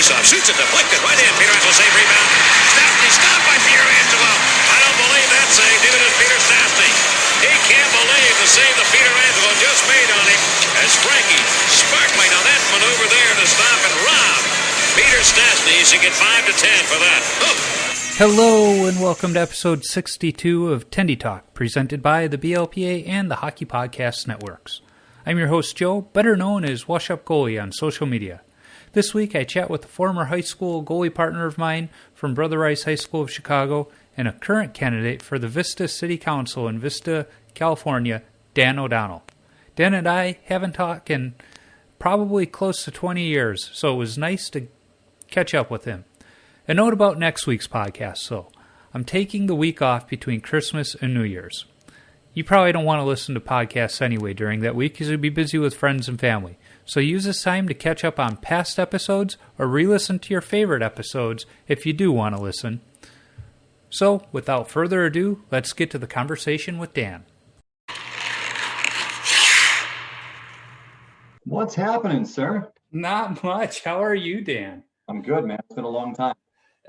faceoff. Shoots it, deflected. Right in. Pietrangelo save rebound. Stopped by Pietrangelo. I don't believe that save. Neither does Peter Stastny. He can't believe the save that Pietrangelo just made on him as Frankie sparkling on that maneuver there to stop and rob Peter Stastny. He should get 5 to 10 for that. Hello and welcome to episode 62 of Tendy Talk, presented by the BLPA and the Hockey Podcast Networks. I'm your host Joe, better known as Wash Up Goalie on social media. This week I chat with a former high school goalie partner of mine from Brother Rice High School of Chicago and a current candidate for the Vista City Council in Vista, California, Dan O'Donnell. Dan and I haven't talked in probably close to 20 years, so it was nice to catch up with him. A note about next week's podcast, so I'm taking the week off between Christmas and New Year's. You probably don't want to listen to podcasts anyway during that week because you'll be busy with friends and family. So use this time to catch up on past episodes or re-listen to your favorite episodes if you do want to listen. So, without further ado, let's get to the conversation with Dan. What's happening, sir? Not much. How are you, Dan? I'm good, man. It's been a long time.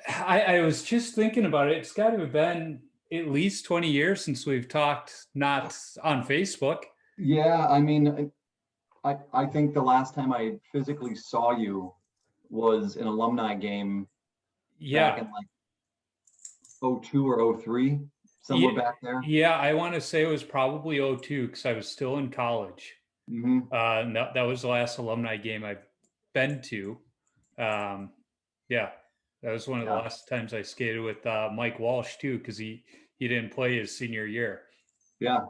I was just thinking about it. It's got to have been at least 20 years since we've talked, not on Facebook. Yeah, I mean, I think the last time I physically saw you was an alumni game back in like 02 or 03, somewhere back there. Yeah, I want to say it was probably 02 because I was still in college. Mm-hmm. And that was the last alumni game I've been to. That was one of the last times I skated with Mike Walsh too, because he didn't play his senior year. Yeah,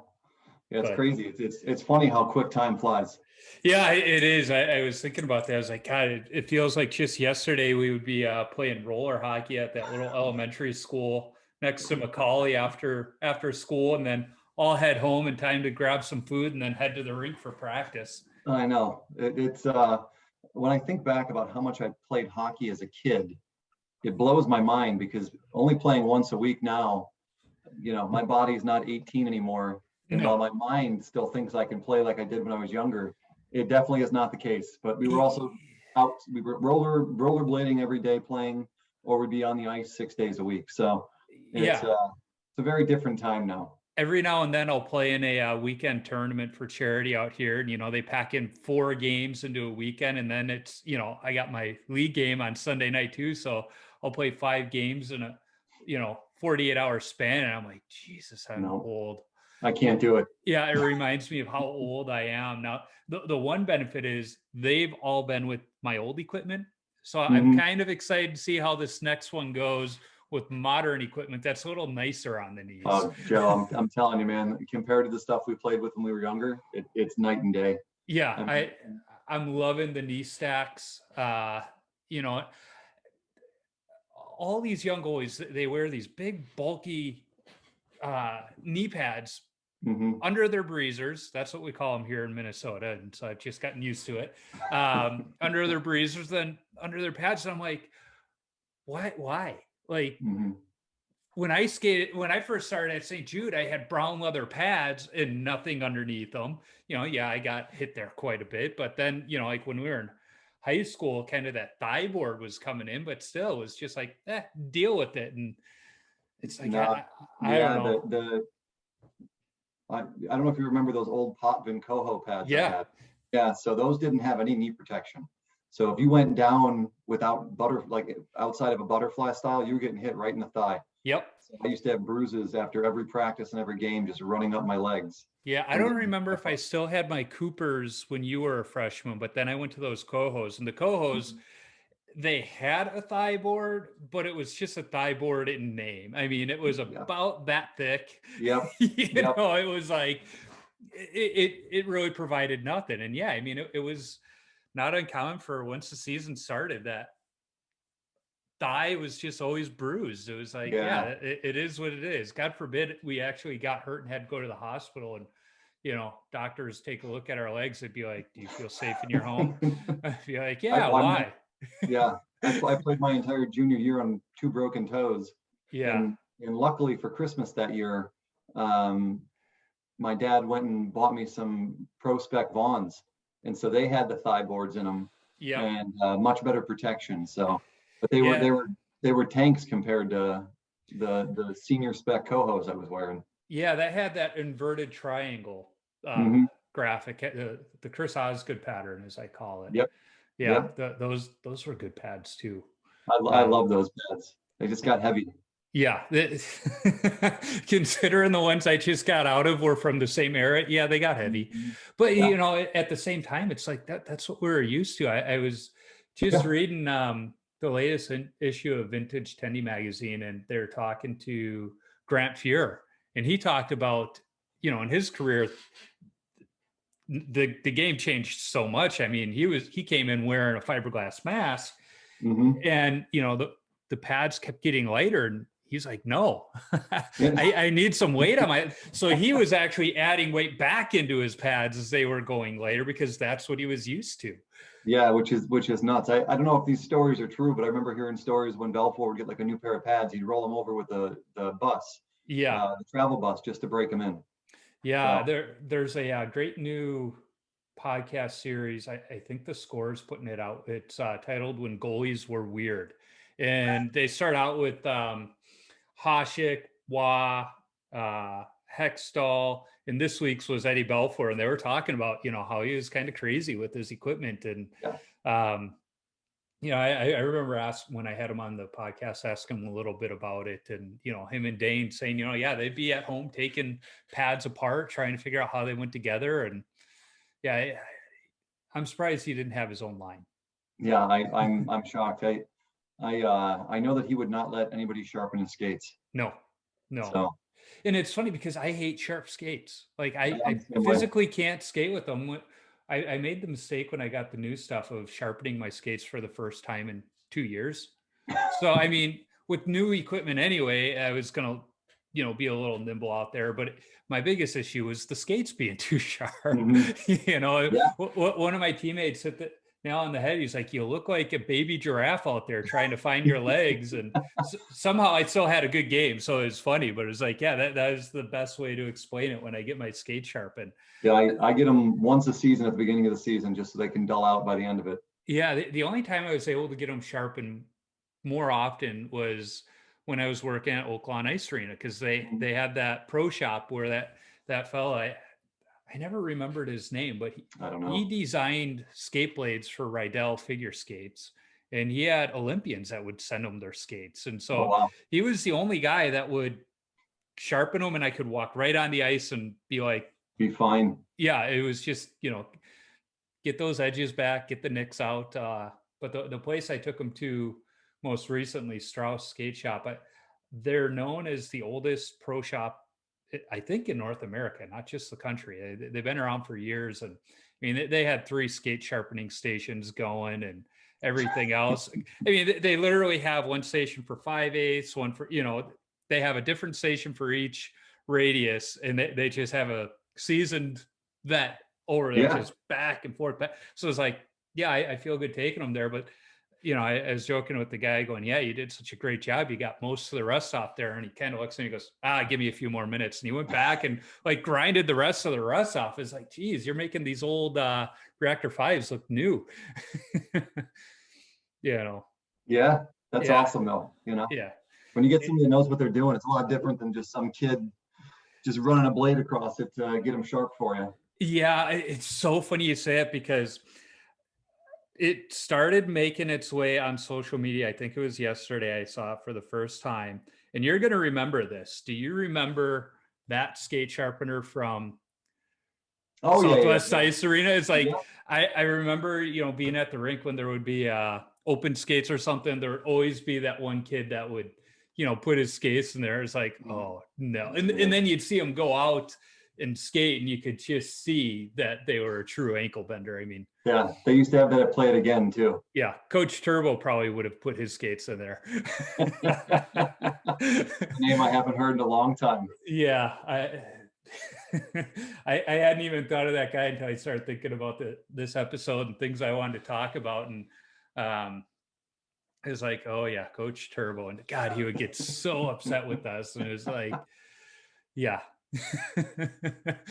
it's crazy. It's funny how quick time flies. Yeah, it is. I was thinking about that. I was like, God, it feels like just yesterday we would be playing roller hockey at that little elementary school next to Macaulay after school, and then all head home in time to grab some food and then head to the rink for practice. I know. It's when I think back about how much I played hockey as a kid, it blows my mind because only playing once a week now, my body's not 18 anymore. And while my mind still thinks I can play like I did when I was younger, it definitely is not the case. But we were also out, we were rollerblading every day playing, or we'd be on the ice 6 days a week. So it's a very different time now. Every now and then I'll play in a weekend tournament for charity out here. And, they pack in 4 games into a weekend. And then it's, I got my league game on Sunday night too. So I'll play 5 games in a, 48-hour span. And I'm like, Jesus, I'm old. I can't do it. Yeah, it reminds me of how old I am. Now, the one benefit is they've all been with my old equipment. So I'm kind of excited to see how this next one goes with modern equipment that's a little nicer on the knees. Oh, Joe, I'm telling you, man, compared to the stuff we played with when we were younger, it's night and day. Yeah, I'm loving the knee stacks. All these young goalies, they wear these big, bulky knee pads under their breezers. That's what we call them here in Minnesota. And so I've just gotten used to it. Under their breezers, then under their pads. And I'm like, why? Like when I first started at St. Jude, I had brown leather pads and nothing underneath them. I got hit there quite a bit. But then, like when we were in high school, kind of that thigh board was coming in, but still it was just like, deal with it. And it's like, I don't know. I don't know if you remember those old Potvin Coho pads. Yeah. Yeah. So those didn't have any knee protection. So if you went down without outside of a butterfly style, you were getting hit right in the thigh. Yep. So I used to have bruises after every practice and every game, just running up my legs. Yeah. I don't remember if I still had my Coopers when you were a freshman, but then I went to those Cohos, and the Cohos, they had a thigh board, but it was just a thigh board in name. I mean, it was about that thick. Yep. It was like, it really provided nothing. And I mean, it was not uncommon for once the season started, that thigh was just always bruised. It was like, it is what it is. God forbid we actually got hurt and had to go to the hospital, and doctors take a look at our legs. They'd be like, do you feel safe in your home? I'd be like, why? Yeah, I played my entire junior year on 2 broken toes. Yeah. And luckily for Christmas that year, my dad went and bought me some Pro Spec Vaughns. And so they had the thigh boards in them. Yeah. and much better protection. So, but they Yeah. were tanks compared to the senior spec cohos I was wearing. Yeah, that had that inverted triangle Hmm. graphic, the Chris Osgood pattern, as I call it. Yep. Yeah, Yep. those were good pads too. I love those pads. They just got heavy. Yeah, considering the ones I just got out of were from the same era, yeah, they got heavy. Mhm. But Yeah. you know, at the same time, it's like that's what we were used to. I was just Yeah. reading the latest issue of Vintage Tendy magazine, and they're talking to Grant Fuhr, and he talked about, you know, in his career, the game changed so much. I mean, he came in wearing a fiberglass mask, Hmm. and you know the pads kept getting lighter, and he's like, no, Yeah. I need some weight on my. So he was actually adding weight back into his pads as they were going lighter because that's what he was used to. Yeah, which is nuts. I don't know if these stories are true, but I remember hearing stories when Belfour would get like a new pair of pads, he'd roll them over with the bus, Yeah, the travel bus, just to break them in. yeah. So, There's a great new podcast series. I think the Score is putting it out. It's titled "When Goalies Were Weird," and they start out with Hasek, Wah, Hextall, and this week's was Eddie Belfour, and they were talking about, you know, how he was kind of crazy with his equipment, and yeah. um, you know, I remember asking when I had him on the podcast, ask him a little bit about it, and you know, him and Dane saying, you know, yeah, they'd be at home taking pads apart, trying to figure out how they went together, and yeah, I'm surprised he didn't have his own line. Yeah, I'm shocked. I know that he would not let anybody sharpen his skates. No, no. So And it's funny because I hate sharp skates. Like I'm I the same way. physically can't skate with them. I made the mistake when I got the new stuff of sharpening my skates for the first time in 2 years. So I mean, with new equipment anyway, I was gonna, you know, be a little nimble out there. But my biggest issue was the skates being too sharp. Hmm. You know, Yeah. one of my teammates hit the nail on the head. He's like, "You look like a baby giraffe out there trying to find your legs." And somehow I still had a good game, so it was funny. But it was like, yeah, that is the best way to explain it when I get my skate sharpened. Yeah, I get them once a season at the beginning of the season just so they can dull out by the end of it. Yeah, the only time I was able to get them sharpened more often was when I was working at Oaklawn Ice Arena, because they had that pro shop where that fella, I never remembered his name, but I don't he know. designed skate blades for Rydell figure skates, and he had Olympians that would send him their skates, and Oh so wow. he was the only guy that would sharpen them, and I could walk right on the ice and be like, Be fine. yeah, it was just, you know, get those edges back, get the nicks out. But the place I took them to most recently, Strauss Skate Shop, they're known as the oldest pro shop, I think, in North America, not just the country. They've been around for years. And I mean, they had 3 skate sharpening stations going and everything else. I mean, they literally have one station for 5/8, one for, you know, they have a different station for each radius, and they just have a seasoned vet over there, Yeah. just back and forth. So it's like, yeah, I feel good taking them there. But, you know, I was joking with the guy going, yeah, you did such a great job. You got most of the rust off there. And he kind of looks at me and goes, give me a few more minutes. And he went back and like grinded the rest of the rust off. It's like, geez, you're making these old Reactor 5s look new. You know? Yeah. That's Yeah. awesome though. You know, Yeah. when you get somebody that knows what they're doing, it's a lot different than just some kid just running a blade across it to get them sharp for you. Yeah. It's so funny you say it because it started making its way on social media. I think it was yesterday I saw it for the first time. And you're going to remember this. Do you remember that skate sharpener from Oh yeah, Southwest yeah, Ice Arena? It's yeah. like, I remember, you know, being at the rink when there would be open skates or something. There would always be that one kid that would, you know, put his skates in there. It's like, oh no. And then you'd see him go out and skate and you could just see that they were a true ankle bender. I mean, Yeah, they used to have that at Play It Again too. yeah, Coach Turbo probably would have put his skates in there. A name I haven't heard in a long time. Yeah, I hadn't even thought of that guy until I started thinking about this episode and things I wanted to talk about, and it was like, oh yeah, Coach Turbo, and God, he would get so upset with us, and it was like, yeah.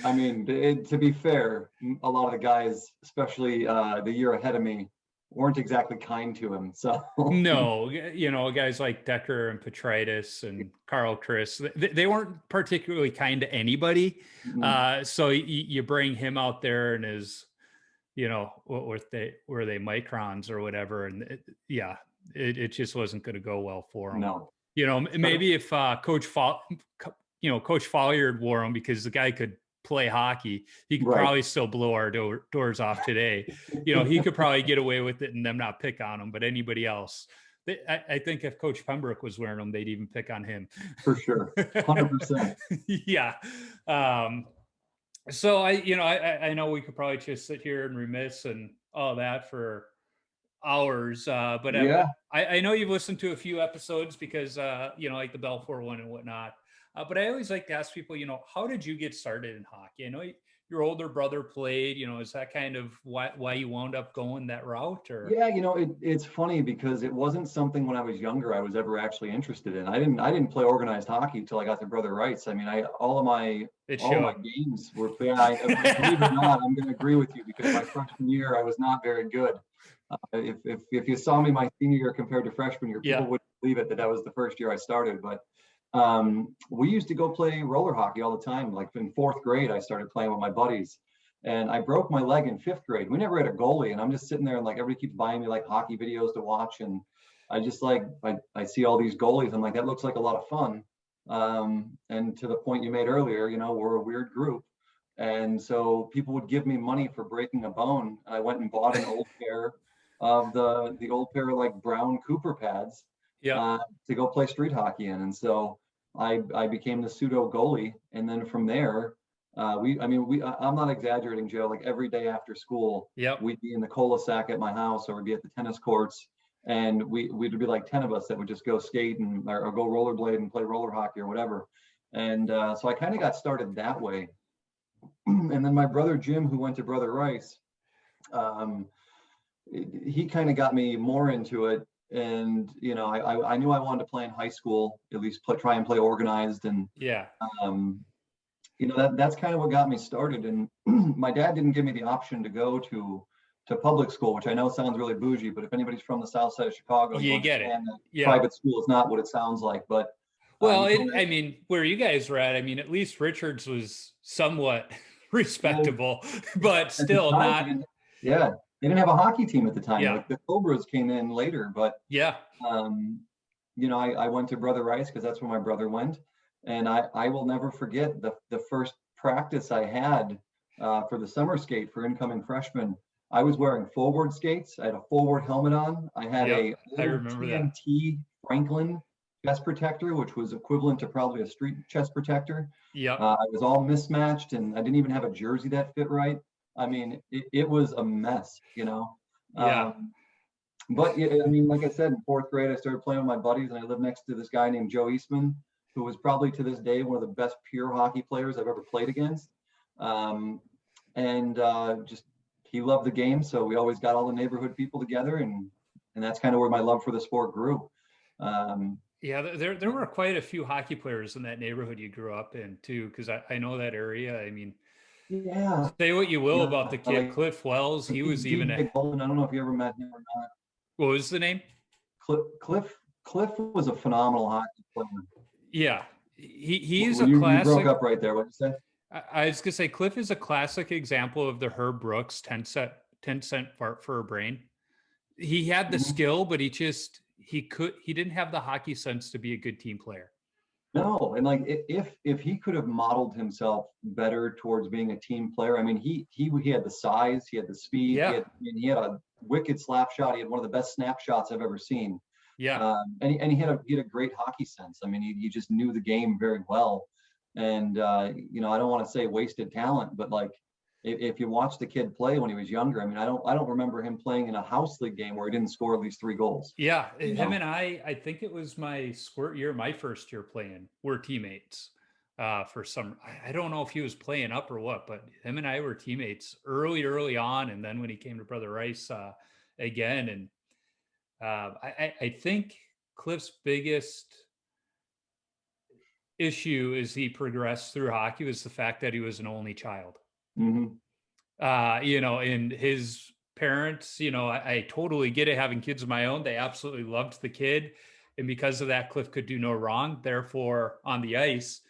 I mean, to be fair, a lot of the guys, especially the year ahead of me, weren't exactly kind to him. So No, guys like Decker and Petritis and Carl Chris, they weren't particularly kind to anybody. So you bring him out there and his, what were they microns or whatever, and it just wasn't going to go well for him. No. Maybe if Coach Folliard wore him because the guy could play hockey, he could probably still blow our doors off today. He could probably get away with it and them not pick on him, but anybody else, I think if Coach Pembroke was wearing them, they'd even pick on him. For sure. 100%. Yeah. So I know we could probably just sit here and reminisce and all that for hours, but I know you've listened to a few episodes because like the Belfour one and whatnot, but I always like to ask people, how did you get started in hockey? I know your older brother played, is that kind of why you wound up going that route? Or it's funny because it wasn't something when I was younger I was ever actually interested in. I didn't play organized hockey until I got to Brother Rice. I mean, all of my games were believe it or not, I'm going to agree with you because my freshman year I was not very good. If you saw me my senior year compared to freshman year, people wouldn't believe it that was the first year I started. But we used to go play roller hockey all the time. Like in 4th grade, I started playing with my buddies, and I broke my leg in 5th grade. We never had a goalie, and I'm just sitting there and like everybody keeps buying me like hockey videos to watch, and I just I see all these goalies. I'm like, that looks like a lot of fun. And to the point you made earlier, we're a weird group. And so people would give me money for breaking a bone. I went and bought an old pair of the old pair of like brown Cooper pads to go play street hockey in. And so I became the pseudo goalie. And then from there, I'm not exaggerating, Joe, like every day after school, we'd be in the cul-de-sac at my house or we'd be at the tennis courts. And we'd be like 10 of us that would just go skate or go rollerblade and play roller hockey or whatever. And so I kind of got started that way. And then my brother Jim, who went to Brother Rice, he kind of got me more into it. And I knew I wanted to play in high school, at least try and play organized. And that's kind of what got me started. And my dad didn't give me the option to go to public school, which I know sounds really bougie, but if anybody's from the south side of Chicago, you get it. Private school is not what it sounds like. But where you guys were at, at least Richards was somewhat respectable, but still not. Yeah, they didn't have a hockey team at the time. Like the Cobras came in later, but I went to Brother Rice because that's where my brother went, and I will never forget the first practice I had for the summer skate for incoming freshmen. I was wearing forward skates. I had a forward helmet on. I had a TNT Franklin chest protector, which was equivalent to probably a street chest protector. I was all mismatched, and I didn't even have a jersey that fit right. I mean, it was a mess, But like I said, in 4th grade, I started playing with my buddies, and I lived next to this guy named Joe Eastman, who was probably to this day one of the best pure hockey players I've ever played against. He loved the game, so we always got all the neighborhood people together, and that's kind of where my love for the sport grew. There were quite a few hockey players in that neighborhood you grew up in too, because I know that area. Say what you will about the kid, Cliff Wells. He was even I don't know if you ever met him or not. What was the name? Cliff was a phenomenal hockey player. Yeah, he's a classic. You broke up right there. What'd you say? I was gonna say Cliff is a classic example of the Herb Brooks 10-cent fart for a brain. He had the skill, but he didn't have the hockey sense to be a good team player. No, and like if he could have modeled himself better towards being a team player, he had the size, he had the speed, he had a wicked slap shot. He had one of the best snapshots I've ever seen. And he had a great hockey sense. He just knew the game very well. And I don't want to say wasted talent, but like if you watch the kid play when he was younger, I don't remember him playing in a house league game where he didn't score at least 3 goals. Him and I think it was my squirt year, my first year playing, we're teammates for some. I don't know if he was playing up or what, but him and I were teammates early on, and then when he came to Brother Rice again, and I think Cliff's biggest issue as he progressed through hockey was the fact that he was an only child. And his parents, I totally get it having kids of my own. They absolutely loved the kid. And because of that, Cliff could do no wrong. Therefore, on the ice,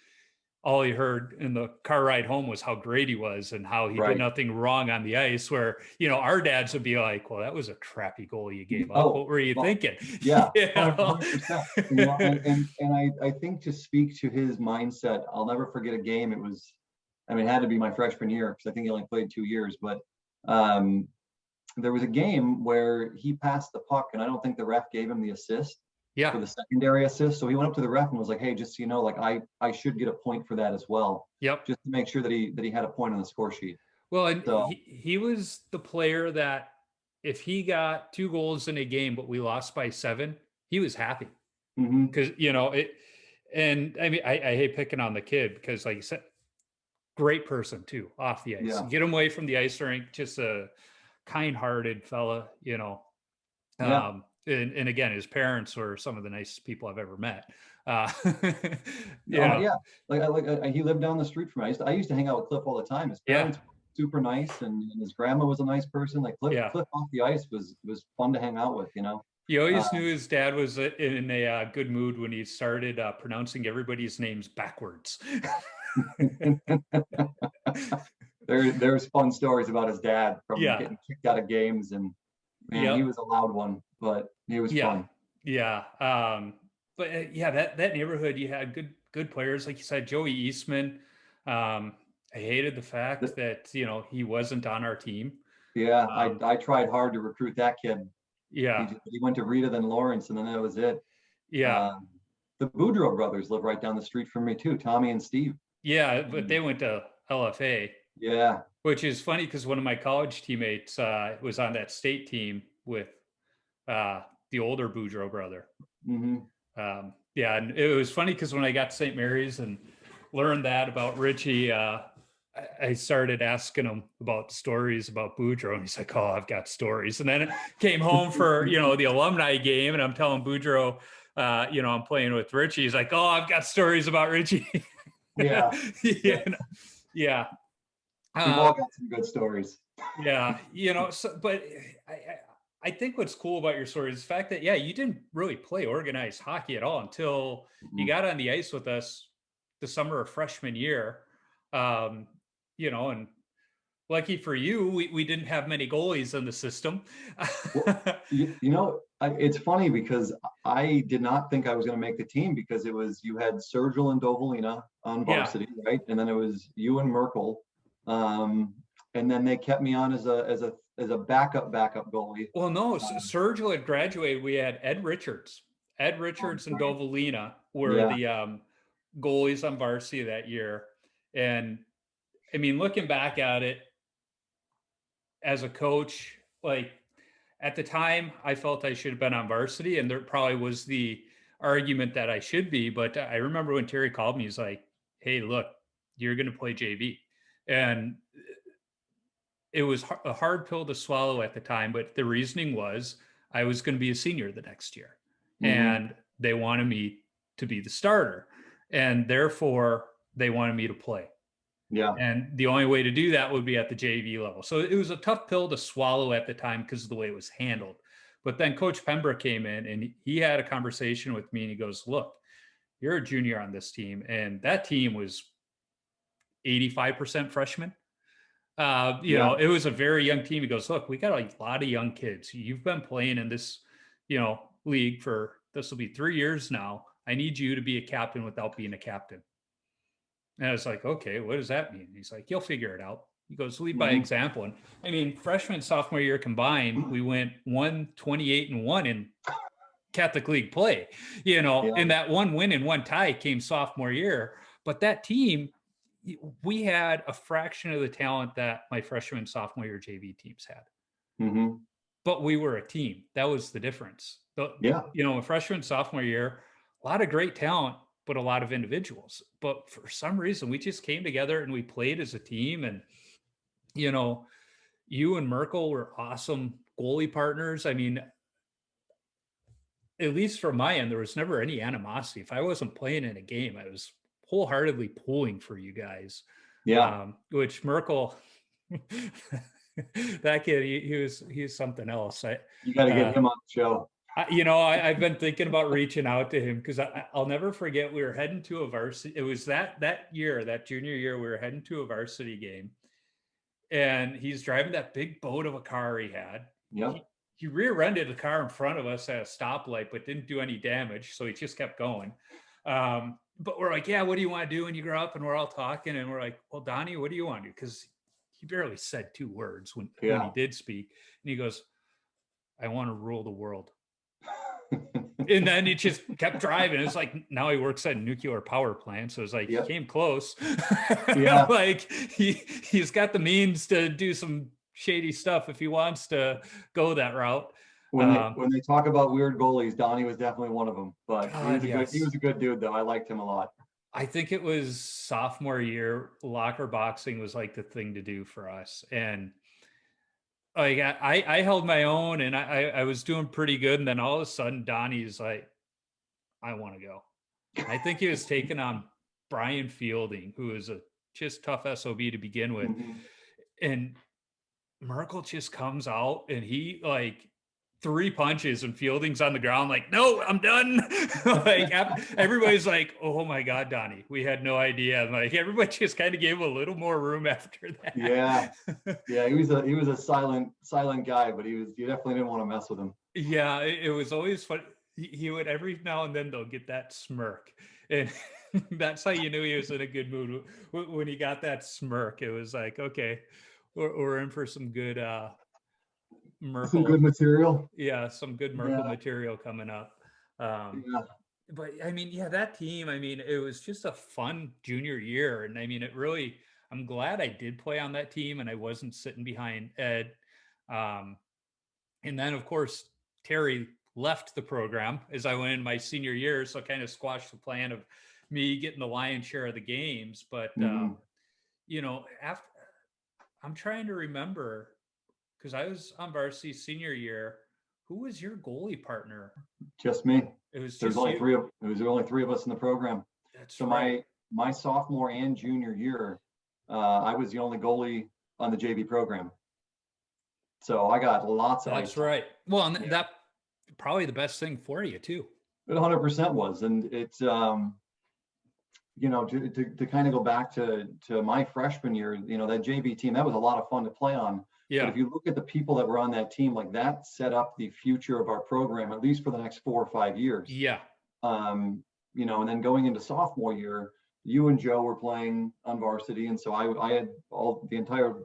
all he heard in the car ride home was how great he was and how he did Right. nothing wrong on the ice, where, our dads would be like, well, that was a crappy goal you gave up. What Oh, were you well, thinking? yeah, You know? 100%. I think to speak to his mindset, I'll never forget a game. It had to be my freshman year because I think he only played 2 years, but um, there was a game where he passed the puck and I don't think the ref gave him the assist for Yeah. the secondary assist. So he went up to the ref and was like, hey, just so you know, like I should get a point for that as well. Yep. Just to make sure that he had a point on the score sheet. Well, and So he was the player that if he got 2 goals in a game, but we lost by 7, he was happy. Because, it, and I mean, I hate picking on the kid because, like you said, great person too, off the ice. yeah. Get him away from the ice rink, just a kind-hearted fella, Yeah. And again, his parents were some of the nicest people I've ever met. Yeah. He lived down the street from me. I used to hang out with Cliff all the time. His parents Yeah. were super nice, and his grandma was a nice person. Like Cliff, Yeah. Cliff off the ice was fun to hang out with. He always Uh, knew his dad was in a good mood when he started pronouncing everybody's names backwards. there's fun stories about his dad from Yeah. getting kicked out of games, and man, Yep. he was a loud one, but he was fun. Yeah. But that neighborhood, you had good players. Like you said, Joey Eastman. I hated the fact that, he wasn't on our team. Yeah, I tried hard to recruit that kid. Yeah. He went to Rita, then Lawrence, and then that was it. Yeah. The Boudreaux brothers live right down the street from me too, Tommy and Steve. Yeah. But they went to LFA. Yeah. Which is funny because one of my college teammates was on that state team with the older Boudreaux brother. Mm-hmm. And it was funny because when I got to St. Mary's and learned that about Richie, I started asking him about stories about Boudreaux, and he's like, "Oh, I've got stories." And then came home for the alumni game, and I'm telling Boudreaux, I'm playing with Richie. He's like, "Oh, I've got stories about Richie." Yeah. Yeah. We've all got some good stories. Yeah, but I think what's cool about your story is the fact that, you didn't really play organized hockey at all until you got on the ice with us the summer of freshman year. And lucky for you, we didn't have many goalies in the system. Well, it's funny because I did not think I was going to make the team because you had Sergil and Dovalina on varsity, right? And then it was you and Merkel. And then they kept me on as a backup goalie. Well, no, Sergio had graduated. We had Ed Richards and Dovalina were the goalies on varsity that year. And I mean, looking back at it as a coach, like at the time, I felt I should have been on varsity, and there probably was the argument that I should be. But I remember when Terry called me, he's like, "Hey, look, you're going to play JV," and it was a hard pill to swallow at the time. But the reasoning was I was going to be a senior the next year, and they wanted me to be the starter, and therefore they wanted me to play. Yeah. And the only way to do that would be at the JV level. So it was a tough pill to swallow at the time because of the way it was handled. But then Coach Pembroke came in and he had a conversation with me and he goes, "Look, you're a junior on this team." And that team was 85% freshmen. It was a very young team. He goes, "Look, we got a lot of young kids. You've been playing in this, league for, this will be 3 years now. I need you to be a captain without being a captain." And I was like, "Okay, what does that mean?" He's like, "You'll figure it out." He goes, "Lead by example." And I mean, freshman, sophomore year combined, we went 1-28-1 in Catholic League play, and that one win and one tie came sophomore year. But that team, we had a fraction of the talent that my freshman and sophomore year JV teams had. But we were a team. That was the difference. A freshman, sophomore year, a lot of great talent, but a lot of individuals. But for some reason, we just came together and we played as a team. And, you and Merkel were awesome goalie partners. I mean, at least from my end, there was never any animosity. If I wasn't playing in a game, I was wholeheartedly pulling for you guys. Yeah. Which Merkel, That kid, he was something else. You got to get him on the show. I've been thinking about reaching out to him because I'll never forget. We were heading to a varsity. It was that year, that junior year, we were heading to a varsity game, and he's driving that big boat of a car he had. Yep. He rear-ended the car in front of us at a stoplight, but didn't do any damage, so he just kept going. But we're like, yeah, what do you want to do when you grow up? And we're all talking, and we're like, well, Donnie, what do you want to do? Because he barely said 2 words when he did speak. And he goes, I want to rule the world. And then he just kept driving. It's like now he works at a nuclear power plant. So it's like he came close. Yeah. Like he's got the means to do some shady stuff if he wants to go that route. When they talk about weird goalies, Donnie was definitely one of them. But he was a good dude, though. I liked him a lot. I think it was sophomore year. Locker boxing was like the thing to do for us, and like I held my own, and I was doing pretty good. And then all of a sudden, Donnie's like, "I want to go." I think he was taking on Brian Fielding, who is a just tough SOB to begin with, and Merkel just comes out, and he like 3 punches, and Fielding's on the ground like, no, I'm done. Like everybody's like, oh my God, Donnie, we had no idea. And like everybody just kind of gave him a little more room after that. Yeah. He was a silent guy, but you definitely didn't want to mess with him. Yeah, it was always fun. He would every now and then they'll get that smirk, and that's how you knew he was in a good mood. When he got that smirk, it was like, okay, we're in for some good Merkel. Some good material. Yeah, some good Merkel material coming up. But I mean, that team, I mean, it was just a fun junior year. And I mean, I'm glad I did play on that team and I wasn't sitting behind Ed. And then, of course, Terry left the program as I went in my senior year. So kind of squashed the plan of me getting the lion's share of the games. But, after I'm trying to remember, because I was on varsity senior year. Who was your goalie partner? Just me. It was There's only three of us in the program. That's so right. my sophomore and junior year, I was the only goalie on the JV program. So I got lots of. That's right. Well, and that probably the best thing for you too. It 100% was, and it's to kind of go back to my freshman year, that JV team, that was a lot of fun to play on. Yeah. But if you look at the people that were on that team, like that set up the future of our program, at least for the next 4 or 5 years. Yeah. And then going into sophomore year, you and Joe were playing on varsity. And so I had the entire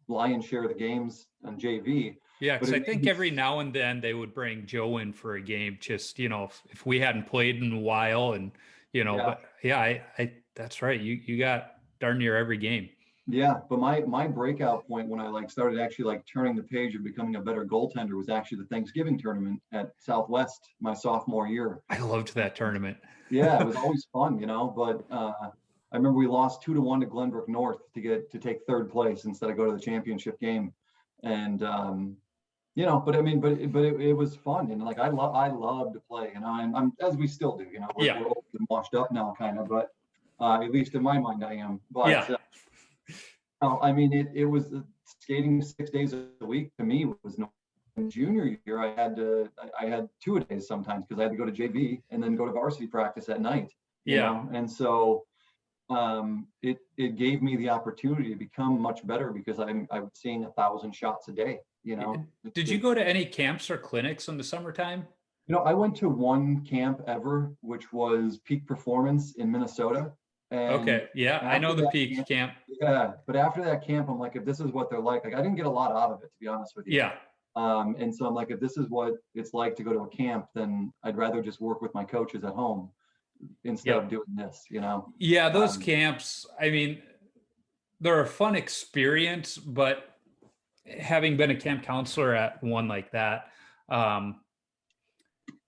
lion's share of the games on JV. Yeah, because I think every now and then they would bring Joe in for a game, just, if we hadn't played in a while and, but I that's right. You got darn near every game. Yeah, but my breakout point when I started actually turning the page of becoming a better goaltender was actually the Thanksgiving tournament at Southwest my sophomore year. I loved that tournament. Yeah, it was always fun, but I remember we lost 2-1 to Glenbrook North to take third place instead of go to the championship game. And but it was fun, and I love to play, and I'm as we still do, we're old and washed up now kind of, but at least in my mind I am. But it was skating 6 days a week to me was no. In junior year, I had 2 days sometimes because I had to go to JV and then go to varsity practice at night. And so it gave me the opportunity to become much better because I was seeing 1,000 shots a day. Did you go to any camps or clinics in the summertime? I went to one camp ever, which was Peak Performance in Minnesota. And okay. Yeah, I know the Peak camp. Yeah, but after that camp, I'm like, if this is what they're like, I didn't get a lot out of it, to be honest with you. Yeah. And so I'm like, if this is what it's like to go to a camp, then I'd rather just work with my coaches at home instead of doing this, Yeah, those camps, I mean, they're a fun experience, but having been a camp counselor at one like that,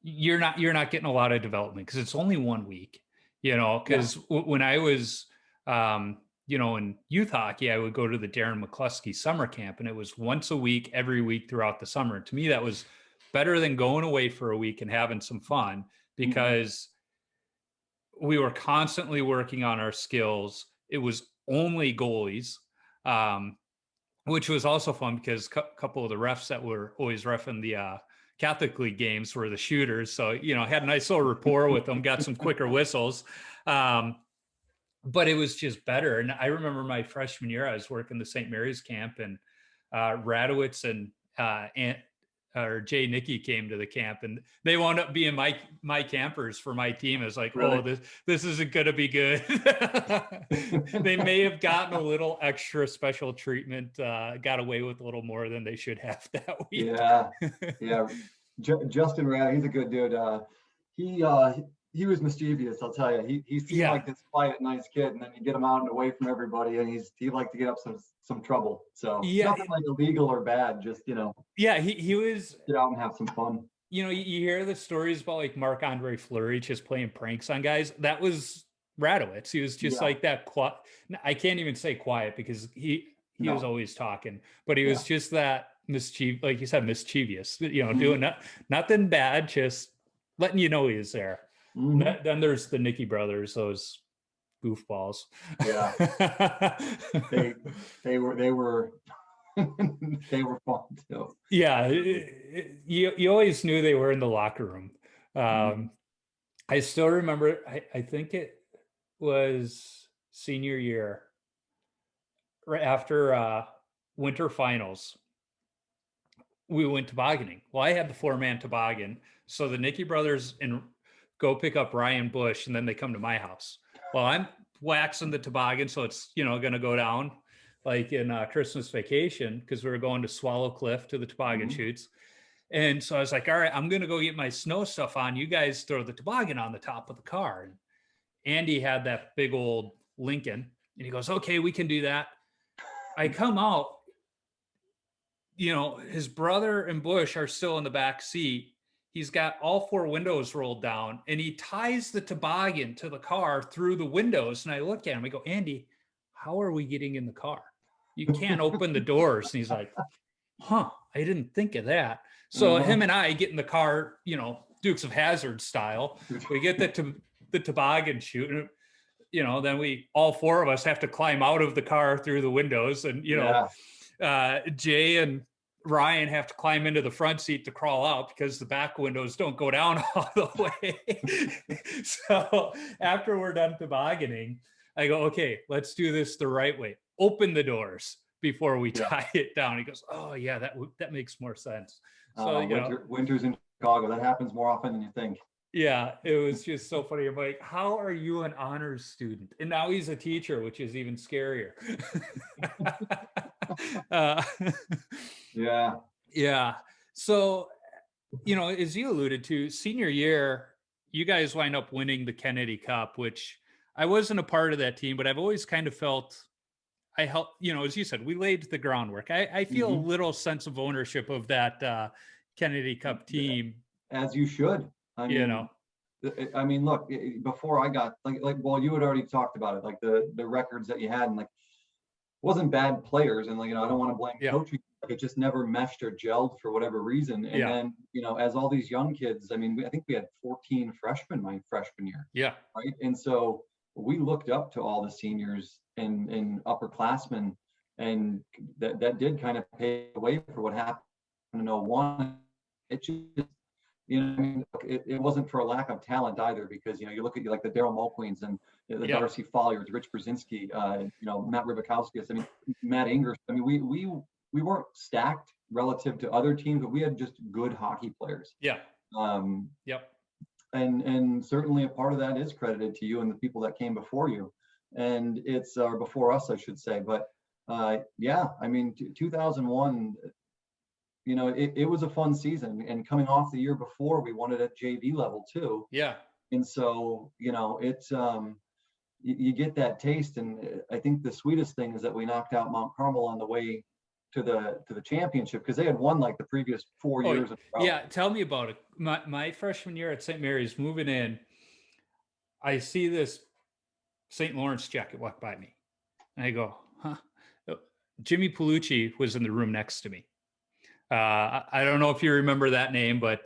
you're not getting a lot of development because it's only 1 week. Because when I was, in youth hockey, I would go to the Darren McCluskey summer camp, and it was once a week, every week throughout the summer. To me, that was better than going away for a week and having some fun because we were constantly working on our skills. It was only goalies. which was also fun because a couple of the refs that were always reffing the Catholic League games were the shooters. So, had a nice little rapport with them, got some quicker whistles. But it was just better. And I remember my freshman year, I was working the St. Mary's camp, and Radowitz and Jay Nicky came to the camp, and they wound up being my campers for my team. It was like, really? Oh, this isn't going to be good. They may have gotten a little extra special treatment, got away with a little more than they should have that week. Yeah. Justin Rad, he's a good dude. He was mischievous, I'll tell you. He seemed like this quiet, nice kid, and then you get him out and away from everybody, and he liked to get up some trouble. So nothing like illegal or bad, just Yeah, he was get out and have some fun. You hear the stories about like Marc-Andre Fleury just playing pranks on guys. That was Radowitz. He was just like that. I can't even say quiet because he was always talking, but he was just that mischievous, like you said, mischievous. Doing nothing bad, just letting you know he was there. Mm-hmm. Then there's the Nicky brothers, those goofballs. Yeah, they were they were fun too. Yeah, you always knew they were in the locker room. I still remember. I think it was senior year, right after winter finals. We went tobogganing. Well, I had the 4-man toboggan, so the Nicky brothers go pick up Ryan Bush, and then they come to my house. Well, I'm waxing the toboggan, so it's going to go down like in Christmas Vacation, because we were going to Swallow Cliff to the toboggan chutes. And so I was like, all right, I'm going to go get my snow stuff on. You guys throw the toboggan on the top of the car. And Andy had that big old Lincoln, and he goes, okay, we can do that. I come out, his brother and Bush are still in the back seat. He's got all 4 windows rolled down, and he ties the toboggan to the car through the windows. And I look at him, I go, Andy, how are we getting in the car? You can't open the doors. And he's like, I didn't think of that. So him and I get in the car, Dukes of Hazzard style. We get the toboggan chute, and, then all 4 of us have to climb out of the car through the windows. And, Jay and Ryan have to climb into the front seat to crawl out because the back windows don't go down all the way. So after we're done tobogganing, I go, okay, let's do this the right way. Open the doors before we tie it down. He goes, oh yeah, that makes more sense. So winters in Chicago, that happens more often than you think. Yeah, it was just so funny. I'm like, how are you an honors student? And now he's a teacher, which is even scarier. Yeah. So, as you alluded to, senior year, you guys wind up winning the Kennedy Cup, which I wasn't a part of that team, but I've always kind of felt I helped, as you said, we laid the groundwork. I feel a little sense of ownership of that Kennedy Cup team. As you should. I mean, look, before I got well, you had already talked about it, like the records that you had, and wasn't bad players, and I don't want to blame coaching. It just never meshed or gelled for whatever reason. And then, as all these young kids, I mean, I think we had 14 freshmen my freshman year. Yeah. Right. And so we looked up to all the seniors and upperclassmen, and that did kind of pave the way for what happened in 01. It just, it wasn't for a lack of talent either, because, you look at like the Daryl Mulqueens and the Darcy Folliards, Rich Brzezinski, Matt Ribakowskis, I mean, Matt Ingers. I mean, we weren't stacked relative to other teams, but we had just good hockey players. Yeah. And certainly a part of that is credited to you and the people that came before you, and it's before us, I should say. But I mean, 2001. It was a fun season, and coming off the year before, we won it at JV level too. Yeah. And so, it's you get that taste, and I think the sweetest thing is that we knocked out Mount Carmel on the way to the championship, because they had won like the previous 4 years. Yeah, tell me about it. My freshman year at St. Mary's, moving in, I see this St. Lawrence jacket walk by me, and I go, huh? Jimmy Palucci was in the room next to me. I don't know if you remember that name, but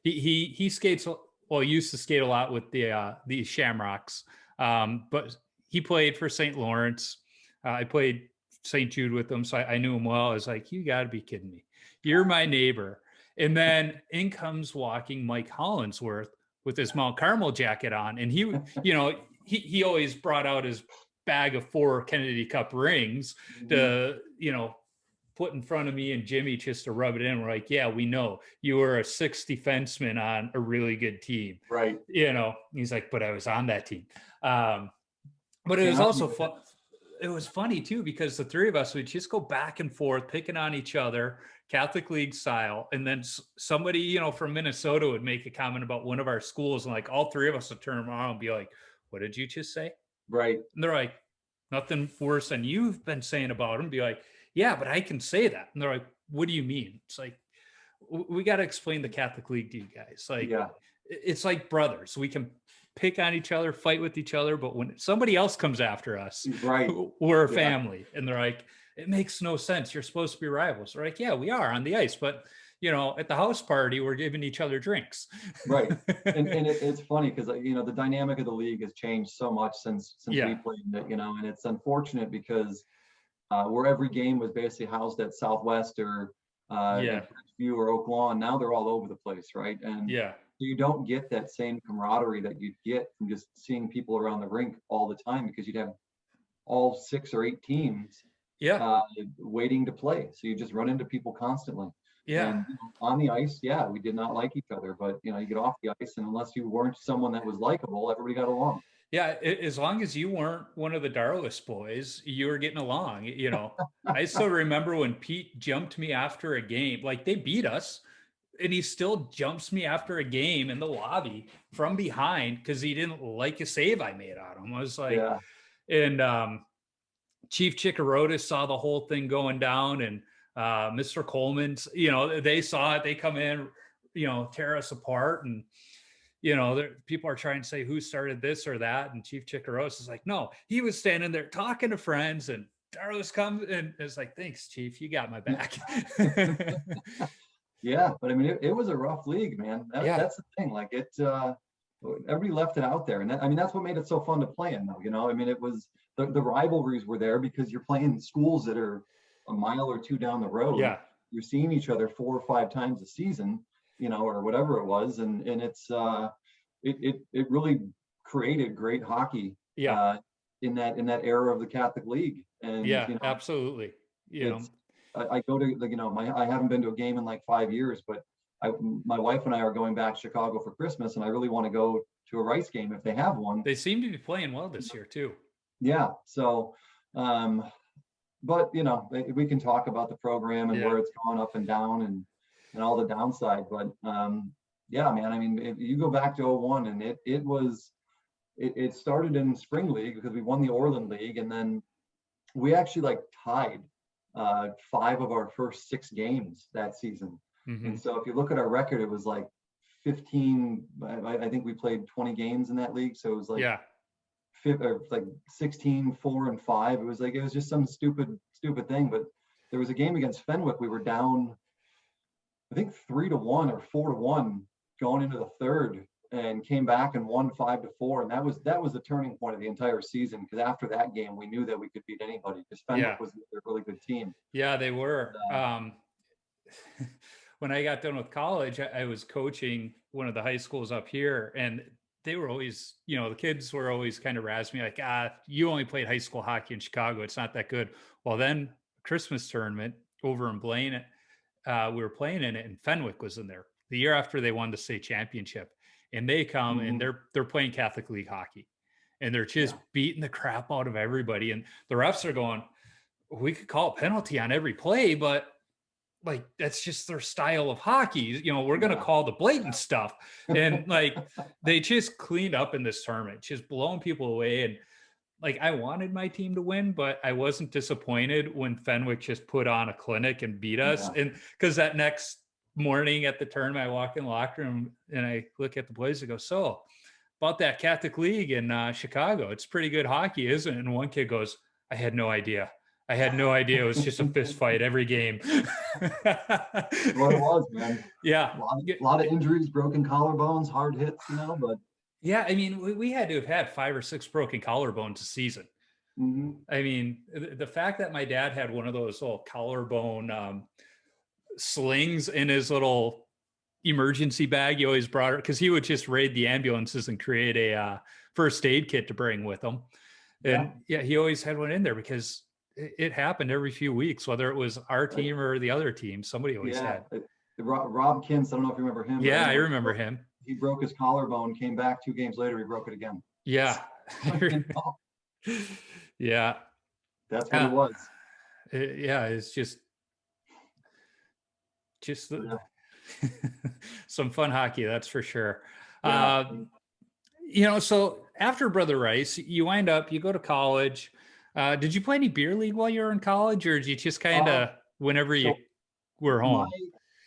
he skates. Well, he used to skate a lot with the Shamrocks, but he played for St. Lawrence. I played St. Jude with them, so I knew him well. I was like, you got to be kidding me. You're my neighbor. And then in comes walking Mike Hollinsworth with his Mount Carmel jacket on. And he, you know, he always brought out his bag of 4 Kennedy Cup rings to, you know, put in front of me and Jimmy just to rub it in. We're like, yeah, we know you were a 6th defenseman on a really good team. Right. You know, he's like, but I was on that team. But it was also fun. It was funny too, because the 3 of us would just go back and forth, picking on each other, Catholic League style. And then somebody, you know, from Minnesota would make a comment about one of our schools, and like all 3 of us would turn around and be like, what did you just say? Right. And they're like, nothing worse than you've been saying about him. Be like, yeah, but I can say that. And they're like, what do you mean? It's like, we got to explain the Catholic League to you guys. Like, it's like brothers. We can pick on each other, fight with each other, but when somebody else comes after us, right, we're a family. And they're like, it makes no sense. You're supposed to be rivals. They're like, yeah, we are on the ice, but you know, at the house party, we're giving each other drinks. Right. And it's funny because, you know, the dynamic of the league has changed so much since we played it, you know, and it's unfortunate because where every game was basically housed at Southwest or View or Oak Lawn, now they're all over the place, right? And you don't get that same camaraderie that you'd get from just seeing people around the rink all the time, because you'd have all 6 or 8 teams waiting to play. So you just run into people constantly. And you know, on the ice, we did not like each other, but you know, you get off the ice, and unless you weren't someone that was likable, everybody got along. Yeah, as long as you weren't one of the Darless boys, you were getting along. You know, I still remember when Pete jumped me after a game. Like, they beat us, and he still jumps me after a game in the lobby from behind because he didn't like a save I made on him. I was like, and Chief Chikarotis saw the whole thing going down, and Mr. Coleman's, you know, they saw it. They come in, you know, tear us apart, and you know, people are trying to say who started this or that, and Chief Chikarotis is like, no, he was standing there talking to friends, and Darless comes and it's like, thanks, Chief, you got my back. But I mean, it was a rough league, man. That's the thing. Like, everybody left it out there, and I mean, that's what made it so fun to play in, though. You know, I mean, it was the rivalries were there because you're playing schools that are a mile or 2 down the road. You're seeing each other 4 or 5 times a season, you know, or whatever it was, and it's it really created great hockey in that era of the Catholic League. And you know, absolutely. You know, I go to, you know, I haven't been to a game in like 5 years, but my wife and I are going back to Chicago for Christmas, and I really want to go to a Rice game if they have one. They seem to be playing well this year too. So but you know, we can talk about the program and where it's gone up and down and all the downside, but man, I mean, if you go back to 01, and it started in spring league because we won the Orland League, and then we actually like tied 5 of our first 6 games that season. And so if you look at our record, it was like 15, I think we played 20 games in that league, so it was like like 16, 4 and 5. It was just some stupid thing. But there was a game against Fenwick, we were down, I think 3-1 or 4-1 going into the third, and came back and won 5-4. And that was the turning point of the entire season, because after that game we knew that we could beat anybody, because Fenwick was a really good team. Yeah, they were. When I got done with college, I was coaching one of the high schools up here, and they were always, you know, the kids were always kind of razzing me like, you only played high school hockey in Chicago, it's not that good. Well, then Christmas tournament over in Blaine, we were playing in it, and Fenwick was in there the year after they won the state championship, and they come and they're playing Catholic League hockey, and they're just beating the crap out of everybody, and the refs are going, we could call a penalty on every play, but like, that's just their style of hockey. You know, we're going to call the blatant stuff. And like, they just cleaned up in this tournament, just blowing people away. And like, I wanted my team to win, but I wasn't disappointed when Fenwick just put on a clinic and beat us. And because that next morning at the tournament, I walk in the locker room and I look at the boys and go, so about that Catholic League in Chicago, it's pretty good hockey, isn't it? And one kid goes, I had no idea. It was just a fist fight every game. What it was, man. Yeah. A lot of injuries, broken collarbones, hard hits, you know, but. Yeah, I mean, we had to have had 5 or 6 broken collarbones a season. I mean, the fact that my dad had one of those little collarbone slings in his little emergency bag, he always brought it because he would just raid the ambulances and create a first aid kit to bring with him. And he always had one in there because it happened every few weeks, whether it was our team or the other team, somebody always had. Rob Kintz, I don't know if you remember him. Yeah, I remember him. He broke his collarbone, came back 2 games later, he broke it again. Yeah. Yeah. That's what it was. It's just some fun hockey, that's for sure. So after Brother Rice, you go to college. Did you play any beer league while you were in college, or did you just kind of whenever you were home?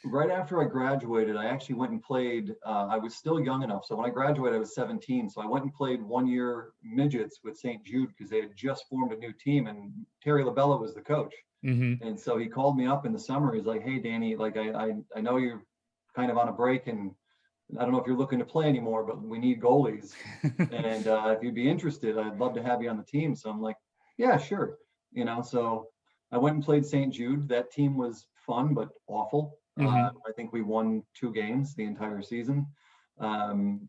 Right after I graduated, I actually went and played. I was still young enough. So when I graduated, I was 17. So I went and played 1 year midgets with St. Jude because they had just formed a new team and Terry LaBella was the coach. Mm-hmm. And so he called me up in the summer. He's like, "Hey, Danny, like I know you're kind of on a break and I don't know if you're looking to play anymore, but we need goalies. And if you'd be interested, I'd love to have you on the team." So I'm like, "Yeah, sure." So I went and played St. Jude. That team was fun, but awful. Mm-hmm. I think we won 2 games the entire season. And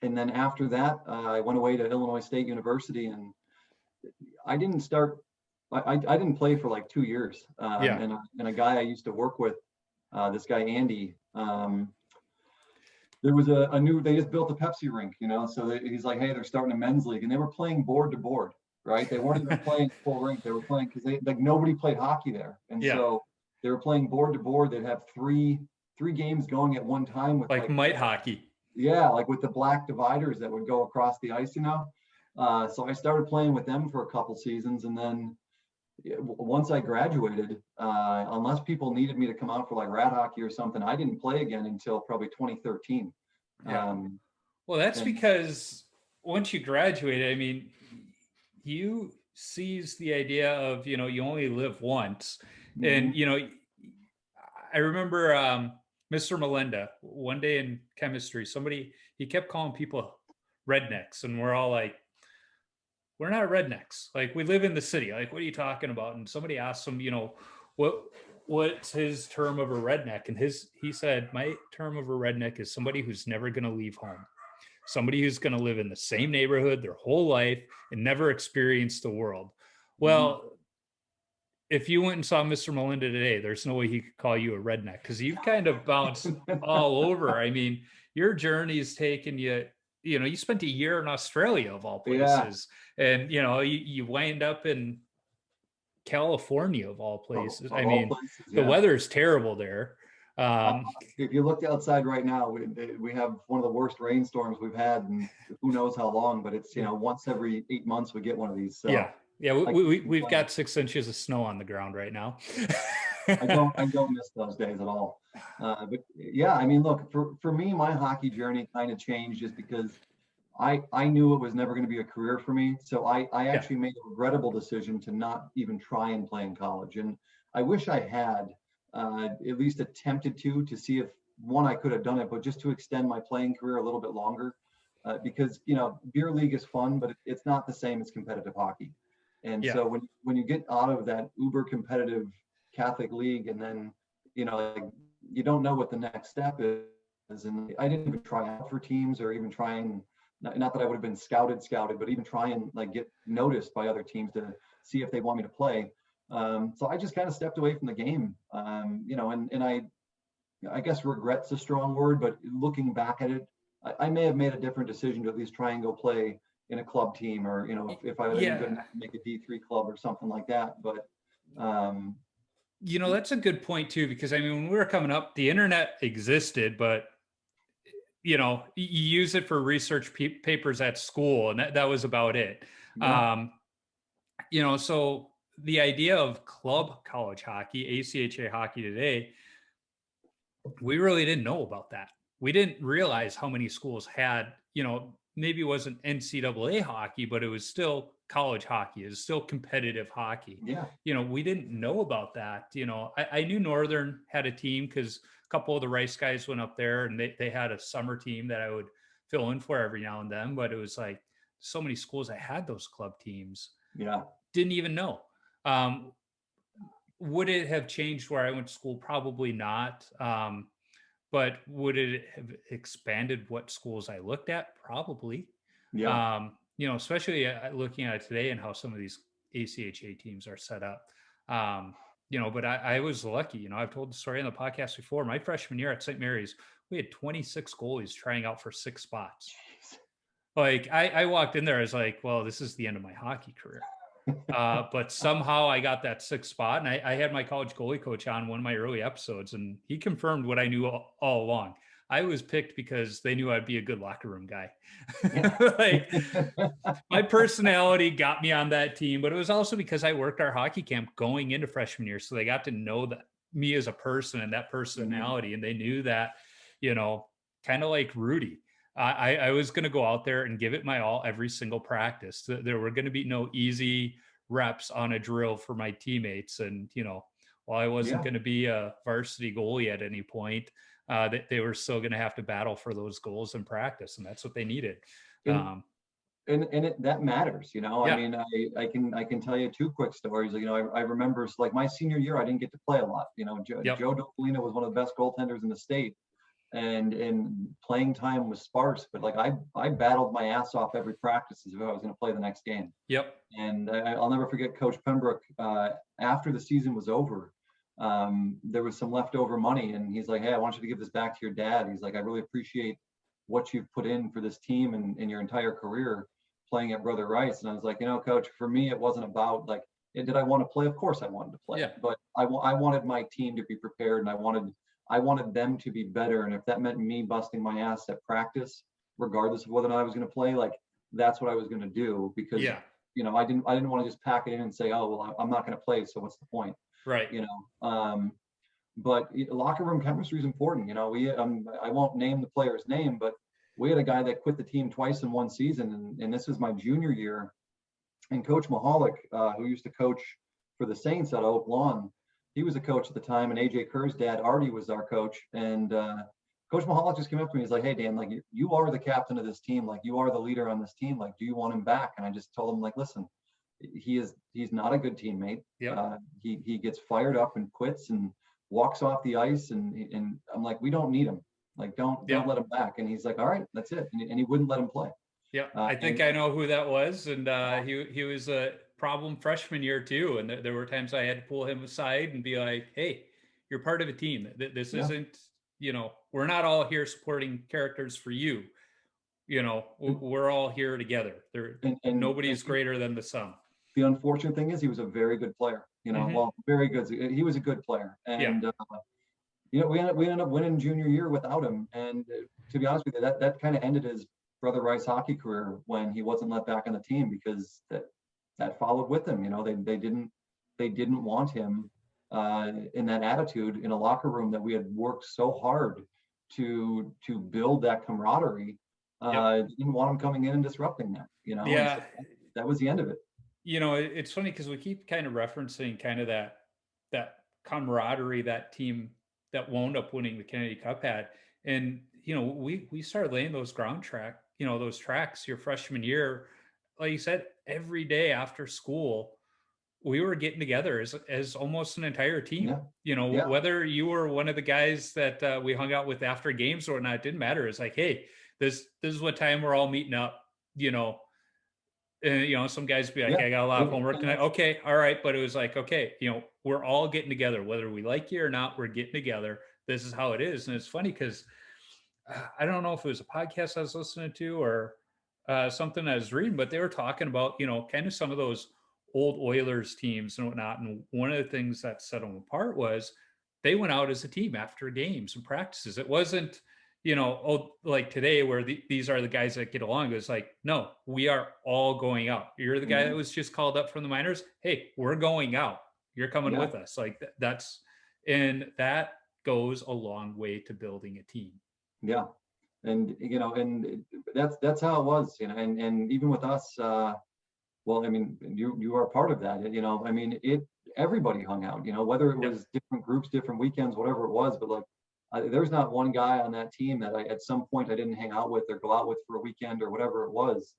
then after that, I went away to Illinois State University and I didn't play for like 2 years. And a guy I used to work with, this guy, Andy, there was they just built a Pepsi rink, so he's like, "Hey, they're starting a men's league," and they were playing board to board, right? They weren't even playing full rink. They were playing because nobody played hockey there. And so they were playing board to board. They'd have three games going at one time with like mite hockey. Yeah, like with the black dividers that would go across the ice, So I started playing with them for a couple seasons, and then once I graduated, unless people needed me to come out for like rat hockey or something, I didn't play again until probably 2013. Well, that's because once you graduated, I mean, you seized the idea of, you only live once. And, I remember Mr. Melinda, one day in chemistry, he kept calling people rednecks, and we're all like, "We're not rednecks. Like, we live in the city. Like, what are you talking about?" And somebody asked him, what's his term of a redneck? And he said, "My term of a redneck is somebody who's never going to leave home. Somebody who's going to live in the same neighborhood their whole life and never experience the world." Well, if you went and saw Mr. Melinda today, there's no way he could call you a redneck because you've kind of bounced all over. I mean, your journey's taken you, you spent a year in Australia of all places, and you wind up in California of all places. The weather's terrible there. If you look outside right now, we have one of the worst rainstorms we've had, and who knows how long. But it's once every 8 months we get one of these. So. Yeah, we've got 6 inches of snow on the ground right now. I don't miss those days at all. But yeah, I mean, look, for me, my hockey journey kind of changed just because I knew it was never going to be a career for me. So I actually made a regrettable decision to not even try and play in college. And I wish I had at least attempted to see if, one, I could have done it, but just to extend my playing career a little bit longer. Because, beer league is fun, but it's not the same as competitive hockey. And so when you get out of that uber competitive Catholic league, and then, you don't know what the next step is. And I didn't even try out for teams or even try and, not that I would have been scouted, but even try and like get noticed by other teams to see if they want me to play. So I just kind of stepped away from the game, and I guess regret's a strong word, but looking back at it, I may have made a different decision to at least try and go play in a club team, or if I would have been make a D3 club or something like that. But that's a good point too, because I mean, when we were coming up, the internet existed, but you use it for research papers at school, and that was about it. So the idea of club college hockey, ACHA hockey today, we really didn't know about that. We didn't realize how many schools had, maybe it wasn't NCAA hockey, but it was still college hockey. It was still competitive hockey. Yeah. We didn't know about that. I knew Northern had a team because a couple of the Rice guys went up there, and they had a summer team that I would fill in for every now and then. But it was like so many schools that had those club teams. Yeah. didn't even know. Would it have changed where I went to school? Probably not. But would it have expanded what schools I looked at? Probably. Yeah. Especially looking at it today and how some of these ACHA teams are set up. But I was lucky. I've told the story on the podcast before. My freshman year at St. Mary's, we had 26 goalies trying out for 6 spots. Like I walked in there, I was like, well, this is the end of my hockey career. But somehow I got that 6th spot, and I had my college goalie coach on one of my early episodes, and he confirmed what I knew all along. I was picked because they knew I'd be a good locker room guy. Like my personality got me on that team, but it was also because I worked our hockey camp going into freshman year. So they got to know that me as a person and that personality. And they knew that, kind of like Rudy, I was going to go out there and give it my all every single practice. There were going to be no easy reps on a drill for my teammates. And, while I wasn't going to be a varsity goalie at any point, they were still going to have to battle for those goals in practice. And that's what they needed. And that matters, I mean, I can tell you 2 quick stories. I remember like my senior year, I didn't get to play a lot. Joe Dopolina was one of the best goaltenders in the state, and playing time was sparse, but like I battled my ass off every practice as if I was going to play the next game. Yep. And I'll never forget Coach Pembroke, after the season was over, there was some leftover money, and he's like, hey, I want you to give this back to your dad. He's like, I really appreciate what you've put in for this team and in your entire career playing at Brother Rice. And I was like, Coach, for me, it wasn't about like, did I want to play? Of course I wanted to play, but I wanted my team to be prepared, and I wanted them to be better. And if that meant me busting my ass at practice, regardless of whether or not I was going to play, like that's what I was going to do, because, I didn't want to just pack it in and say, oh, well, I'm not going to play, so what's the point? Right. But locker room chemistry is important. I won't name the player's name, but we had a guy that quit the team twice in one season. And this was my junior year. And Coach Mahalik, who used to coach for the Saints at Oak Lawn, he was a coach at the time. And AJ Kerr's dad, Artie, was our coach. And Coach Mahalik just came up to me. He's like, hey, Dan, like you are the captain of this team. Like you are the leader on this team. Like, do you want him back? And I just told him, like, listen, he's not a good teammate. He gets fired up and quits and walks off the ice, and I'm like, we don't need him. Like, don't let him back. And he's like, all right, that's it. And he wouldn't let him play. I think I know who that was. And he was a problem freshman year too. And there were times I had to pull him aside and be like, hey, you're part of a team. This isn't, we're not all here supporting characters for you. We're all here together. And nobody's greater than the sum. The unfortunate thing is he was a very good player, well, very good. He was a good player. And, we ended up winning junior year without him. And to be honest with you, that kind of ended his Brother Rice hockey career when he wasn't let back on the team, because that followed with him. They didn't want him in that attitude in a locker room that we had worked so hard to build that camaraderie. Didn't want him coming in and disrupting that, So that was the end of it. It's funny because we keep kind of referencing kind of that camaraderie that team that wound up winning the Kennedy Cup had. And, we started laying those those tracks your freshman year. Like you said, every day after school, we were getting together as almost an entire team. Whether you were one of the guys that we hung out with after games or not, it didn't matter. It's like, hey, this is what time we're all meeting up, And, some guys be like, I got a lot of homework tonight. Okay. All right. But it was like, okay, we're all getting together, whether we like you or not, we're getting together. This is how it is. And it's funny because I don't know if it was a podcast I was listening to or something I was reading, but they were talking about, kind of some of those old Oilers teams and whatnot. And one of the things that set them apart was they went out as a team after games and practices. It wasn't, like today where these are the guys that get along. It was like, no, we are all going out. You're the guy that was just called up from the minors. Hey, we're going out. You're coming with us. Like and that goes a long way to building a team. Yeah. And, and that's how it was, and even with us, well, I mean, you are part of that, everybody hung out, whether it was different groups, different weekends, whatever it was, but like, there's not one guy on that team that at some point I didn't hang out with or go out with for a weekend or whatever it was.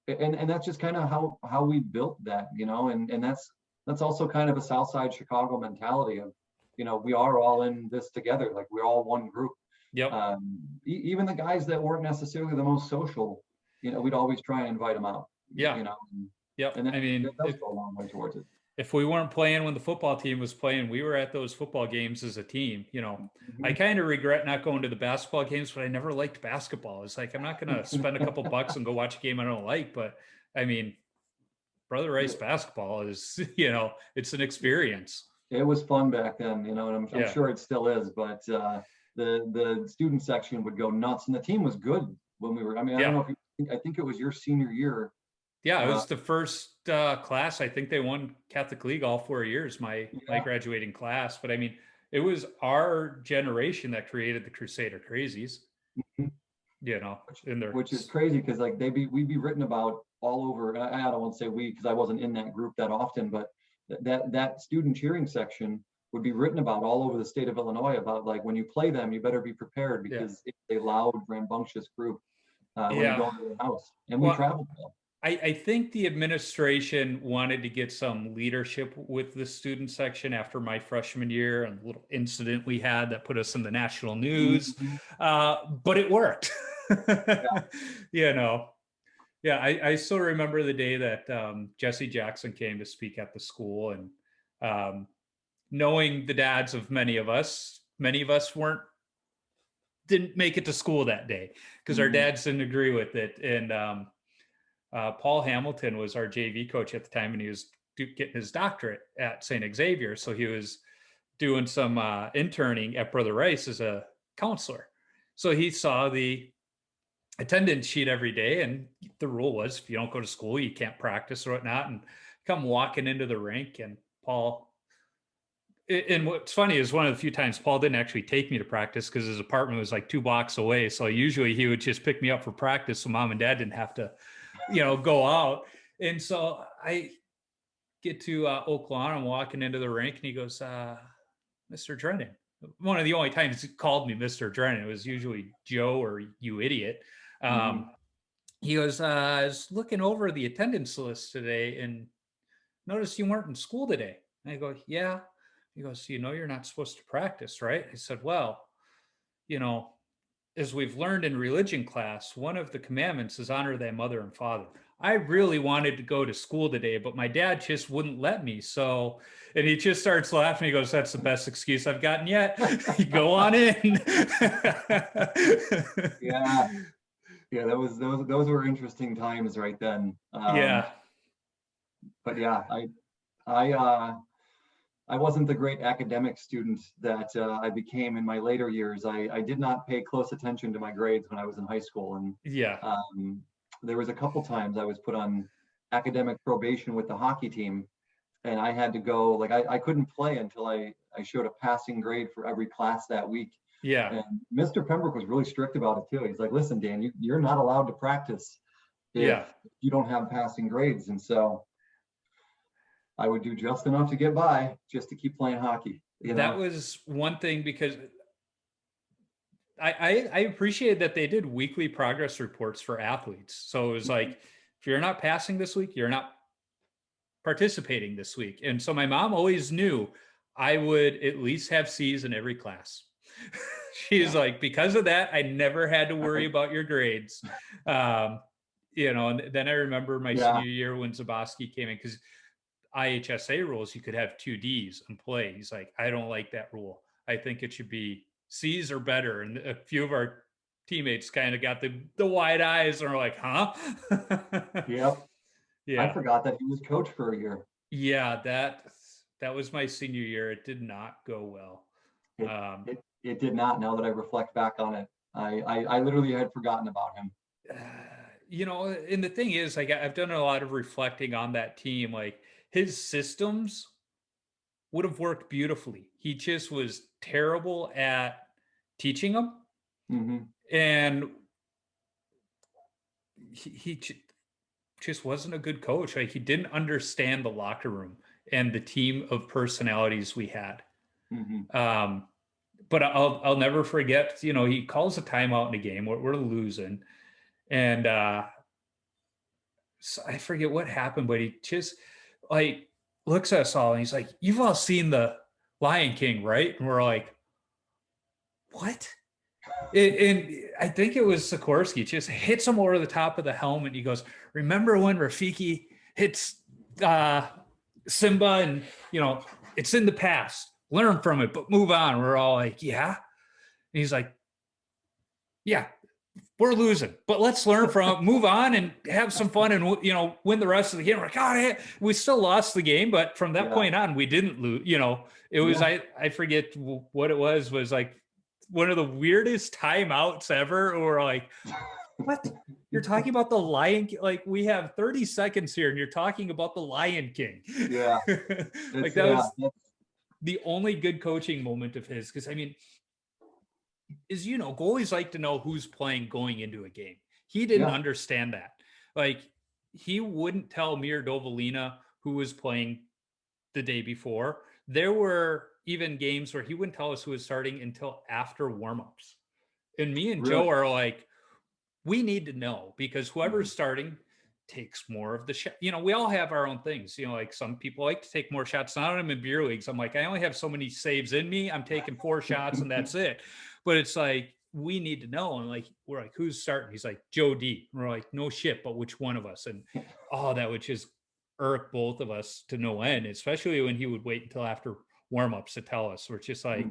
and that's just kind of how we built that, and that's also kind of a South Side Chicago mentality of, we are all in this together, like we're all one group. Yep. Even the guys that weren't necessarily the most social, we'd always try and invite them out. Yeah. Yep. And I mean, that does go a long way towards it. If we weren't playing when the football team was playing, we were at those football games as a team. I kind of regret not going to the basketball games, but I never liked basketball. It's like, I'm not going to spend a couple bucks and go watch a game I don't like. But I mean, Brother Rice basketball is, it's an experience. It was fun back then, and I'm sure it still is, but the student section would go nuts, and the team was good when we were, I don't know if I think it was your senior year. Yeah, it was the first class. I think they won Catholic League all 4 years, my graduating class. But I mean, it was our generation that created the Crusader Crazies, which is crazy because like we'd be written about all over. I don't want to say we because I wasn't in that group that often, but that student cheering section would be written about all over the state of Illinois about like when you play them, you better be prepared because it's a loud, rambunctious group when you go into the house. And we traveled well. I think the administration wanted to get some leadership with the student section after my freshman year and a little incident we had that put us in the national news, but it worked. I still remember the day that Jesse Jackson came to speak at the school, and knowing the dads of many of us didn't make it to school that day because our dads didn't agree with it. And Paul Hamilton was our JV coach at the time, and he was getting his doctorate at St. Xavier. So he was doing some interning at Brother Rice as a counselor. So he saw the attendance sheet every day, and the rule was if you don't go to school, you can't practice or whatnot. And come walking into the rink, and Paul, and what's funny is one of the few times Paul didn't actually take me to practice because his apartment was like 2 blocks away. So usually he would just pick me up for practice so mom and dad didn't have to go out. And so I get to Oak Lawn, I'm walking into the rink, and he goes, Mr. Drennan. One of the only times he called me Mr. Drennan, it was usually Joe or you idiot. He goes, I was looking over the attendance list today and noticed you weren't in school today. And I go, yeah. He goes, you're not supposed to practice, right? I said, well, as we've learned in religion class, one of the commandments is honor thy mother and father. I really wanted to go to school today, but my dad just wouldn't let me. So, and he just starts laughing. He goes, that's the best excuse I've gotten yet. Go on in. Yeah. Those were interesting times right then. But yeah, I wasn't the great academic student that I became in my later years. I did not pay close attention to my grades when I was in high school. And there was a couple times I was put on academic probation with the hockey team, and I had to go, like I couldn't play until I showed a passing grade for every class that week. Yeah. And Mr. Pembroke was really strict about it too. He's like, listen, Dan, you're not allowed to practice if you don't have passing grades. And so I would do just enough to get by just to keep playing hockey. That was one thing, because I appreciated that they did weekly progress reports for athletes. So it was like, if you're not passing this week, you're not participating this week. And so my mom always knew I would at least have C's in every class. She's like, because of that, I never had to worry about your grades. And then I remember my senior year when Zaboski came in, because IHSA rules, you could have 2 Ds and play. He's like, I don't like that rule. I think it should be C's or better. And a few of our teammates kind of got the wide eyes and are like, huh? Yep. Yeah. I forgot that he was coach for a year. Yeah, that was my senior year. It did not go well. It did not. Now that I reflect back on it, I literally had forgotten about him. And the thing is, like, I've done a lot of reflecting on that team. Like, his systems would have worked beautifully. He just was terrible at teaching them. Mm-hmm. And he just wasn't a good coach. Like, he didn't understand the locker room and the team of personalities we had. Mm-hmm. But I'll never forget, he calls a timeout in a game. We're losing. And I forget what happened, but he just like looks at us all and he's like, "You've all seen the Lion King, right?" And we're like, "What?" And I think it was Sikorsky just hits him over the top of the helmet. He goes, "Remember when Rafiki hits Simba, and it's in the past. Learn from it, but move on." We're all like, "Yeah." And he's like, "Yeah, we're losing, but let's learn from it, move on, and have some fun, and win the rest of the game." We're like, "God, we still lost the game, but from that point on, we didn't lose." It was I forget what it was like one of the weirdest timeouts ever. Or like, what? You're talking about the Lion King? Like, we have 30 seconds here, and you're talking about the Lion King. Yeah, like that was the only good coaching moment of his. Because I mean, goalies like to know who's playing going into a game. He didn't understand that. Like, he wouldn't tell Mir Dovalina who was playing the day before. There were even games where he wouldn't tell us who was starting until after warmups. And me and Joe are like, we need to know, because whoever's starting takes more of the shot. We all have our own things. Like some people like to take more shots. Not I'm in beer leagues. I'm like, I only have so many saves in me. I'm taking 4 shots and that's it. But it's like, we need to know. And like, we're like, who's starting? He's like, Joe D. And we're like, no shit, but which one of us? And that would just irk both of us to no end, especially when he would wait until after warm-ups to tell us. We're just like,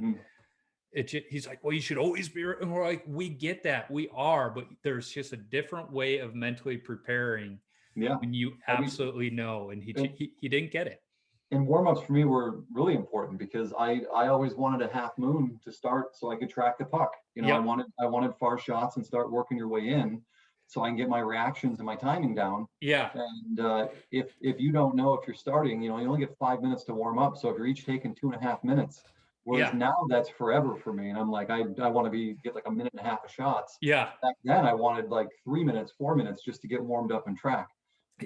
he's like, well, you should always be. And we're like, we get that, we are, but there's just a different way of mentally preparing when you absolutely know. And he didn't get it. And warm-ups for me were really important, because I always wanted a half moon to start so I could track the puck. I wanted far shots and start working your way in so I can get my reactions and my timing down. Yeah. And if you don't know if you're starting, you only get 5 minutes to warm up. So if you're each taking 2.5 minutes, whereas now that's forever for me. And I'm like, I want to get like a minute and a half of shots. Yeah. Back then I wanted like 3 minutes, 4 minutes just to get warmed up and track.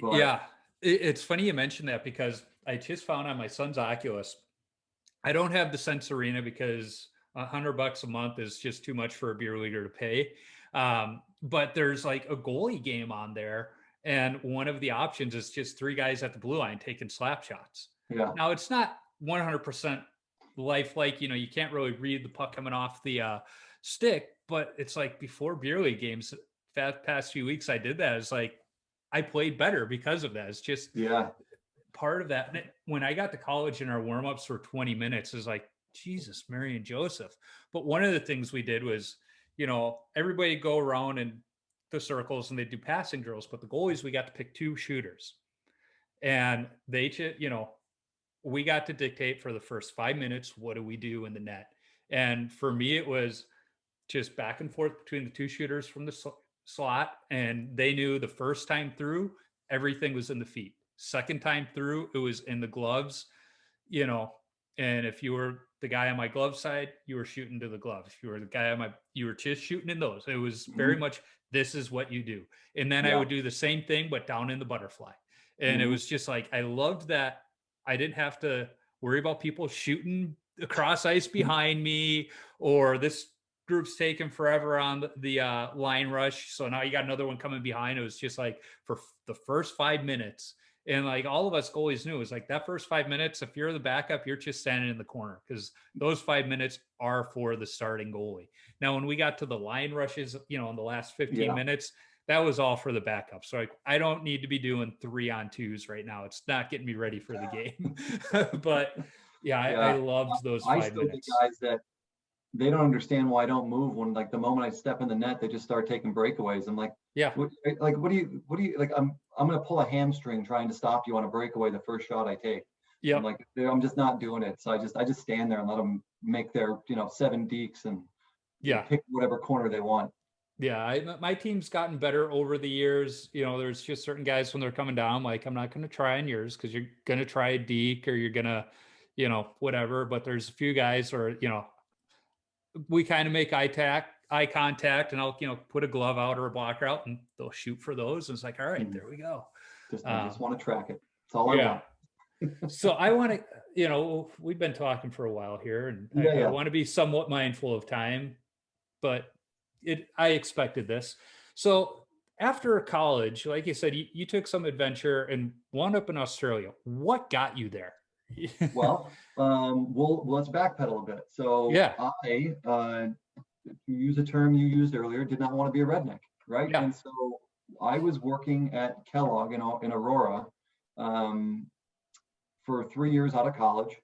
But, it's funny you mentioned that, because I just found on my son's Oculus, I don't have the Sense Arena because $100 a month is just too much for a beer leaguer to pay. But there's like a goalie game on there, and one of the options is just 3 guys at the blue line taking slap shots. Yeah. Now it's not 100% lifelike. You can't really read the puck coming off the stick, but it's like before beer league games, past few weeks, I did that. It's like, I played better because of that. It's just part of that. And when I got to college and our warm-ups for 20 minutes, is like, Jesus, Mary and Joseph. But one of the things we did was, everybody go around in the circles and they do passing drills, but the goalies, we got to pick 2 shooters, and they, we got to dictate for the first 5 minutes, what do we do in the net? And for me, it was just back and forth between the 2 shooters from the slot, and they knew the first time through, everything was in the feet. Second time through, it was in the gloves, and if you were the guy on my glove side, you were shooting to the glove. If you were the guy you were just shooting in those. It was very much, this is what you do. And then I would do the same thing, but down in the butterfly. And it was just like, I loved that I didn't have to worry about people shooting across ice behind me, or this group's taking forever on the line rush, so now you got another one coming behind. It was just like, for the first 5 minutes, and like all of us goalies knew, it was like that first 5 minutes, if you're the backup, you're just standing in the corner, because those 5 minutes are for the starting goalie. Now, when we got to the line rushes, in the last 15 minutes, that was all for the backup. So like, I don't need to be doing 3-on-2s right now. It's not getting me ready for the game. But I loved those 5 minutes. I still get guys that they don't understand why I don't move when, like, the moment I step in the net, they just start taking breakaways. I'm like, what do you like? I'm going to pull a hamstring trying to stop you on a breakaway the first shot I take. I'm like, I'm just not doing it. So I just stand there and let them make their 7 dekes and pick whatever corner they want. My team's gotten better over the years. There's just certain guys, when they're coming down, like, I'm not going to try on yours because you're going to try a deke, or you're going to, whatever. But there's a few guys where, we kind of make eye contact, and I'll, put a glove out or a blocker out, and they'll shoot for those. And it's like, all right, there we go. I just want to track it. That's all I want. So I want to, we've been talking for a while here, and I want to be somewhat mindful of time, but I expected this. So after college, like you said, you took some adventure and wound up in Australia. What got you there? Well, let's backpedal a bit. So Yeah. I, to use a term you used earlier, did not want to be a redneck, right? Yeah. And so I was working at Kellogg in Aurora for 3 years out of college.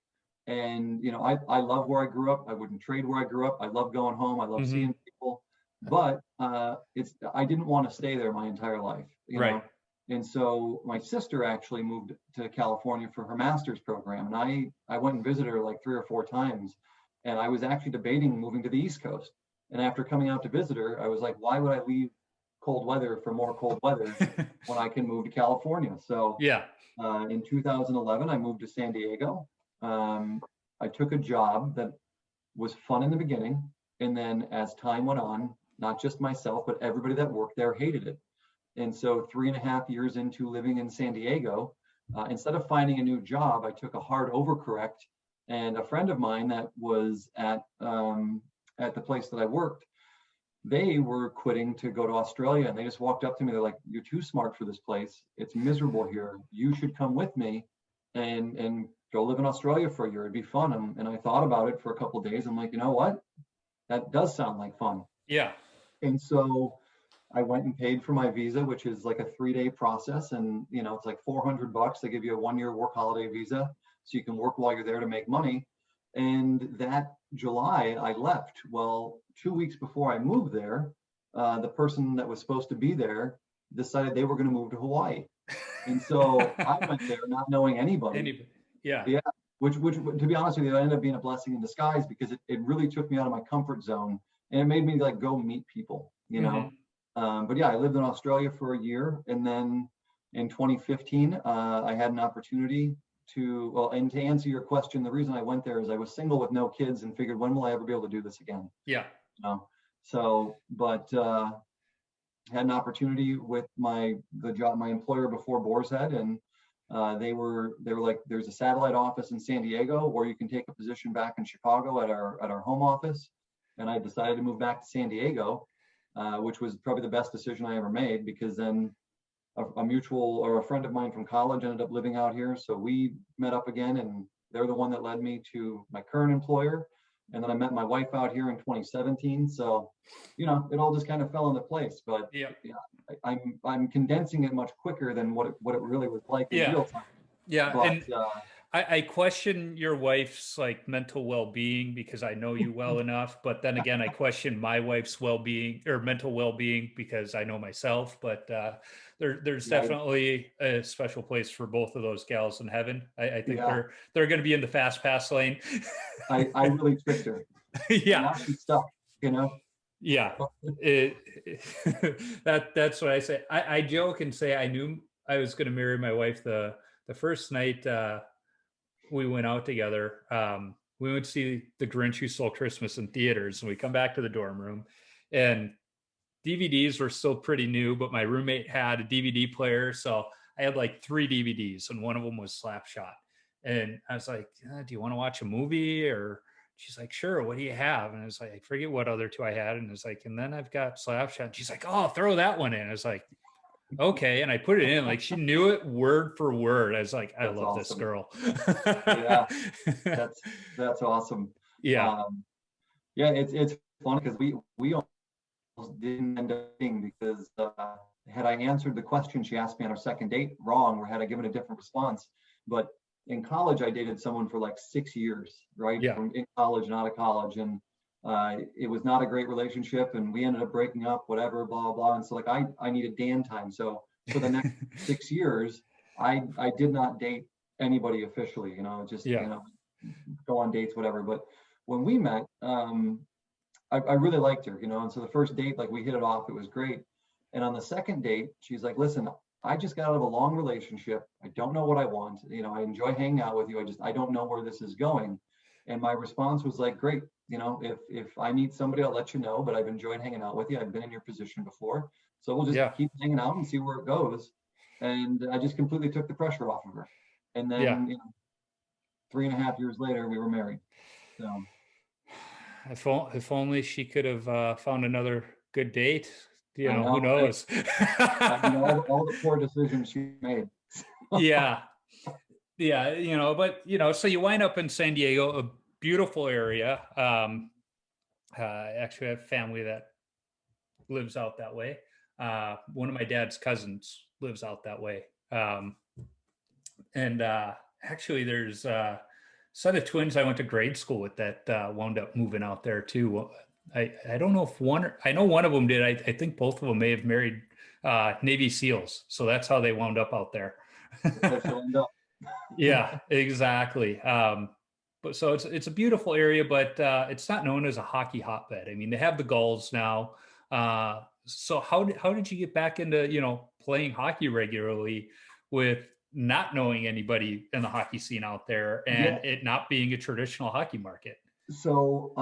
And, I love where I grew up. I wouldn't trade where I grew up. I love going home. I love Mm-hmm. seeing people. But I didn't want to stay there my entire life, Right. And so my sister actually moved to California for her master's program. And I went and visited her like 3 or 4 times. And I was actually debating moving to the East Coast. And after coming out to visit her, I was like, why would I leave cold weather for more cold weather when I can move to California? So Yeah. in 2011, I moved to San Diego. I took a job that was fun in the beginning. And then as time went on, not just myself, but everybody that worked there hated it. And so 3.5 years into living in San Diego, instead of finding a new job, I took a hard overcorrect. And a friend of mine that was at the place that I worked, they were quitting to go to Australia, and they just walked up to me. They're like, "You're too smart for this place. It's miserable here. You should come with me and go live in Australia for a year. It'd be fun." And I thought about it for a couple of days. I'm like, you know what? That does sound like fun. Yeah. And so I went and paid for my visa, which is like a 3-day process. And, it's like $400. They give you a 1-year work holiday visa so you can work while you're there to make money. And that July, I left. Well, 2 weeks before I moved there, the person that was supposed to be there decided they were going to move to Hawaii. And so I went there not knowing anybody. Yeah. Yeah. Which, to be honest with you, ended up being a blessing in disguise because it really took me out of my comfort zone and it made me like go meet people, But yeah, I lived in Australia for a year. And then in 2015, I had an opportunity and to answer your question, the reason I went there is I was single with no kids and figured, when will I ever be able to do this again? Yeah. But had an opportunity with my employer before Boar's Head, and they were like, there's a satellite office in San Diego, or you can take a position back in Chicago at our home office. And I decided to move back to San Diego, which was probably the best decision I ever made, because then a mutual or a friend of mine from college ended up living out here. So we met up again, and they're the one that led me to my current employer. And then I met my wife out here in 2017. So, it all just kind of fell into place. But yeah, I'm condensing it much quicker than what it really was like in real time. Yeah. But, And I question your wife's like mental well-being because I know you well enough, but then again, I question my wife's well-being or mental well-being because I know myself. But there's definitely a special place for both of those gals in heaven. I think they're going to be in the fast pass lane. I really tricked her. Yeah, now she's stuck. Yeah, that's what I say. I joke and say I knew I was going to marry my wife the first night we went out together. We went to see The Grinch Who Stole Christmas in theaters, and we come back to the dorm room, and DVDs were still pretty new, but my roommate had a DVD player, so I had like 3 DVDs, and one of them was Slapshot. And I was like, "Do you want to watch a movie?" Or she's like, "Sure. What do you have?" And I was like, I forget what other 2 I had, and it's like, and then I've got Slapshot. And she's like, "Oh, throw that one in." I was like, okay. And I put it in, like she knew it word for word. I was like, I love this girl. Yeah, that's awesome. Yeah. It's fun because we almost didn't end up being, because had I answered the question she asked me on our second date wrong, or had I given a different response. But in college, I dated someone for like 6 years, right? Yeah. From in college and out of college. And it was not a great relationship, and we ended up breaking up, whatever, blah, blah. And so like, I needed Dan time. So for the next 6 years, I did not date anybody officially, just, go on dates, whatever. But when we met, I really liked her, and so the first date, like we hit it off, it was great. And on the second date, she's like, "Listen, I just got out of a long relationship. I don't know what I want. I enjoy hanging out with you. I don't know where this is going." And my response was like, "Great. If I meet somebody, I'll let you know, but I've enjoyed hanging out with you. I've been in your position before. So we'll just keep hanging out and see where it goes." And I just completely took the pressure off of her. And then, 3.5 years later, we were married. So if only she could have found another good date I Who know. knows? I mean, all the poor decisions she made. Yeah. Yeah. But, so you wind up in San Diego, a beautiful area. Actually, I have family that lives out that way. One of my dad's cousins lives out that way. And actually, there's a set of twins I went to grade school with that wound up moving out there too. I don't know if I know one of them did. I think both of them may have married Navy SEALs. So that's how they wound up out there. That's she'll end up. Yeah, exactly. But so it's a beautiful area, but it's not known as a hockey hotbed. I mean, they have the Gulls now. So how did you get back into playing hockey regularly with not knowing anybody in the hockey scene out there and Yeah. it not being a traditional hockey market? So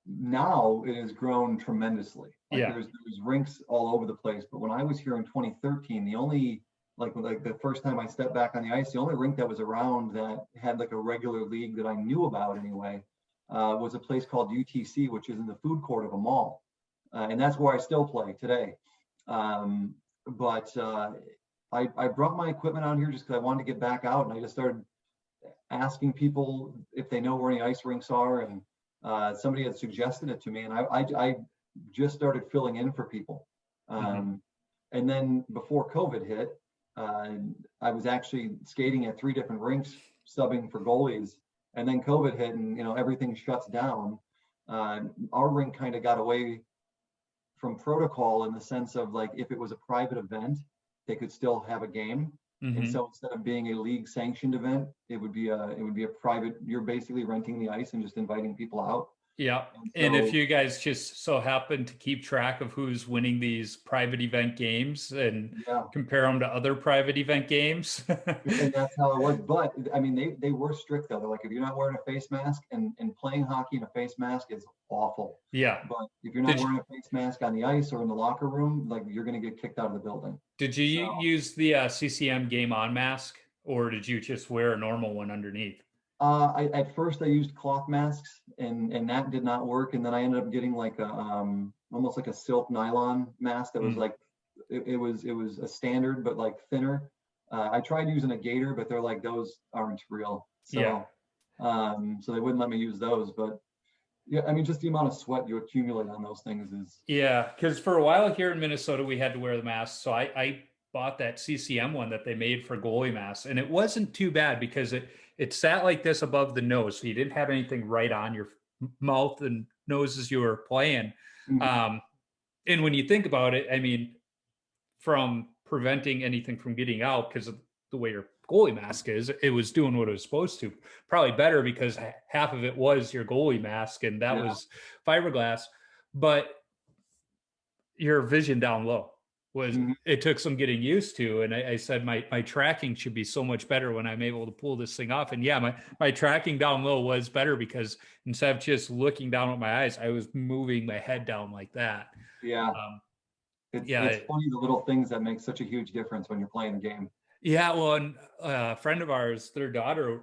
now it has grown tremendously. Like Yeah. there's rinks all over the place. But when I was here in 2013, the only like the first time I stepped back on the ice, the only rink that was around that had like a regular league that I knew about anyway was a place called UTC, which is in the food court of a mall, and that's where I still play today. But I brought my equipment out here just because I wanted to get back out, and I just started asking people if they know where any ice rinks are, and somebody had suggested it to me, and I just started filling in for people. And then before COVID hit, I was actually skating at 3 different rinks, subbing for goalies, and then COVID hit, and everything shuts down. Our rink kind of got away from protocol in the sense of like if it was a private event, they could still have a game. And so instead of being a league sanctioned event, it would be a private. You're basically renting the ice and just inviting people out. Yeah. And if you guys just so happen to keep track of who's winning these private event games and compare them to other private event games. And that's how it was. But I mean, they were strict though. They're like, if you're not wearing a face mask, and playing hockey in a face mask is awful. Yeah. But if you're not wearing a face mask on the ice or in the locker room, like you're going to get kicked out of the building. Did you use the CCM Game On mask, or did you just wear a normal one underneath? At first I used cloth masks, and that did not work. And then I ended up getting like a almost like a silk nylon mask that was like it was a standard but like thinner. I tried using a gator, but they're like, those aren't real. So so they wouldn't let me use those. But yeah, I mean, just the amount of sweat you accumulate on those things is because for a while here in Minnesota we had to wear the mask. So I bought that CCM one that they made for goalie masks, and it wasn't too bad because it sat like this above the nose, so you didn't have anything right on your mouth and nose as you were playing. And when you think about it, I mean, from preventing anything from getting out because of the way your goalie mask is, it was doing what it was supposed to. Probably better because half of it was your goalie mask and that was fiberglass, but your vision down low was it took some getting used to. And I said my tracking should be so much better when I'm able to pull this thing off. And yeah, my tracking down low was better because instead of just looking down with my eyes, I was moving my head down like that. It's funny, the little things that make such a huge difference when you're playing the game. Yeah, well, and a friend of ours, their daughter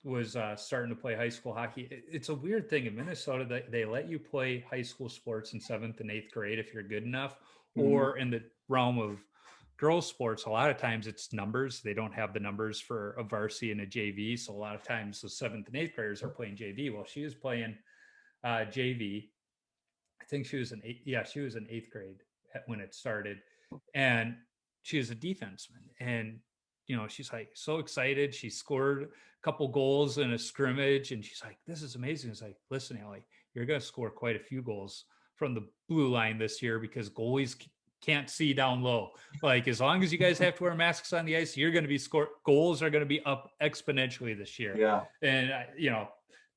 was starting to play high school hockey. It's a weird thing in Minnesota that they let you play high school sports in 7th and 8th grade if you're good enough, or in the realm of girls sports, a lot of times it's numbers. They don't have the numbers for a varsity and a JV. So a lot of times the 7th and 8th graders are playing JV. Well, she was playing JV. I think she was in 8th grade when it started. And she was a defenseman. And, she's like so excited. She scored a couple goals in a scrimmage. And she's like, this is amazing. It's like, listen, Allie, you're going to score quite a few goals from the blue line this year because goalies can't see down low. Like, as long as you guys have to wear masks on the ice, you're going to be goals are going to be up exponentially this year. Yeah. And,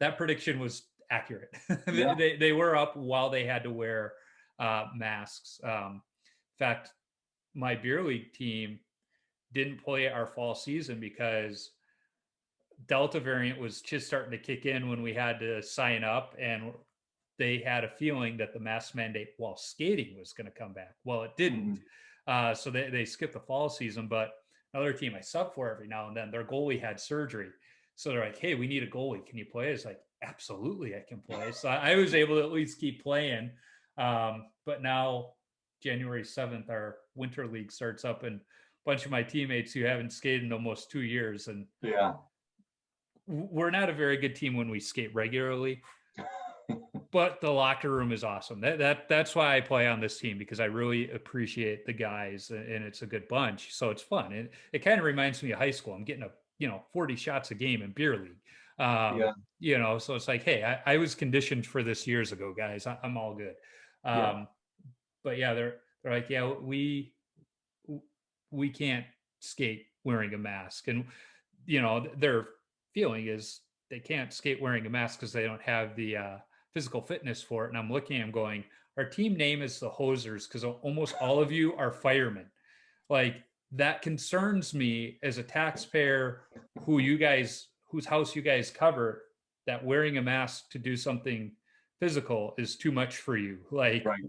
that prediction was accurate. They were up while they had to wear masks. In fact, my beer league team didn't play our fall season because Delta variant was just starting to kick in when we had to sign up, and they had a feeling that the mask mandate while skating was going to come back. Well, it didn't. So they skipped the fall season, but another team I sub for every now and then, their goalie had surgery. So they're like, hey, we need a goalie. Can you play? It's like, absolutely, I can play. So I was able to at least keep playing. But now January 7th, our winter league starts up, and a bunch of my teammates who haven't skated in almost 2 years. And Yeah. we're not a very good team when we skate regularly, but the locker room is awesome. That's why I play on this team, because I really appreciate the guys, and it's a good bunch. So it's fun. It kind of reminds me of high school. I'm getting 40 shots a game in beer league. Yeah. So it's like, hey, I was conditioned for this years ago, guys. I'm all good. Yeah. But yeah, they're like, yeah, we can't skate wearing a mask. And their feeling is they can't skate wearing a mask because they don't have the physical fitness for it. And I'm looking, I'm going, our team name is the Hosers because almost all of you are firemen. Like, that concerns me as a taxpayer whose house you guys cover, that wearing a mask to do something physical is too much for you. Like, Right.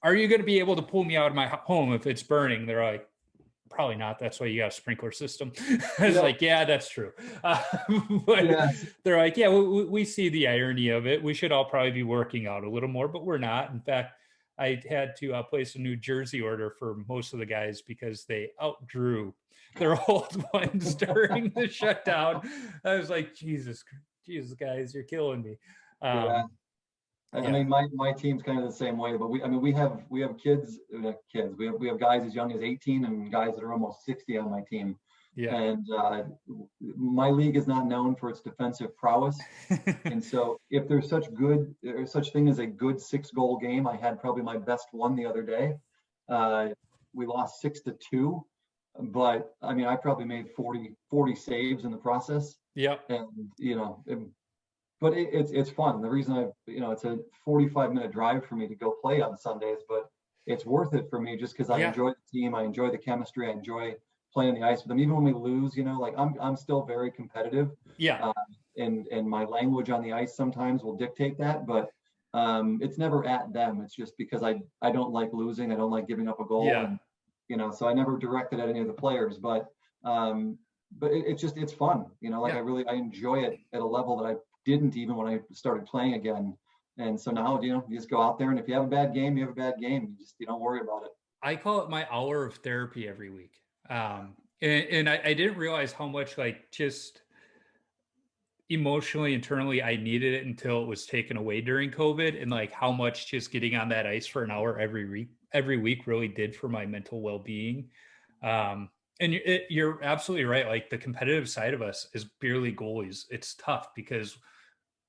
are you going to be able to pull me out of my home if it's burning? They're like, probably not. That's why you got a sprinkler system. I was like, yeah, that's true. But they're like, yeah, we see the irony of it. We should all probably be working out a little more, but we're not. In fact, I had to place a new jersey order for most of the guys because they outdrew their old ones during the shutdown. I was like, Jesus, guys, you're killing me. Yeah. I mean, my team's kind of the same way, but we have kids. We have guys as young as 18 and guys that are almost 60 on my team. Yeah. And my league is not known for its defensive prowess. And so if there's such thing as a good 6-goal game, I had probably my best one the other day. We lost 6-2, but I mean, I probably made 40 saves in the process. Yeah. And, but it's fun. The reason it's a 45-minute drive for me to go play on Sundays, but it's worth it for me just because I enjoy the team. I enjoy the chemistry. I enjoy playing the ice with them. Even when we lose, like I'm still very competitive. Yeah. And my language on the ice sometimes will dictate that, but it's never at them. It's just because I don't like losing. I don't like giving up a goal. Yeah. And, so I never directed at any of the players, but it's fun. I enjoy it at a level that I didn't even when I started playing again. And so now, you just go out there, and if you have a bad game, you have a bad game. You don't worry about it. I call it my hour of therapy every week. And I didn't realize how much just emotionally, internally, I needed it until it was taken away during COVID, and how much just getting on that ice for an hour every week really did for my mental well-being. And you're absolutely right. The competitive side of us as beer league goalies, it's tough because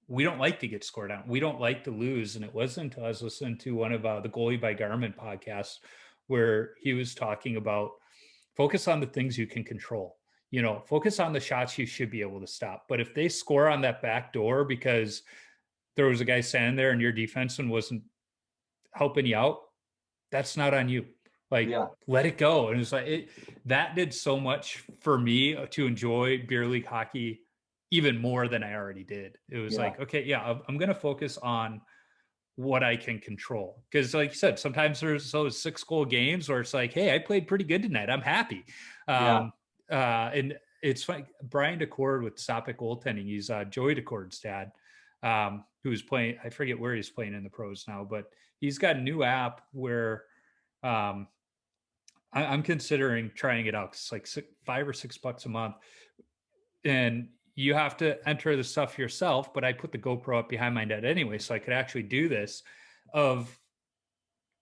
we don't like to get scored on. We don't like to lose. And it wasn't until I was listening to one of the Goalie by Garmin podcasts where he was talking about focus on the things you can control. Focus on the shots you should be able to stop. But if they score on that back door because there was a guy standing there and your defenseman wasn't helping you out, that's not on you. Let it go. And it's that did so much for me to enjoy beer league hockey even more than I already did. It was okay, I'm going to focus on what I can control. Because like you said, sometimes there's those 6-goal games where it's like, hey, I played pretty good tonight. I'm happy. And it's like Brian DeCord with Stop It Goaltending. He's Joey DeCord's dad, who's playing, I forget where he's playing in the pros now, but he's got a new app where I'm considering trying it out. It's like $5 or $6 a month. And you have to enter the stuff yourself, but I put the GoPro up behind my net anyway, so I could actually do this of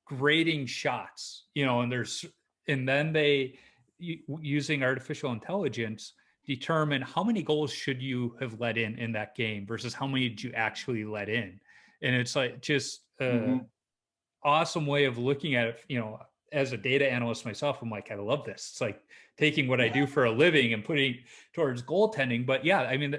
grading shots, and then they, using artificial intelligence, determine how many goals should you have let in that game versus how many did you actually let in. And it's just awesome way of looking at it. As a data analyst myself, I'm like, I love this. It's like taking what I do for a living and putting towards goaltending. But yeah, I mean,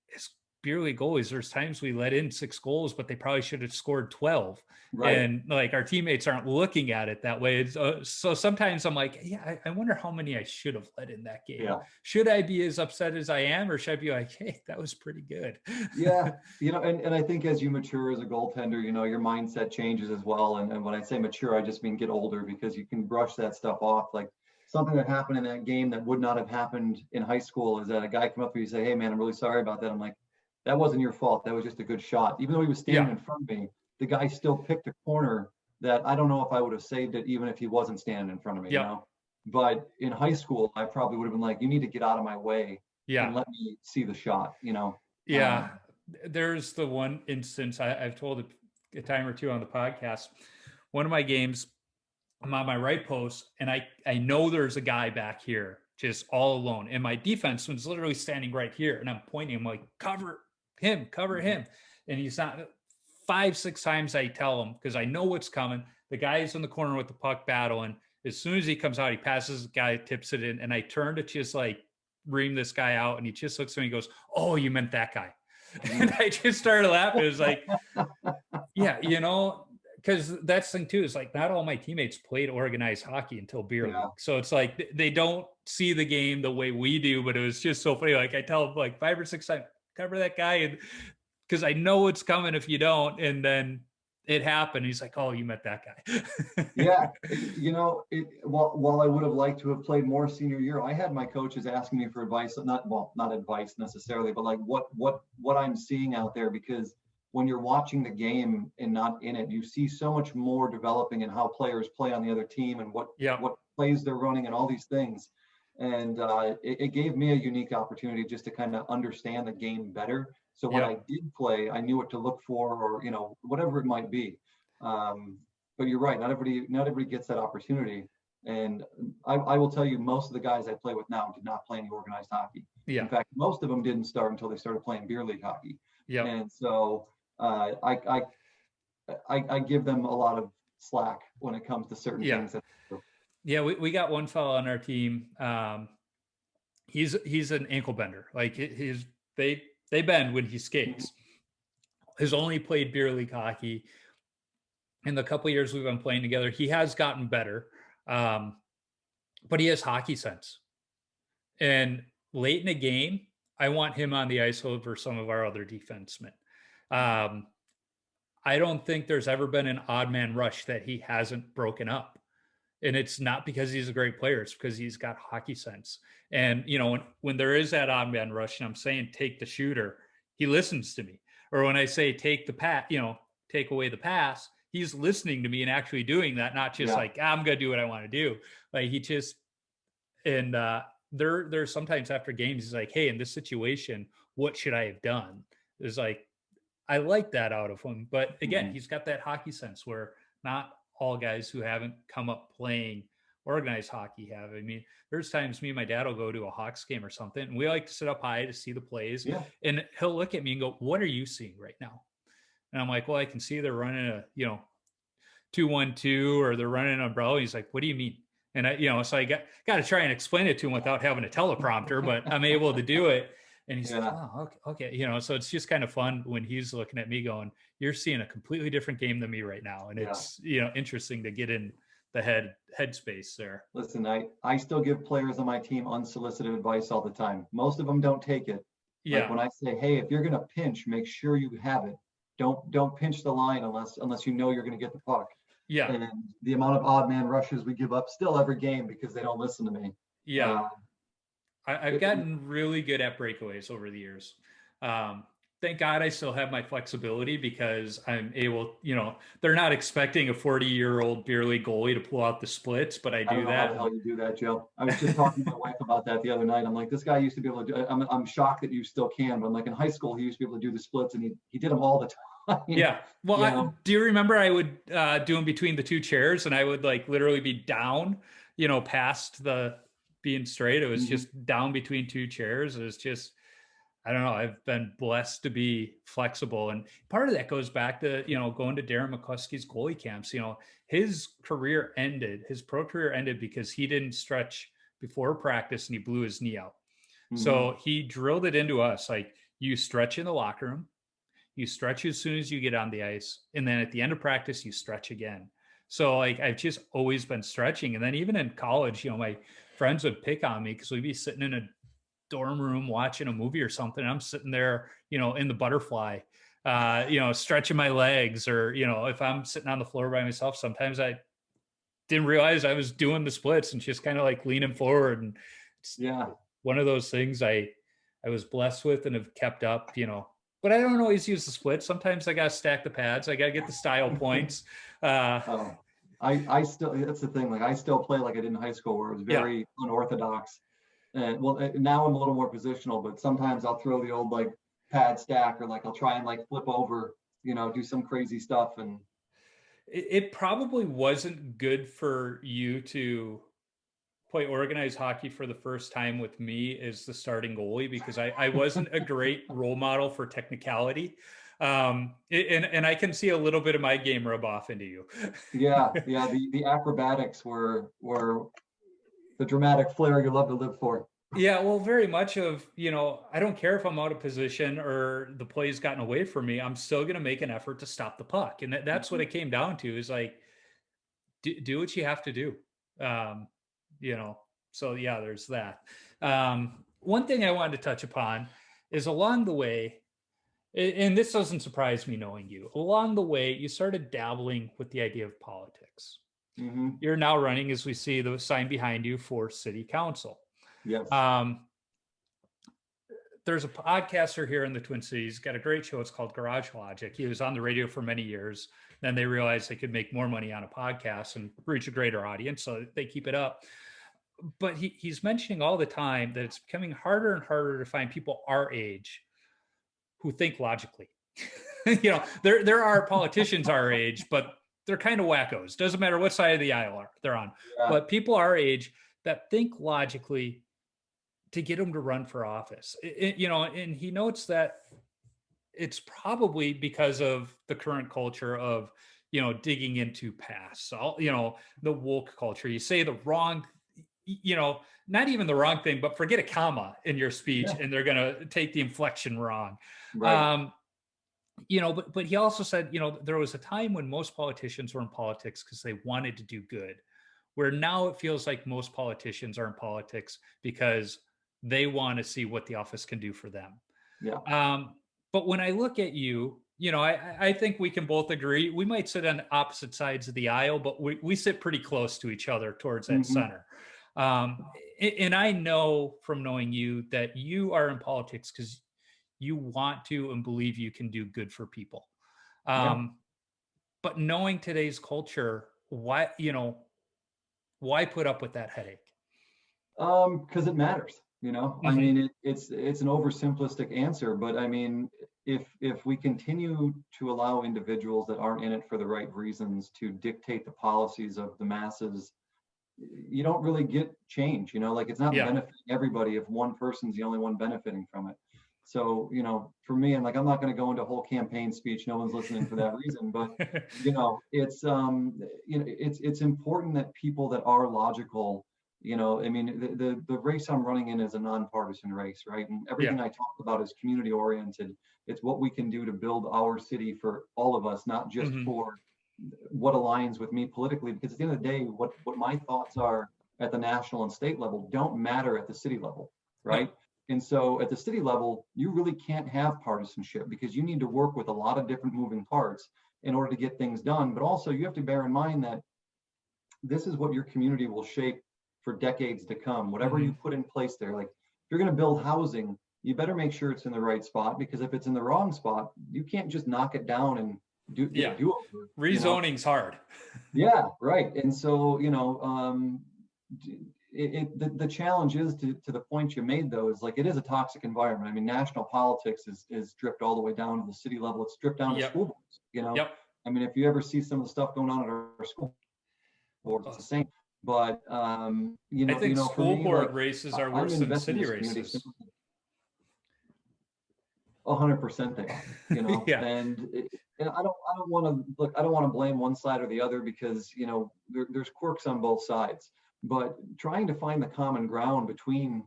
it's beer league goalies. There's times we let in 6 goals, but they probably should have scored 12. Right. And our teammates aren't looking at it that way. So sometimes I'm like, I wonder how many I should have let in that game. Yeah. Should I be as upset as I am, or should I be like, hey, that was pretty good? Yeah. And I think as you mature as a goaltender, your mindset changes as well. And when I say mature, I just mean get older, because you can brush that stuff off. Like something that happened in that game that would not have happened in high school is that a guy come up to you and say, hey man, I'm really sorry about that. I'm like, that wasn't your fault. That was just a good shot. Even though he was standing in front of me, the guy still picked a corner that I don't know if I would have saved it even if he wasn't standing in front of me, you Yep. know? But in high school, I probably would have been like, you need to get out of my way and Yeah. let me see the shot, you know? Yeah. There's the one instance I've told a time or two on the podcast. One of my games, I'm on my right post, and I know there's a guy back here just all alone. And my defenseman's literally standing right here. And I'm pointing, I'm like, cover Mhm. him. And he's not 5, 6 times I tell him because I know what's coming. The guy is in the corner with the puck battling. As soon as he comes out, he passes the guy, tips it in, and I turn to just like ream this guy out, and he just looks at me and goes, "Oh, you meant that guy." And I just started laughing. It was like, yeah, because that's the thing too, is like not all my teammates played organized hockey until beer league. Yeah. So it's like they don't see the game the way we do, but it was just so funny. Like I tell them like 5 or 6 times, cover that guy, and because I know it's coming if you don't. And then it happened. He's like, "Oh, you met that guy." Yeah, while I would have liked to have played more senior year, I had my coaches asking me for advice, not advice necessarily, but like what I'm seeing out there, because when you're watching the game and not in it, you see so much more developing in how players play on the other team and Yeah. what plays they're running and all these things. And it gave me a unique opportunity just to kind of understand the game better. So when Yeah. I did play, I knew what to look for, or whatever it might be. But you're right. Not everybody gets that opportunity. And I will tell you, most of the guys I play with now did not play any organized hockey. Yeah. In fact, most of them didn't start until they started playing beer league hockey. Yeah. And so I give them a lot of slack when it comes to certain Yeah. things. Yeah. We got one fellow on our team. He's an ankle bender. Like they bend when he skates. Has only played beer league hockey. In the couple of years we've been playing together, he has gotten better, but he has hockey sense. And late in a game, I want him on the ice over some of our other defensemen. I don't think there's ever been an odd man rush that he hasn't broken up. And it's not because he's a great player, it's because he's got hockey sense. And, when there is that odd man rush and I'm saying take the shooter, he listens to me. Or when I say take the pass, take away the pass, he's listening to me and actually doing that, not just like, I'm going to do what I want to do. Like he just, and there's sometimes after games, he's like, hey, in this situation, what should I have done? It's like, I like that out of him. But again, he's got that hockey sense where not all guys who haven't come up playing organized hockey have. I mean, there's times me and my dad will go to a Hawks game or something, and we like to sit up high to see the plays. Yeah. And he'll look at me and go, what are you seeing right now? And I'm like, well, I can see they're running a, 2-1-2, or they're running an umbrella. He's like, what do you mean? And so I got to try and explain it to him without having a teleprompter, but I'm able to do it. And he's like, oh, okay. So it's just kind of fun when he's looking at me going, you're seeing a completely different game than me right now. And it's, interesting to get in the headspace there. Listen, I still give players on my team unsolicited advice all the time. Most of them don't take it. Yeah. Like when I say, hey, if you're going to pinch, make sure you have it. Don't pinch the line unless you know you're going to get the puck. Yeah. And the amount of odd man rushes we give up still every game because they don't listen to me. Yeah. I've gotten really good at breakaways over the years. Thank God I still have my flexibility because I'm able, they're not expecting a 40-year-old beer league goalie to pull out the splits, but I do don't know that. How the hell you do that, Joe? I was just talking to my wife about that the other night. I'm like, this guy used to be able to do. I'm shocked that you still can, but I'm like, in high school he used to be able to do the splits, and he did them all the time. Yeah. Well, do you remember I would do them between the two chairs, and I would like literally be down, past the being straight. It was just down between two chairs. It was just, I don't know. I've been blessed to be flexible. And part of that goes back to, going to Darren McCluskey's goalie camps. His pro career ended because he didn't stretch before practice and he blew his knee out. So he drilled it into us. Like, you stretch in the locker room, you stretch as soon as you get on the ice. And then at the end of practice, you stretch again. So like, I've just always been stretching. And then even in college, my friends would pick on me because we'd be sitting in a dorm room watching a movie or something. I'm sitting there, in the butterfly, stretching my legs, or, if I'm sitting on the floor by myself, sometimes I didn't realize I was doing the splits and just kind of like leaning forward. And one of those things I was blessed with and have kept up, but I don't always use the split. Sometimes I got to stack the pads. I got to get the style points. Oh, I still, that's the thing. Like I still play like I did in high school where it was Yeah. very unorthodox. And well, now I'm a little more positional, but sometimes I'll throw the old like pad stack or like I'll try and like flip over, do some crazy stuff. And It probably wasn't good for you to play organized hockey for the first time with me as the starting goalie because I wasn't a great role model for technicality. And I can see a little bit of my game rub off into you. yeah, the acrobatics were the dramatic flair you love to live for. Yeah, well, very much of, I don't care if I'm out of position or the play's gotten away from me. I'm still going to make an effort to stop the puck. And that's what it came down to is like, do what you have to do. Um, so yeah, there's that. One thing I wanted to touch upon is along the way, and this doesn't surprise me knowing you, along the way, you started dabbling with the idea of politics. Mm-hmm. You're now running, as we see the sign behind you, for city council. Yes. There's a podcaster here in the Twin Cities, got a great show. It's called Garage Logic. He was on the radio for many years. Then they realized they could make more money on a podcast and reach a greater audience. So they keep it up. But he's mentioning all the time that it's becoming harder and harder to find people our age who think logically. There are politicians our age, but they're kind of wackos. Doesn't matter what side of the aisle they're on. Yeah. But people our age that think logically to get them to run for office. And he notes that it's probably because of the current culture of, digging into past. So, the woke culture. You say the wrong, not even the wrong thing, but forget a comma in your speech and they're going to take the inflection wrong. Right. But he also said, there was a time when most politicians were in politics because they wanted to do good, where now it feels like most politicians are in politics because they want to see what the office can do for them. Yeah. But when I look at you, I think we can both agree. We might sit on opposite sides of the aisle, but we sit pretty close to each other towards that center. And I know from knowing you that you are in politics because you want to and believe you can do good for people. But knowing today's culture, why put up with that headache? Because it matters, I mean, it's an oversimplistic answer, but I mean, if we continue to allow individuals that aren't in it for the right reasons to dictate the policies of the masses, you don't really get change, like it's not benefiting everybody if one person's the only one benefiting from it. So, for me, I'm not going to go into a whole campaign speech. No one's listening for that reason, but it's important that people that are logical, I mean, the race I'm running in is a nonpartisan race, right? And everything I talk about is community oriented. It's what we can do to build our city for all of us, not just for what aligns with me politically, because at the end of the day, what my thoughts are at the national and state level don't matter at the city level, right? And so at the city level, you really can't have partisanship because you need to work with a lot of different moving parts in order to get things done. But also you have to bear in mind that this is what your community will shape for decades to come. Whatever you put in place there, like if you're going to build housing, you better make sure it's in the right spot, because if it's in the wrong spot, you can't just knock it down and do over. Rezoning's hard. Yeah, right. And so, the challenge is to the point you made, though, is like it is a toxic environment. I mean, national politics is dripped all the way down to the city level. It's dripped down to school boards, I mean, if you ever see some of the stuff going on at our school boards, it's the same. But I think school board races are worse than city races. 100% they are, and I don't want to blame one side or the other, because there's quirks on both sides. But trying to find the common ground between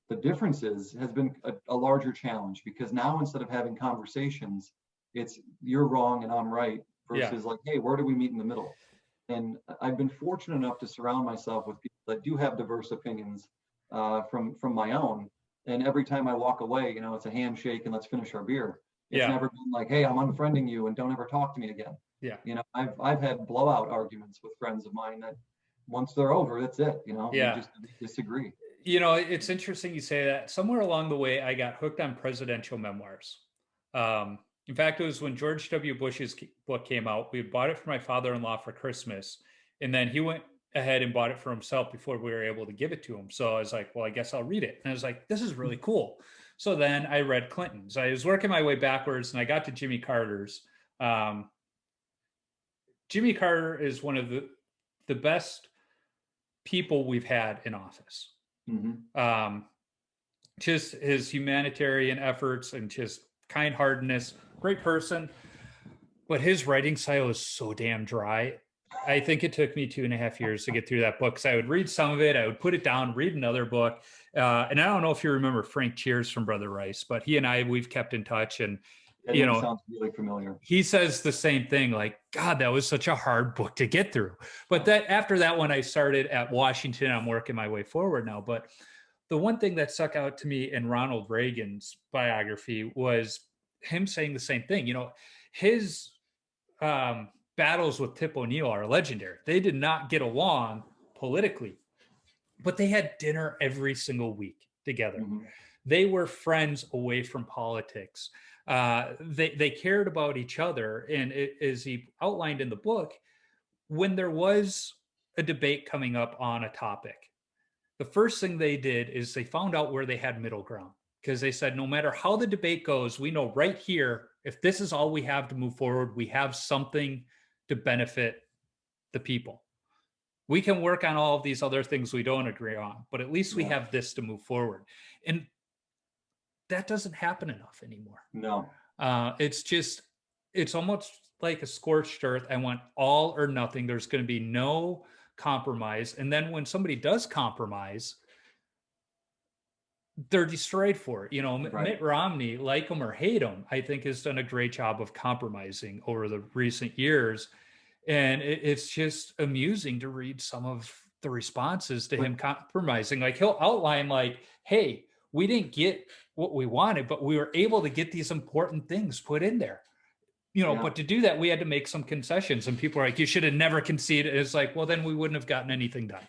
the differences has been a larger challenge, because now instead of having conversations, it's you're wrong and I'm right versus like, hey, where do we meet in the middle? And I've been fortunate enough to surround myself with people that do have diverse opinions from my own. And every time I walk away, it's a handshake and let's finish our beer. It's never been like, hey, I'm unfriending you and don't ever talk to me again. I've had blowout arguments with friends of mine that once they're over, that's it. We just disagree. It's interesting you say that. Somewhere along the way, I got hooked on presidential memoirs. In fact, it was when George W. Bush's book came out. We bought it for my father-in-law for Christmas, and then he went ahead and bought it for himself before we were able to give it to him. So I was like, well, I guess I'll read it. And I was like, this is really cool. So then I read Clinton's. I was working my way backwards, and I got to Jimmy Carter's. Jimmy Carter is one of the best people we've had in office. Mm-hmm. Just his humanitarian efforts and just kind-heartedness, great person. But his writing style is so damn dry. I think it took me 2.5 years to get through that book, because I would read some of it, I would put it down, read another book. And I don't know if you remember Frank Cheers from Brother Rice, but he and I, we've kept in touch. And that you know, sounds really familiar. He says the same thing, like, God, that was such a hard book to get through. But that after that one, I started at Washington. I'm working my way forward now. But the one thing that stuck out to me in Ronald Reagan's biography was him saying the same thing. You know, his battles with Tip O'Neill are legendary. They did not get along politically, but they had dinner every single week together. Mm-hmm. They were friends away from politics. They cared about each other. And as he outlined in the book, when there was a debate coming up on a topic, the first thing they did is they found out where they had middle ground, because they said, no matter how the debate goes, we know right here, if this is all we have to move forward, we have something to benefit the people. We can work on all of these other things we don't agree on, but at least we have this to move forward. And that doesn't happen enough anymore. No. It's almost like a scorched earth. I want all or nothing. There's going to be no compromise. And then when somebody does compromise, they're destroyed for it. You know, right. Mitt Romney, like him or hate him, I think has done a great job of compromising over the recent years. And it's just amusing to read some of the responses to him compromising. Like, he'll outline like, hey, we didn't get what we wanted, but we were able to get these important things put in there. You know, but to do that, we had to make some concessions. And people are like, you should have never conceded. It's like, well, then we wouldn't have gotten anything done.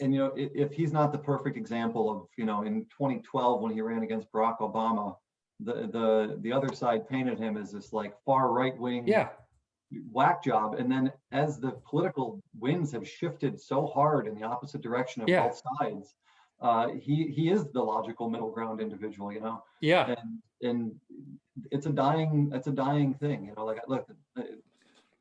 And, you know, if he's not the perfect example of, you know, in 2012, when he ran against Barack Obama, the other side painted him as this like far right wing whack job. And then as the political winds have shifted so hard in the opposite direction of both sides, he is the logical middle ground individual, you know? Yeah. And it's a dying thing, you know, like, look,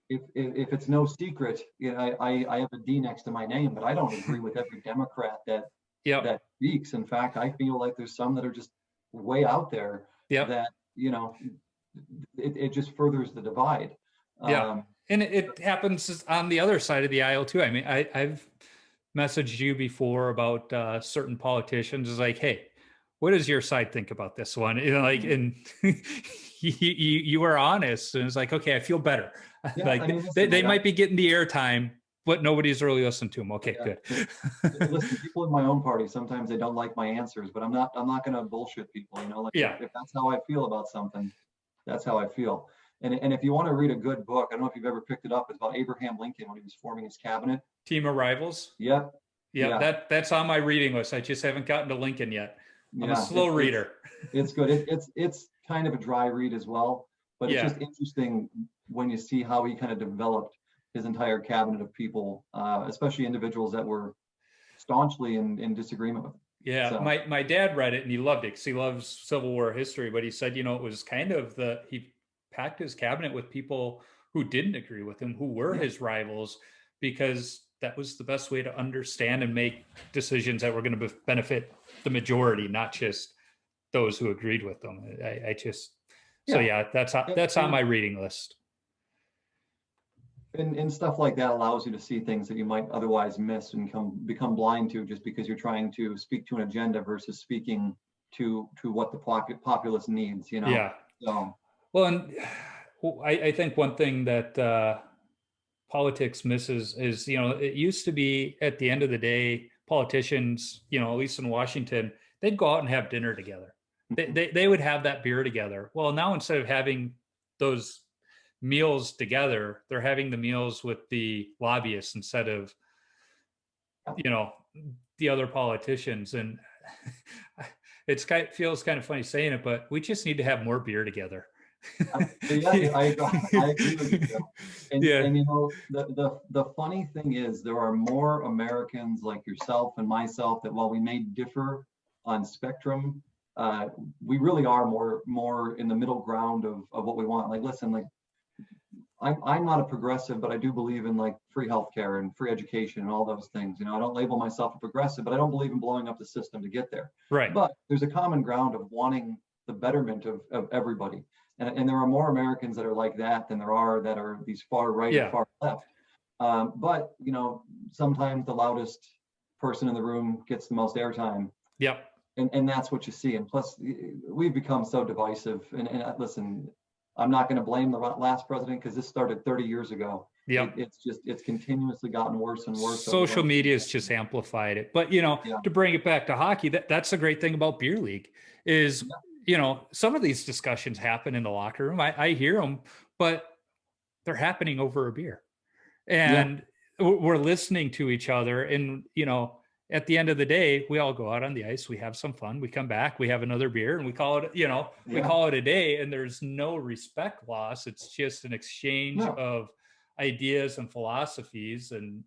if it's no secret, you know, I have a D next to my name, but I don't agree with every Democrat that speaks. In fact, I feel like there's some that are just way out there that, you know, it just furthers the divide. And it happens on the other side of the aisle too. I mean, I've messaged you before about certain politicians. It's like, hey, what does your side think about this one? You know, like, and you are honest, and it's like, okay, I feel better. Like, I mean, they might be getting the airtime, but nobody's really listening to them. Okay, good. Listen, people in my own party, sometimes they don't like my answers, but I'm not going to bullshit people. You know, like if that's how I feel about something, that's how I feel. And if you want to read a good book, I don't know if you've ever picked it up. It's about Abraham Lincoln when he was forming his cabinet. Team of Rivals. Yeah. That's on my reading list. I just haven't gotten to Lincoln yet. I'm a slow reader. It's good. It's kind of a dry read as well, but it's just interesting when you see how he kind of developed his entire cabinet of people, especially individuals that were staunchly in disagreement with him. Yeah, so. My dad read it and he loved it because he loves Civil War history, but he said, you know, it was kind of he packed his cabinet with people who didn't agree with him, who were his rivals, because that was the best way to understand and make decisions that were going to benefit the majority, not just those who agreed with them. That's on my reading list. And stuff like that allows you to see things that you might otherwise miss and become blind to, just because you're trying to speak to an agenda versus speaking to what the populace needs, you know? Yeah. So. Well, and I think one thing that politics misses is, you know, it used to be at the end of the day, politicians, you know, at least in Washington, they'd go out and have dinner together. They would have that beer together. Well, now instead of having those meals together, they're having the meals with the lobbyists instead of, you know, the other politicians. And feels kind of funny saying it, but we just need to have more beer together. Yeah, I agree with you, Joe. Yeah. And the funny thing is there are more Americans like yourself and myself that while we may differ on spectrum, uh, we really are more in the middle ground of what we want. Like, listen, like I'm not a progressive, but I do believe in like free healthcare and free education and all those things. I don't label myself a progressive, but I don't believe in blowing up the system to get there. Right. But there's a common ground of wanting the betterment of everybody. And there are more Americans that are like that than there are that are these far right or far left. But sometimes the loudest person in the room gets the most airtime. Yep. And that's what you see. And plus, we've become so divisive. And listen, I'm not going to blame the last president because this started 30 years ago. Yep. It's continuously gotten worse and worse. Social media has just amplified it. But, to bring it back to hockey, that's the great thing about beer league is, some of these discussions happen in the locker room. I hear them, but they're happening over a beer. And we're listening to each other. And, at the end of the day, we all go out on the ice, we have some fun, we come back, we have another beer, and we call it, we call it a day. And there's no respect loss. It's just an exchange of ideas and philosophies. And,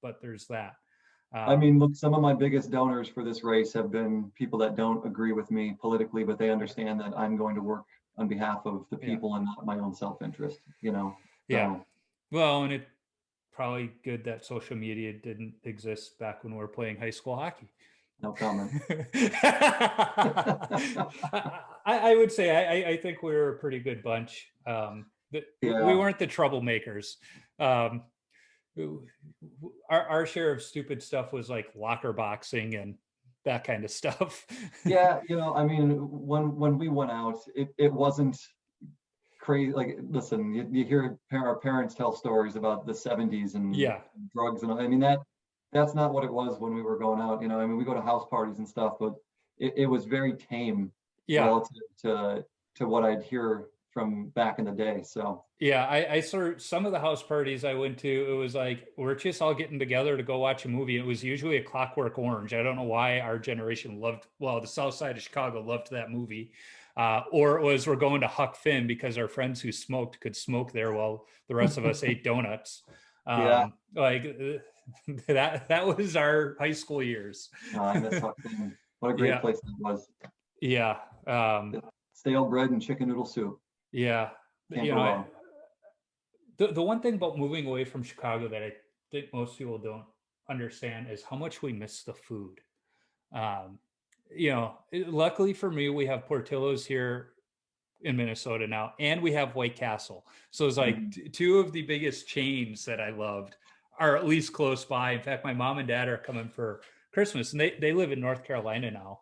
but there's that. I mean, look, some of my biggest donors for this race have been people that don't agree with me politically, but they understand that I'm going to work on behalf of the people and not my own self-interest, So. Yeah. Well, and it's probably good that social media didn't exist back when we were playing high school hockey. No comment. I would say I think we were a pretty good bunch. We weren't the troublemakers. Our share of stupid stuff was like locker boxing and that kind of stuff. Yeah, I mean, when we went out, it wasn't crazy. Like, listen, you hear our parents tell stories about the 70s and drugs and I mean that's not what it was when we were going out. I mean, we go to house parties and stuff, but it was very tame relative to what I'd hear from back in the day. So I saw some of the house parties I went to. It was like we're just all getting together to go watch a movie. It was usually A Clockwork Orange. I don't know why our generation the South Side of Chicago loved that movie. Or it was we're going to Huck Finn because our friends who smoked could smoke there while the rest of us ate donuts. Like that was our high school years. I miss Huck Finn. What a great place that was. Yeah. Stale bread and chicken noodle soup. Yeah. The one thing about moving away from Chicago that I think most people don't understand is how much we miss the food. Luckily for me, we have Portillo's here in Minnesota now, and we have White Castle. So it's like two of the biggest chains that I loved are at least close by. In fact, my mom and dad are coming for Christmas, and they live in North Carolina now.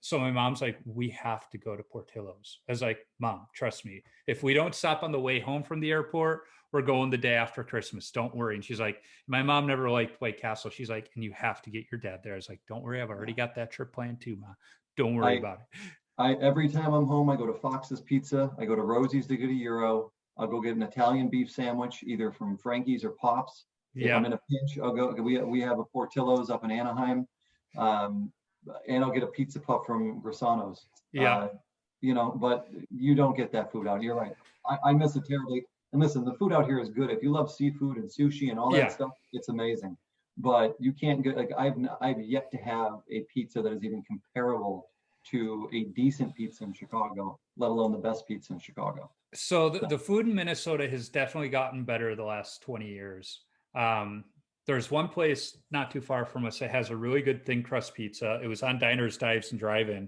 So my mom's like, we have to go to Portillo's. I was like, Mom, trust me. If we don't stop on the way home from the airport, we're going the day after Christmas. Don't worry. And she's like, my mom never liked White Castle. She's like, and you have to get your dad there. I was like, don't worry. I've already got that trip planned too, Ma. Don't worry about it. Every time I'm home, I go to Fox's Pizza. I go to Rosie's to get a Euro. I'll go get an Italian beef sandwich, either from Frankie's or Pop's. If I'm in a pinch, I'll go. We have a Portillo's up in Anaheim. And I'll get a pizza puff from Grisano's. But you don't get that food out. You're right. I miss it terribly. And listen, the food out here is good. If you love seafood and sushi and all that stuff, it's amazing. But you can't get I've yet to have a pizza that is even comparable to a decent pizza in Chicago, let alone the best pizza in Chicago. So the food in Minnesota has definitely gotten better the last 20 years. There's one place not too far from us that has a really good thin crust pizza. It was on Diners, Dives, and Drive-In,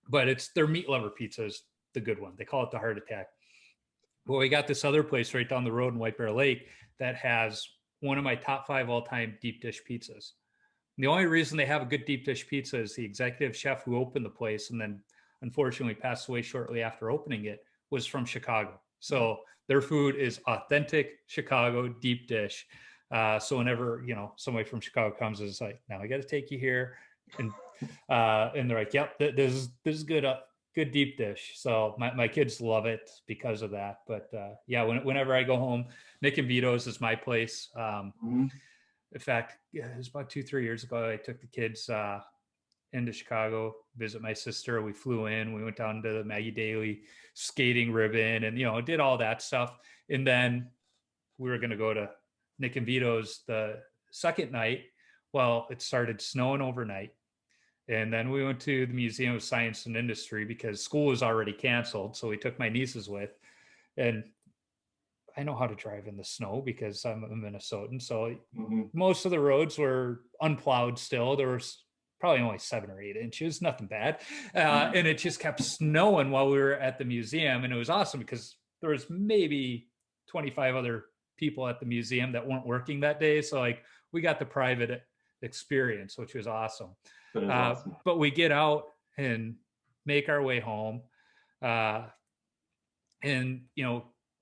but it's their meat lover pizza is the good one. They call it the Heart Attack. Well, we got this other place right down the road in White Bear Lake that has one of my top 5 all-time deep dish pizzas. And the only reason they have a good deep dish pizza is the executive chef who opened the place and then unfortunately passed away shortly after opening it was from Chicago. So their food is authentic Chicago deep dish. So whenever, somebody from Chicago comes, it's like, now I got to take you here. And they're like, yep, this is good, good deep dish. So my kids love it because of that. But whenever I go home, Nick and Vito's is my place. In fact, it was about 2-3 years ago, I took the kids into Chicago, visit my sister. We flew in, we went down to the Maggie Daly skating ribbon and, did all that stuff. And then we were going to go to Nick and Vito's the second night. Well, it started snowing overnight. And then we went to the Museum of Science and Industry because school was already canceled. So we took my nieces with, and I know how to drive in the snow because I'm a Minnesotan. So most of the roads were unplowed still. There was probably only 7 or 8 inches, nothing bad. And it just kept snowing while we were at the museum. And it was awesome because there was maybe 25 other people at the museum that weren't working that day. So like we got the private experience, which was awesome. Awesome. But we get out and make our way home and,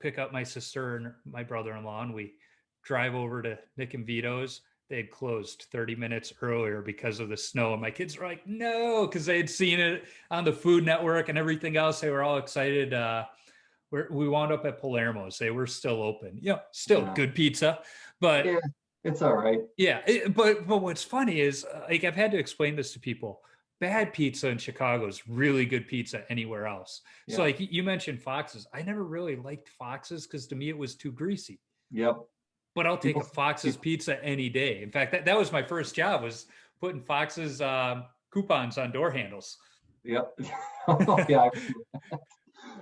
pick up my sister and my brother-in-law, and we drive over to Nick and Vito's. They had closed 30 minutes earlier because of the snow. And my kids were like, no, because they had seen it on the Food Network and everything else. They were all excited. We wound up at Palermo's. They were still open. Still good pizza, but yeah, it's all right. Yeah. But what's funny is like, I've had to explain this to people. Bad pizza in Chicago is really good pizza anywhere else. Yeah. So like you mentioned Fox's. I never really liked Fox's because to me it was too greasy. Yep. But I'll take a Fox's pizza any day. In fact, that was my first job, was putting Fox's coupons on door handles. Yep. Yeah.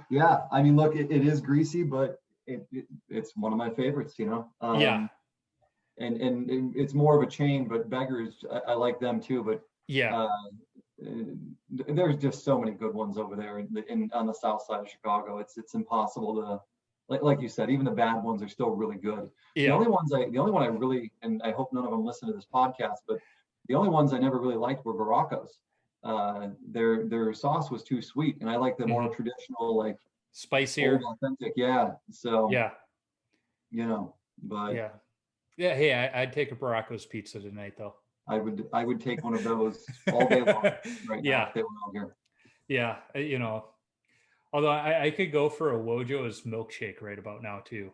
Yeah. I mean, look, it is greasy, but it's one of my favorites, Yeah. And it's more of a chain, but Beggars, I like them too. But yeah, there's just so many good ones over there on the south side of Chicago. It's impossible to, like you said, even the bad ones are still really good. Yeah. The only one I really, and I hope none of them listen to this podcast, but the only ones I never really liked were Baracos. Their sauce was too sweet, and I like the more traditional, like spicier, authentic. Yeah. So yeah, but yeah. Hey, I'd take a Baracos pizza tonight, though. I would take one of those all day long right now if they were out here. Yeah, although I could go for a Wojo's milkshake right about now too.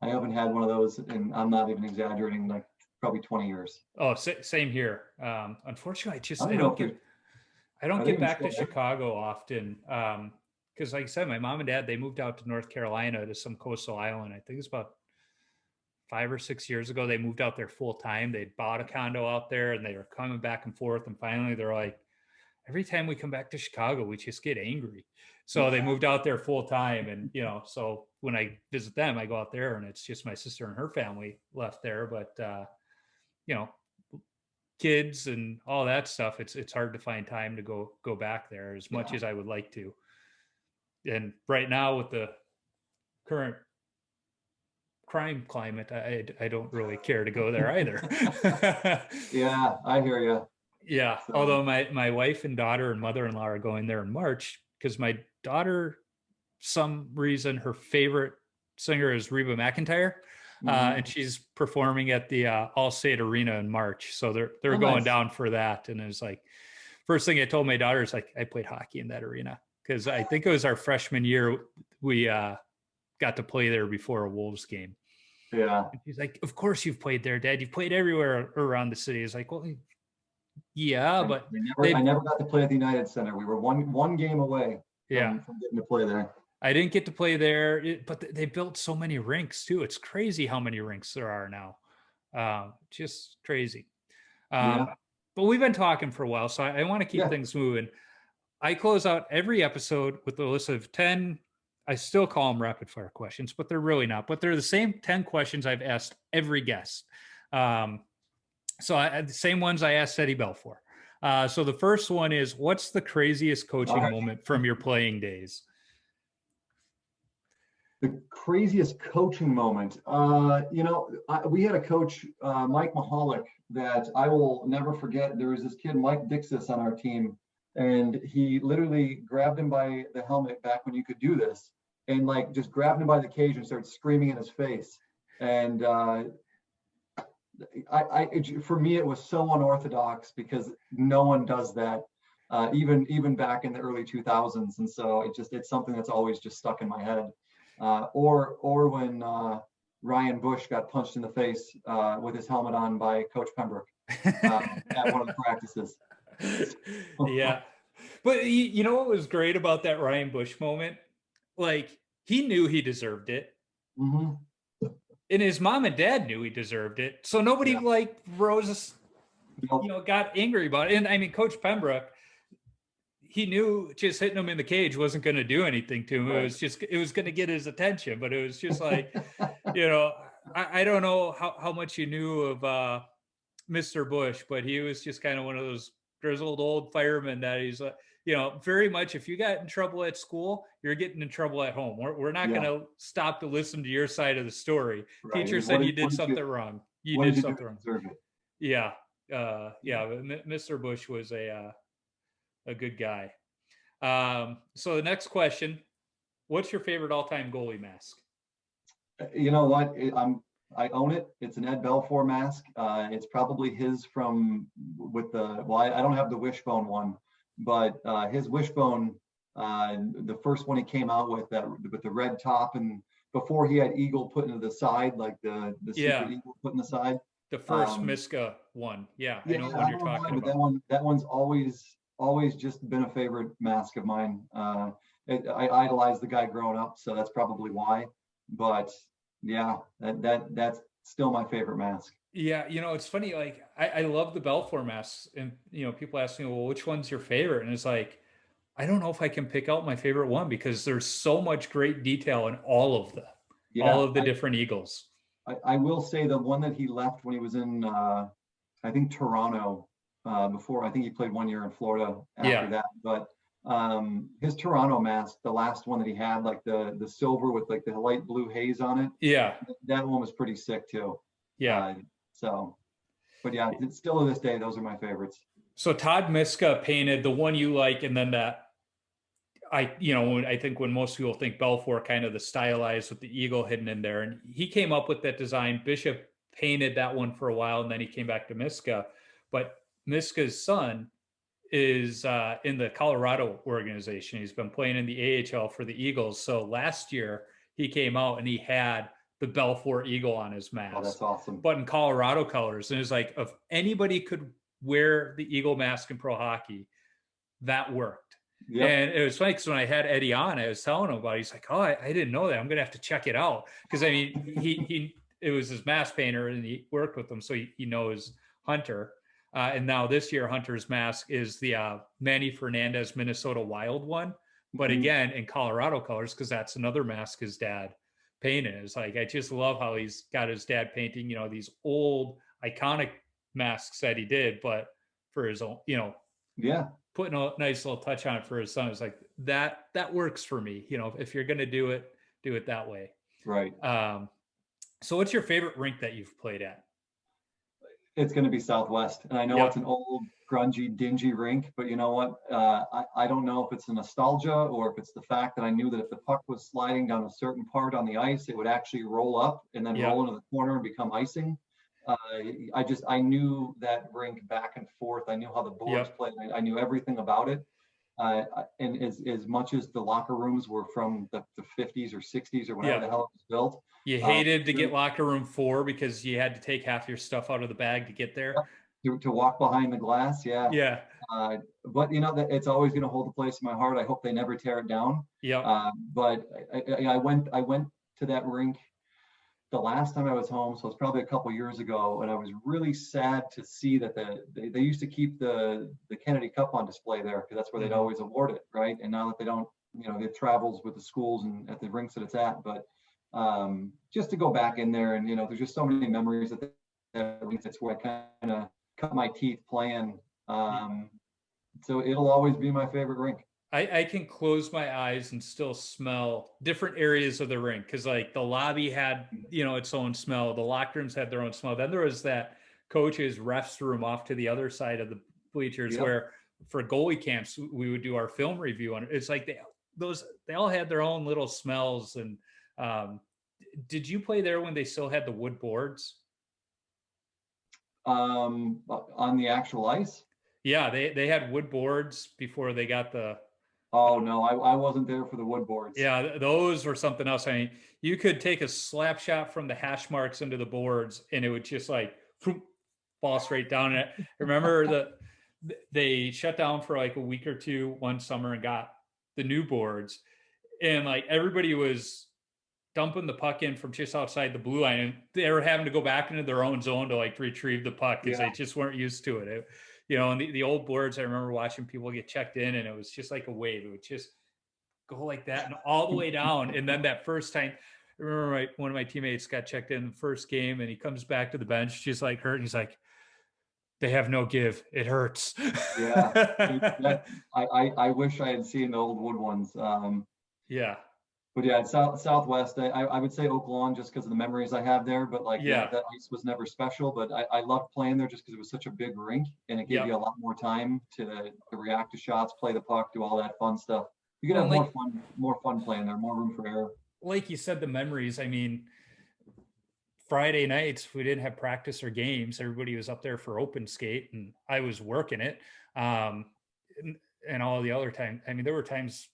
I haven't had one of those, and I'm not even exaggerating, like probably 20 years. Oh, same here. Unfortunately, I don't get back to Chicago often because, like I said, my mom and dad, they moved out to North Carolina to some coastal island. I think it's about 5 or 6 years ago. They moved out there full time. They'd bought a condo out there and they were coming back and forth. And finally they're like, every time we come back to Chicago, we just get angry. So they moved out there full time. And, so when I visit them, I go out there and it's just my sister and her family left there. But, kids and all that stuff, it's hard to find time to go back there as much as I would like to. And right now with the current crime climate, I don't really care to go there either. Yeah, I hear you. Yeah. So. Although my wife and daughter and mother-in-law are going there in March because my daughter, some reason, her favorite singer is Reba McEntire. And she's performing at the Allstate Arena in March. So they're going down for that. And it was like, first thing I told my daughter is like, I played hockey in that arena because I think it was our freshman year. We got to play there before a Wolves game. Yeah. And she's like, of course you've played there, Dad. You've played everywhere around the city. It's like, well, yeah, but I never got to play at the United Center. We were one game away from getting to play there. I didn't get to play there, but they built so many rinks too. It's crazy how many rinks there are now. Just crazy. But we've been talking for a while, so I want to keep things moving. I close out every episode with a list of 10, I still call them rapid fire questions, but they're really not. But they're the same 10 questions I've asked every guest. So the same ones I asked Eddie Belfour. So the first one is, what's the craziest coaching moment from your playing days? The craziest coaching moment. We had a coach, Mike Mahalik, that I will never forget. There was this kid, Mike Dixis, on our team, and he literally grabbed him by the helmet back when you could do this, and like just grabbed him by the cage and started screaming in his face. And for me, it was so unorthodox because no one does that, even back in the early 2000s. And so it's something that's always just stuck in my head. Or when Ryan Bush got punched in the face with his helmet on by Coach Pembroke. at one of the practices. Yeah. But you know what was great about that Ryan Bush moment? Like, he knew he deserved it. Mhm. And his mom and dad knew he deserved it. So nobody Yeah. like rose, Nope. got angry about it. And I mean, Coach Pembroke, he knew just hitting him in the cage wasn't going to do anything to him. Right. It was going to get his attention, but it was just like, you know, I don't know how much you knew of Mr. Bush, but he was just kind of one of those grizzled old firemen that he's like, very much if you got in trouble at school, you're getting in trouble at home. We're not Yeah. going to stop to listen to your side of the story. Right. Teacher And said you did something wrong. You what did did you do something to wrong. deserve it? Yeah. Yeah. But Mr. Bush was a good guy. So the next question, what's your favorite all-time goalie mask? You know what? I own it. It's an Ed Belfour mask. It's probably his I don't have the wishbone one, but his wishbone, the first one he came out with with the red top, and before he had eagle put into the side, like the secret eagle put in the side. The first Miska one. Yeah, I know what I you're don't know talking why, but about. that one's always just been a favorite mask of mine. I idolized the guy growing up, so that's probably why. But yeah, that's still my favorite mask. Yeah, it's funny. Like, I love the Belfour masks, and people ask me, well, which one's your favorite? And it's like, I don't know if I can pick out my favorite one because there's so much great detail in all Yeah, of the different Eagles. I will say the one that he left when he was in I think Toronto, before I think he played 1 year in Florida after Yeah. that, but his Toronto mask, the last one that he had, like the silver with like the light blue haze on it, Yeah. that one was pretty sick too. Yeah. So, but yeah, it's still to this day, those are my favorites. So Todd Miska painted the one you like, and then I think when most people think Belfour, kind of the stylized with the eagle hidden in there, and he came up with that design. Bishop painted that one for a while, and then he came back to Miska. But Miska's son is in the Colorado organization. He's been playing in the AHL for the Eagles. So last year he came out and he had the Belfour Eagle on his mask. Oh, that's awesome. But in Colorado colors. And it's like, if anybody could wear the Eagle mask in pro hockey, that worked. Yep. And it was funny because when I had Eddie on, I was telling him about it. He's like, oh, I didn't know that. I'm going to have to check it out. Because, I mean, it was his mask painter and he worked with him. So he knows Hunter. And now this year, Hunter's mask is the Manny Fernandez Minnesota Wild one. But again, in Colorado colors, because that's another mask his dad painted. It's like, I just love how he's got his dad painting, these old iconic masks that he did, but for his own, yeah, putting a nice little touch on it for his son. It's like, that works for me. If you're going to do it that way. Right. So what's your favorite rink that you've played at? It's going to be Southwest. And I know It's an old, grungy, dingy rink, but you know what? I don't know if it's a nostalgia or if it's the fact that I knew that if the puck was sliding down a certain part on the ice, it would actually roll up and then roll into the corner and become icing. I knew that rink back and forth. I knew how the boards played. I knew everything about it. And as much as the locker rooms were from the 50s or 60s or whatever the hell it was built. You hated to get locker room 4 because you had to take half your stuff out of the bag to get there. To walk behind the glass, yeah. Yeah. But it's always going to hold a place in my heart. I hope they never tear it down. Yeah. But I went to that rink the last time I was home, so it's probably a couple years ago, and I was really sad to see that they used to keep the Kennedy Cup on display there because that's where they'd always award it, right? And now that they don't, it travels with the schools and at the rinks that it's at, but just to go back in there and there's just so many memories that that's where I kind of cut my teeth playing. So it'll always be my favorite rink. I can close my eyes and still smell different areas of the rink because like the lobby had its own smell, the locker rooms had their own smell. Then there was that coach's refs room off to the other side of the bleachers where for goalie camps we would do our film review on it. It's like they all had their own little smells. And did you play there when they still had the wood boards? On the actual ice? Yeah, they had wood boards before they got the. Oh no, I wasn't there for the wood boards. Yeah, those were something else. I mean, you could take a slap shot from the hash marks into the boards, and it would just like fall straight down. And I remember they shut down for like a week or two one summer and got the new boards, and like everybody was dumping the puck in from just outside the blue line, and they were having to go back into their own zone to like retrieve the puck because they just weren't used to it. And the old boards, I remember watching people get checked in, and it was just like a wave. It would just go like that and all the way down. And then that first time, I remember one of my teammates got checked in the first game, and he comes back to the bench just like hurt, and he's like, they have no give. It hurts. Yeah. I wish I had seen the old wood ones. Yeah. But yeah, Southwest, I would say Oak Lawn just because of the memories I have there. But like that ice was never special. But I loved playing there just because it was such a big rink, and it gave you a lot more time to react to shots, play the puck, do all that fun stuff. You could have more fun playing there, more room for error. Like you said, the memories. I mean, Friday nights, we didn't have practice or games. Everybody was up there for open skate, and I was working it. And all the other time, I mean, there were times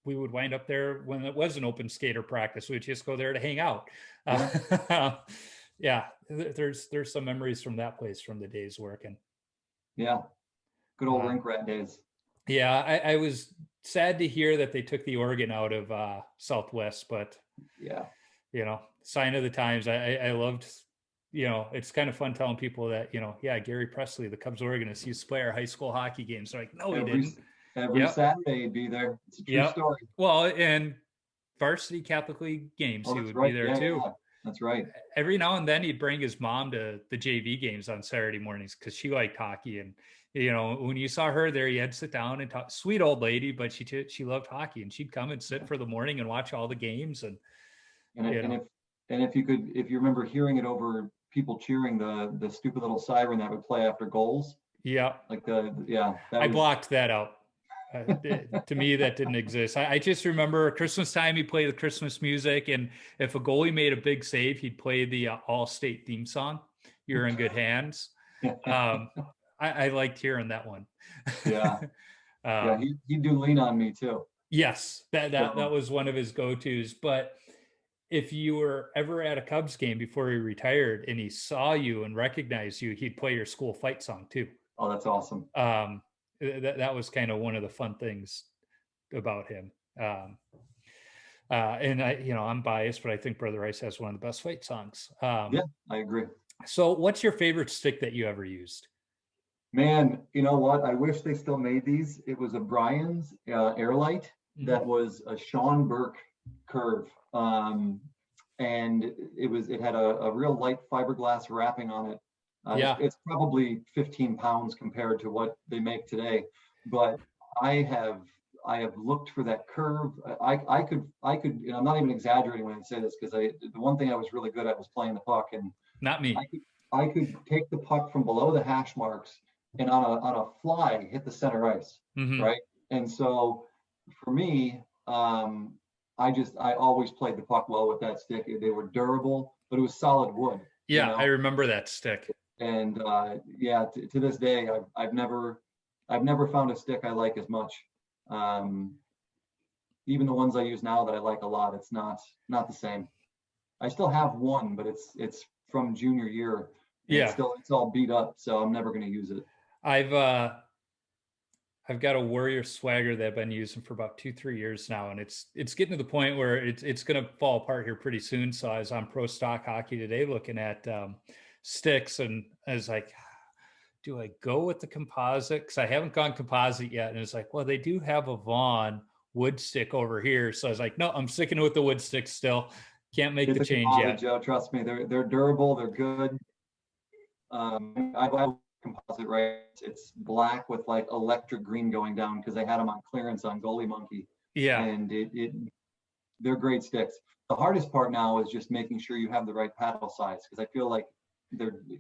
we would wind up there when it was an open skater practice. We'd just go there to hang out. There's some memories from that place from the days working. Yeah. Good old rink rat days. Yeah. I was sad to hear that they took the organ out of Southwest, but sign of the times. I loved, it's kind of fun telling people that, Gary Presley, the Cubs organist, used to play our high school hockey games. They're like, no, he didn't. Every Saturday he'd be there. It's a true story. Well, and varsity Catholic League games, he would be there too. Yeah. That's right. Every now and then he'd bring his mom to the JV games on Saturday mornings because she liked hockey. And, when you saw her there, you had to sit down and talk. Sweet old lady, but she loved hockey, and she'd come and sit for the morning and watch all the games. If you remember hearing it over people cheering, the stupid little siren that would play after goals. Yeah. I blocked that out. To me, that didn't exist. I just remember Christmas time, he'd play the Christmas music, and if a goalie made a big save, he'd play the All-State theme song, "You're in Good Hands." I liked hearing that one. He'd do "Lean on Me" too. Yes, that was one of his go-tos. But if you were ever at a Cubs game before he retired and he saw you and recognized you, he'd play your school fight song too. Oh, that's awesome. That was kind of one of the fun things about him. And I'm biased, but I think Brother Rice has one of the best fight songs. I agree. So what's your favorite stick that you ever used? Man, you know what? I wish they still made these. It was a Brian's Airlight that was a Sean Burke curve. And it had a real light fiberglass wrapping on it. It's probably 15 pounds compared to what they make today, but I have looked for that curve. I could, and I'm not even exaggerating when I say this, because the one thing I was really good at was playing the puck, and not me. I could take the puck from below the hash marks and on a fly hit the center ice, right? And so for me, I always played the puck well with that stick. They were durable, but it was solid wood. Yeah, I remember that stick. And to this day, I've never found a stick I like as much. Even the ones I use now that I like a lot, it's not the same. I still have one, but it's from junior year. It's all beat up, so I'm never going to use it. I've got a Warrior Swagger that I've been using for about 2-3 years now, and it's getting to the point where it's going to fall apart here pretty soon. So I was on Pro Stock Hockey today looking at sticks, and I was like, do I go with the composite? Because I haven't gone composite yet. And it's like, well, they do have a Vaughn wood stick over here. So I was like, no, I'm sticking with the wood stick still. Can't make the change yet. Joe, trust me, they're durable, they're good. I buy composite, right? It's black with like electric green going down because they had them on clearance on Goalie Monkey. Yeah. And they're great sticks. The hardest part now is just making sure you have the right paddle size, because I feel like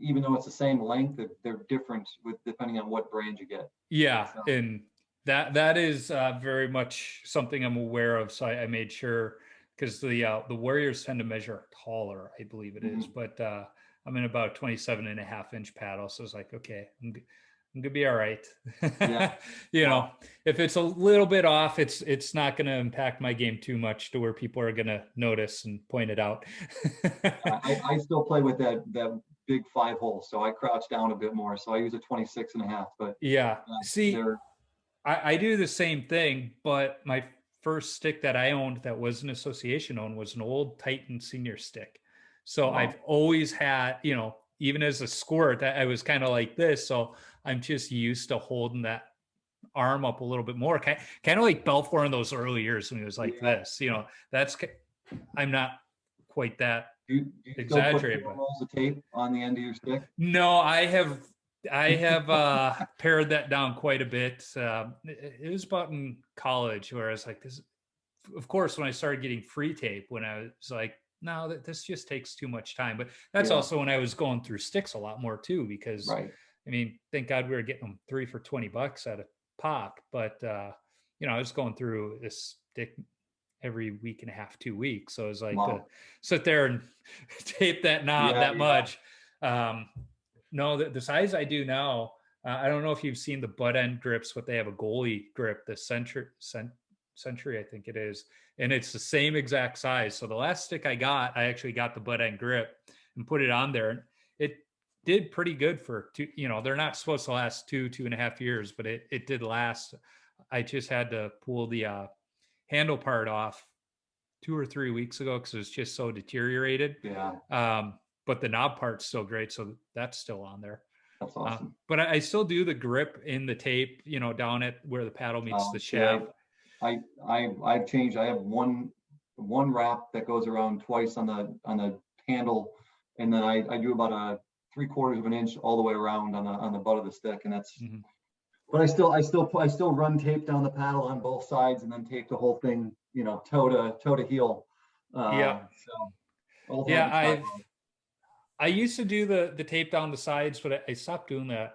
even though it's the same length, they're different depending on what brand you get. Yeah, so. And that is very much something I'm aware of. So I made sure, because the Warriors tend to measure taller, I believe it is, but I'm in about 27.5-inch paddle, so it's like, okay, I'm gonna be all right. Yeah. If it's a little bit off, it's not gonna impact my game too much to where people are gonna notice and point it out. I still play with that big 5-hole, so I crouch down a bit more. So I use a 26.5. But Yeah. See, they're I do the same thing, but my first stick that I owned that was an association owned was an old Titan senior stick. So wow. I've always had, even as a squirt, I was kind of like this. So I'm just used to holding that arm up a little bit more, kind of like Belfour in those early years when he was like this. That's I'm not quite that Do you still put exaggerated, 4 but rolls of tape on the end of your stick? no, I have pared that down quite a bit. It was about in college where I was like, this. Of course, when I started getting free tape, when I was like, no, this just takes too much time. But that's also when I was going through sticks a lot more too, because Right. I mean, thank God we were getting them 3 for $20 at a pop. But I was going through this stick every week and a half, 2 weeks. So I was like, Wow. sit there and tape that knob that much. No, the size I do now, I don't know if you've seen the butt end grips, but they have a goalie grip, the Century, I think it is. And it's the same exact size. So the last stick I actually got the butt end grip and put it on there. It did pretty good for they're not supposed to last 2.5 years, but it did last. I just had to pull the handle part off 2 or 3 weeks ago because it was just so deteriorated. Yeah. But the knob part's still great, so that's still on there. That's awesome. But I still do the grip in the tape, down at where the paddle meets the shaft. I've changed. I have one wrap that goes around twice on the handle, and then I do about a 3/4 of an inch all the way around on the butt of the stick, and that's. Mm-hmm. But I still run tape down the paddle on both sides, and then tape the whole thing, toe to heel. So. I used to do the tape down the sides, but I stopped doing that,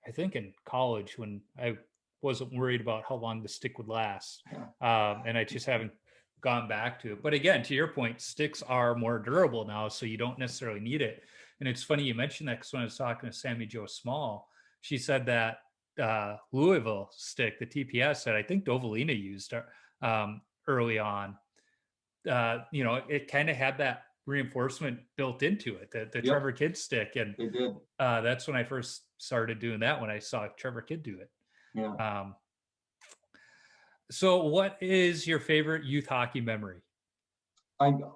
I think, in college when I wasn't worried about how long the stick would last. And I just haven't gone back to it. But again, to your point, sticks are more durable now, so you don't necessarily need it. And it's funny you mentioned that because when I was talking to Sammy Jo Small, she said that Louisville stick, the TPS that I think Dovalina used early on, it kind of had that reinforcement built into it, the Trevor Kidd stick. And they did. That's when I first started doing that, when I saw Trevor Kidd do it. Yeah. So what is your favorite youth hockey memory?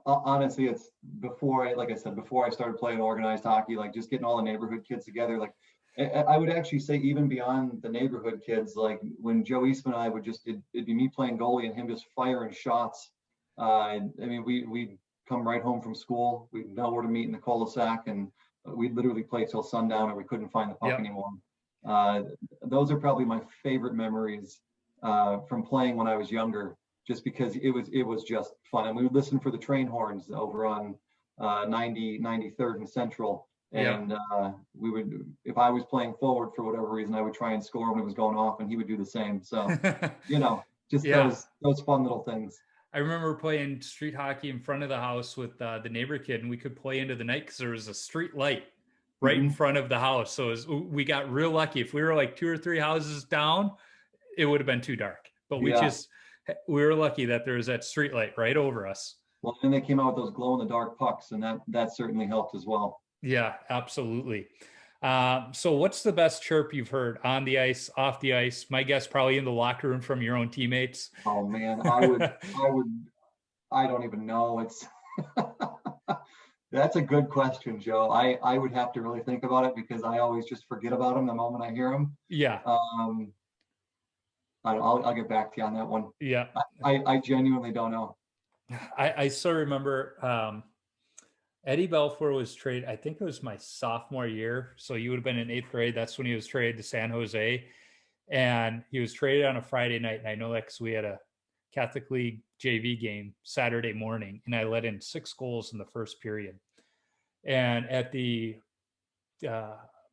Honestly, it's before I started playing organized hockey, like just getting all the neighborhood kids together. Like I would actually say even beyond the neighborhood kids, like when Joe Eastman and I would it'd be me playing goalie and him just firing shots. I mean, we'd come right home from school. We'd know where to meet in the cul-de-sac, and we'd literally play till sundown, or we couldn't find the puck anymore. Those are probably my favorite memories from playing when I was younger, just because it was just fun. And we would listen for the train horns over on 93rd and Central. And we would, if I was playing forward for whatever reason, I would try and score when it was going off, and he would do the same. So, just those fun little things. I remember playing street hockey in front of the house with the neighbor kid, and we could play into the night because there was a street light right in front of the house. So we got real lucky. If we were like 2 or 3 houses down, it would have been too dark. But we were lucky that there was that street light right over us. Well, then they came out with those glow in the dark pucks, and that certainly helped as well. Yeah, absolutely. So what's the best chirp you've heard on the ice, off the ice? My guess probably in the locker room from your own teammates. Oh man, I don't even know. It's that's a good question, Joe. I would have to really think about it because I always just forget about them the moment I hear them. Yeah. I'll get back to you on that one. Yeah. I genuinely don't know. I still remember Eddie Belfour was traded, I think it was my sophomore year. So you would have been in 8th grade. That's when he was traded to San Jose. And he was traded on a Friday night. And I know that because we had a Catholic League JV game Saturday morning. And I let in 6 goals in the first period. And at the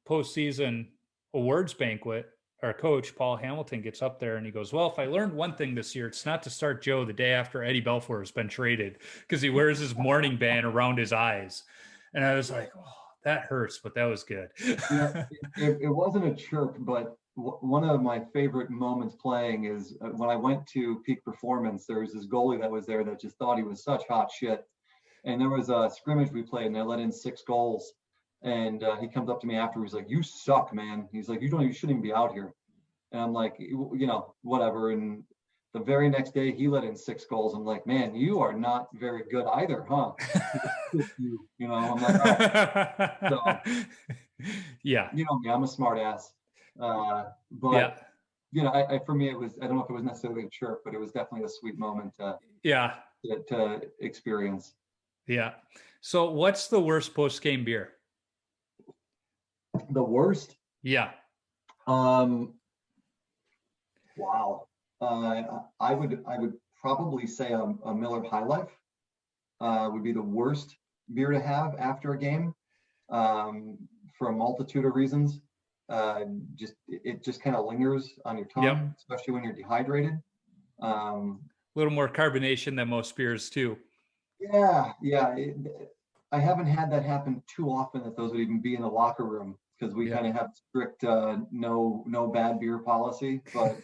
postseason awards banquet, our coach, Paul Hamilton, gets up there and he goes, well, if I learned one thing this year, it's not to start Joe the day after Eddie Belfour has been traded, because he wears his mourning band around his eyes. And I was like, oh, that hurts, but that was good. It wasn't a chirp, but one of my favorite moments playing is when I went to Peak Performance. There was this goalie that was there that just thought he was such hot shit. And there was a scrimmage we played, and I let in 6 goals. And he comes up to me after. He's like, "You suck, man." He's like, You shouldn't even be out here." And I'm like, whatever. And the very next day, he let in 6 goals. I'm like, "Man, you are not very good either, huh?" I'm like, "All right." So, Yeah. me, I'm a smart ass. But Yeah. for me, it was, I don't know if it was necessarily a chirp, but it was definitely a sweet moment Yeah. to experience. Yeah. So what's the worst post-game beer? The worst? Yeah. Wow. I would probably say a Miller High Life would be the worst beer to have after a game, for a multitude of reasons. It just kind of lingers on your tongue, Yep. especially when you're dehydrated. A little more carbonation than most beers too. Yeah. I haven't had that happen too often that those would even be in the locker room, because we kind of have strict no bad beer policy. But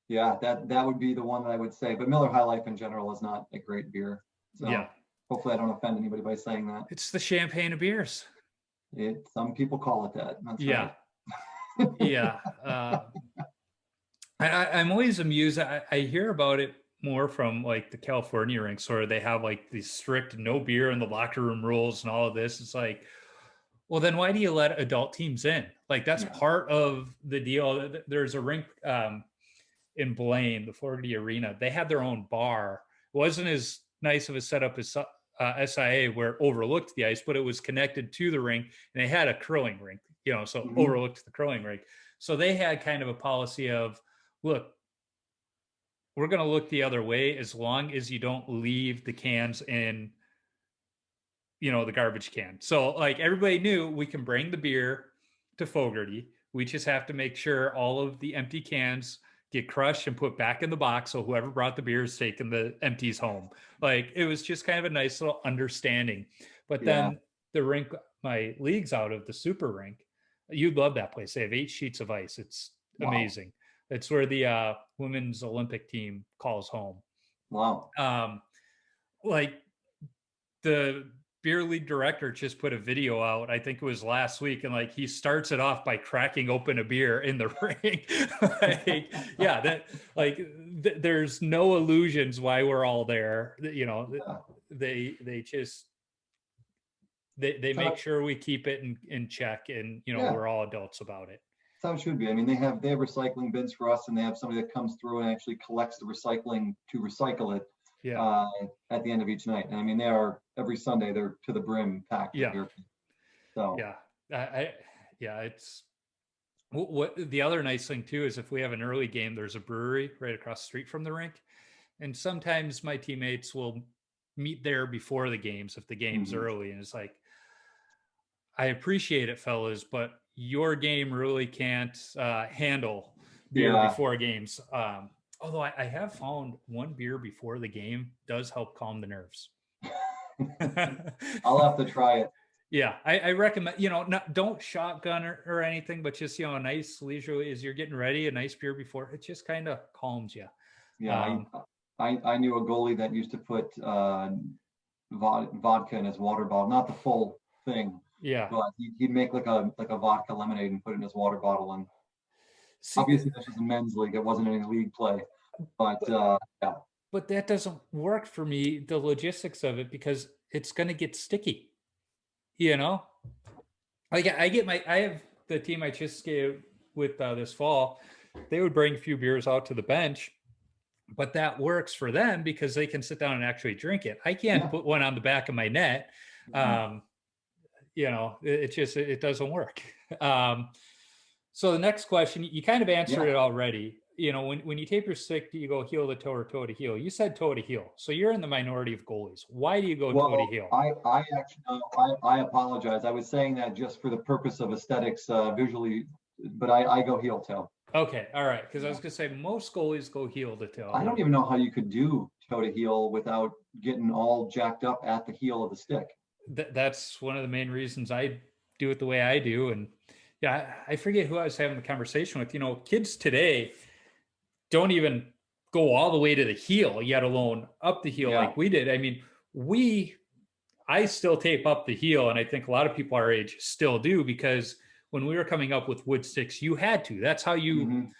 yeah, that would be the one that I would say. But Miller High Life in general is not a great beer. So Yeah. hopefully I don't offend anybody by saying that. It's the champagne of beers. Some people call it that. That's Yeah. right. Yeah. I'm always amused. I hear about it more from like the California rinks, where they have like these strict no beer in the locker room rules and all of this. It's like, well, then why do you let adult teams in? Like, that's part of the deal. There's a rink in Blaine, the Florida Arena. They had their own bar. It wasn't as nice of a setup as SIA, where it overlooked the ice, but it was connected to the rink, and they had a curling rink, so overlooked the curling rink. So they had kind of a policy of, look, we're going to look the other way as long as you don't leave the cans in, the garbage can. So like, everybody knew we can bring the beer to Fogarty. We just have to make sure all of the empty cans get crushed and put back in the box, so whoever brought the beer is taking the empties home. Like, it was just kind of a nice little understanding. But then the rink my league's out of, the super rink, you'd love that place. They have 8 sheets of ice. It's amazing. It's where the women's Olympic team calls home. Wow. Like, the beer league director just put a video out, I think it was last week, and like, he starts it off by cracking open a beer in the rink. There's no illusions why we're all there. They just make sure we keep it in check, and we're all adults about it. That's how it should be. I mean, they have recycling bins for us, and they have somebody that comes through and actually collects the recycling to recycle it. At the end of each night. And I mean, they are, every Sunday they're to the brim packed. So it's what the other nice thing too is, if we have an early game, there's a brewery right across the street from the rink, and sometimes my teammates will meet there before the games if the game's early, and it's like, I appreciate it, fellas, but your game really can't handle beer before games. Although I have found one beer before the game does help calm the nerves. I'll have to try it. Yeah, I recommend, don't shotgun or anything, but just, a nice leisurely, as you're getting ready, a nice beer before, it just kind of calms you. Yeah, I knew a goalie that used to put vodka in his water bottle, not the full thing. Yeah, but he'd make like a vodka lemonade and put it in his water bottle. And obviously this was a men's league; it wasn't any league play. But But that doesn't work for me, the logistics of it, because it's going to get sticky. Like, I have the team I just skated with this fall. They would bring a few beers out to the bench, but that works for them because they can sit down and actually drink it. I can't put one on the back of my net. It doesn't work. So the next question, you kind of answered it already. When you tape your stick, do you go heel to toe or toe to heel? You said toe to heel. So you're in the minority of goalies. Why do you go toe to heel? I apologize. I was saying that just for the purpose of aesthetics, visually, but I go heel toe. Okay. All right. Because I was going to say, most goalies go heel to toe. I don't even know how you could do toe to heel without getting all jacked up at the heel of the stick. That's one of the main reasons I do it the way I do. And I forget who I was having the conversation with. Kids today don't even go all the way to the heel, yet alone up the heel like we did. I mean, I still tape up the heel, and I think a lot of people our age still do, because when we were coming up with wood sticks, you had to. That's how you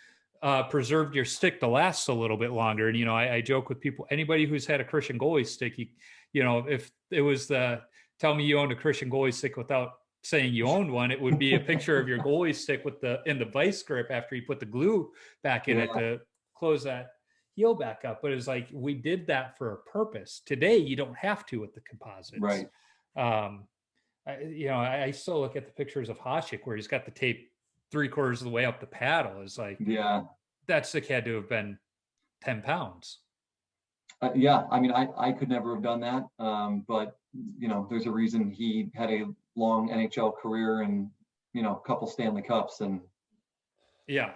preserved your stick to last a little bit longer. And, I joke with people, anybody who's had a Christian goalie stick, if it was tell me you owned a Christian goalie stick without saying you owned one, it would be a picture of your goalie stick in the vice grip after you put the glue back in it to close that heel back up. But it's like, we did that for a purpose. Today, you don't have to with the composites. Right. I still look at the pictures of Hasek where he's got the tape 3/4 of the way up the paddle. It's like, that stick had to have been 10 pounds. I mean, I could never have done that. But, there's a reason he had a long NHL career and, a couple Stanley Cups and beyond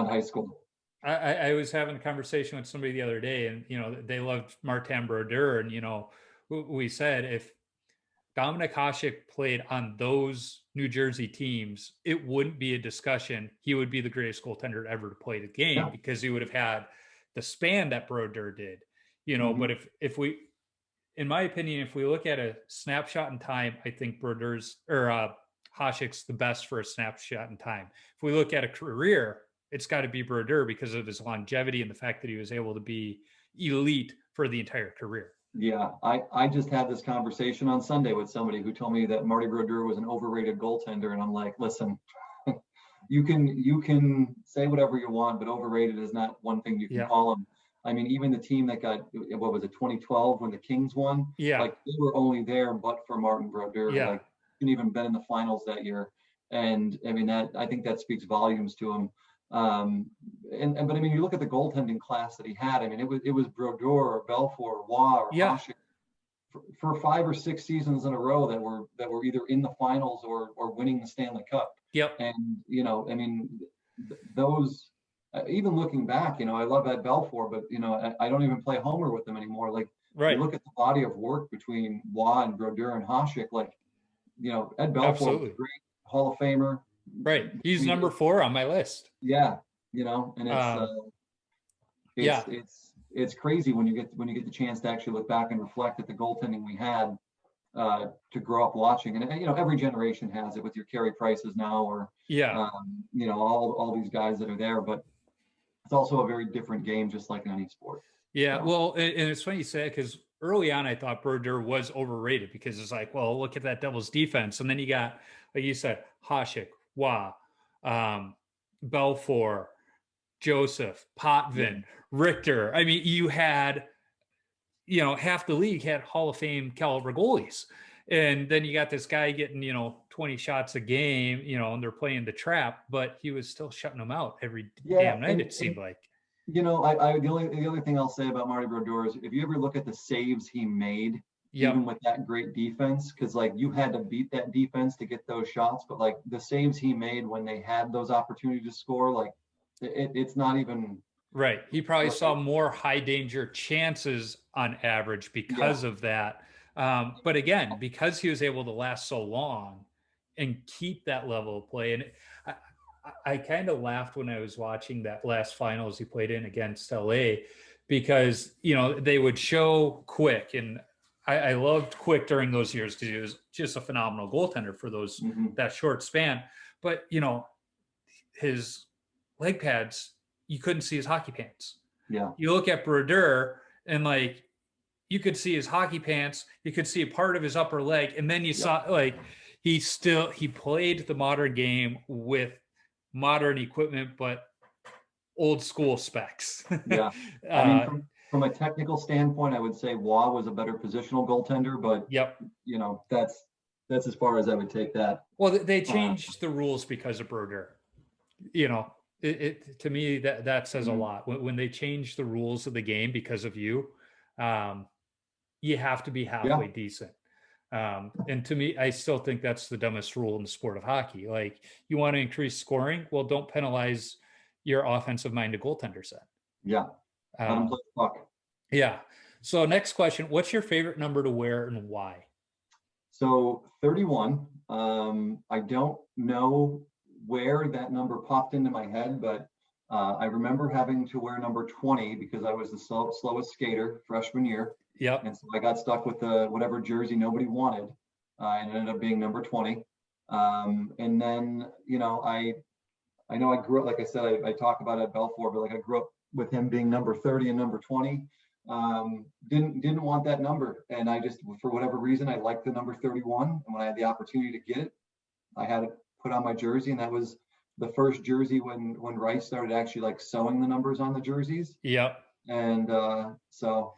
high school. I was having a conversation with somebody the other day, and, they loved Martin Brodeur. And, we said if Dominik Hasek played on those New Jersey teams, it wouldn't be a discussion. He would be the greatest goaltender ever to play the game because he would have had the span that Brodeur did, but if we, in my opinion, if we look at a snapshot in time, I think Hasek's the best for a snapshot in time. If we look at a career, it's got to be Brodeur because of his longevity and the fact that he was able to be elite for the entire career. Yeah, I just had this conversation on Sunday with somebody who told me that Marty Brodeur was an overrated goaltender, and I'm like, listen, you can say whatever you want, but overrated is not one thing you can call him. I mean, even the team that got, 2012 when the Kings won? Yeah. Like, they were only there but for Martin Brodeur. Yeah. Like, didn't even been in the finals that year. And I mean, I think that speaks volumes to him. But I mean, you look at the goaltending class that he had. I mean, it was Brodeur or Belfour, Waugh or Hasek for 5 or 6 seasons in a row that were either in the finals or winning the Stanley Cup. Yep. And I mean, those. Even looking back, I love Ed Belfour, but I don't even play homer with them anymore. Like, you look at the body of work between Waugh and Brodeur and Hasek. Like, Ed Belfour was a great Hall of Famer. Right, he's number 4 on my list. Yeah, and it's crazy when you get the chance to actually look back and reflect at the goaltending we had to grow up watching. And every generation has it with your Carey Prices now, or all these guys that are there. But it's also a very different game, just like in any sport. Yeah, well, and it's funny you say it, because early on I thought Brodeur was overrated because it's like, well, look at that Devils defense, and then you got, like you said, Hasek, Waugh, Belfour, Joseph, Potvin, Richter. I mean, you had, half the league had Hall of Fame caliber goalies. And then you got this guy getting, 20 shots a game, and they're playing the trap, but he was still shutting them out every damn night, it seemed like. The only thing I'll say about Marty Brodeur is if you ever look at the saves he made, even with that great defense, because like you had to beat that defense to get those shots, but like the saves he made when they had those opportunities to score, like it's not even right. He probably saw more high danger chances on average because of that. But again, because he was able to last so long and keep that level of play. And I kind of laughed when I was watching that last finals he played in against LA, because, they would show Quick, and I loved Quick during those years because he was just a phenomenal goaltender for that short span. But, his leg pads, you couldn't see his hockey pants. Yeah. You look at Brodeur and like, you could see his hockey pants, you could see a part of his upper leg. And then you saw like, he played the modern game with modern equipment, but old school specs. Yeah. I mean, from a technical standpoint, I would say Waugh was a better positional goaltender, but that's as far as I would take that. Well, they changed the rules because of Brodeur. It to me that says a lot. When they change the rules of the game because of you, you have to be halfway decent. And to me, I still think that's the dumbest rule in the sport of hockey. Like, you want to increase scoring, well, don't penalize your offensive-minded goaltender set. Yeah. Yeah. So next question, what's your favorite number to wear and why? So 31. I don't know where that number popped into my head, but I remember having to wear number 20 because I was the slowest skater freshman year. Yep. And so I got stuck with the whatever jersey nobody wanted, and it ended up being number 20. And then, I know I grew up, like I said, I talk about it at Belfour, but like I grew up with him being number 30 and number 20. Didn't want that number. And I just, for whatever reason, I liked the number 31. And when I had the opportunity to get it, I had it put on my jersey. And that was the first jersey when Rice started actually like sewing the numbers on the jerseys. Yep. And so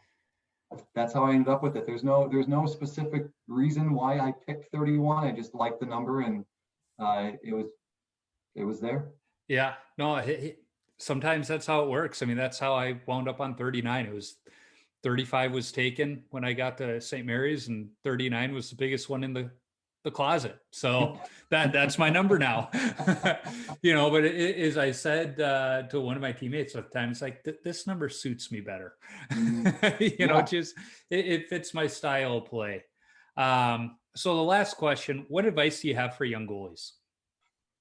that's how I ended up with it. There's no specific reason why I picked 31. I just liked the number, and it was there. Yeah. No, sometimes that's how it works. I mean, that's how I wound up on 39. It was 35 was taken when I got to St. Mary's, and 39 was the biggest one in the closet. So that's my number now. But as I said to one of my teammates at the time, it's like, this number suits me better. Just it fits my style of play. So the last question, what advice do you have for young goalies?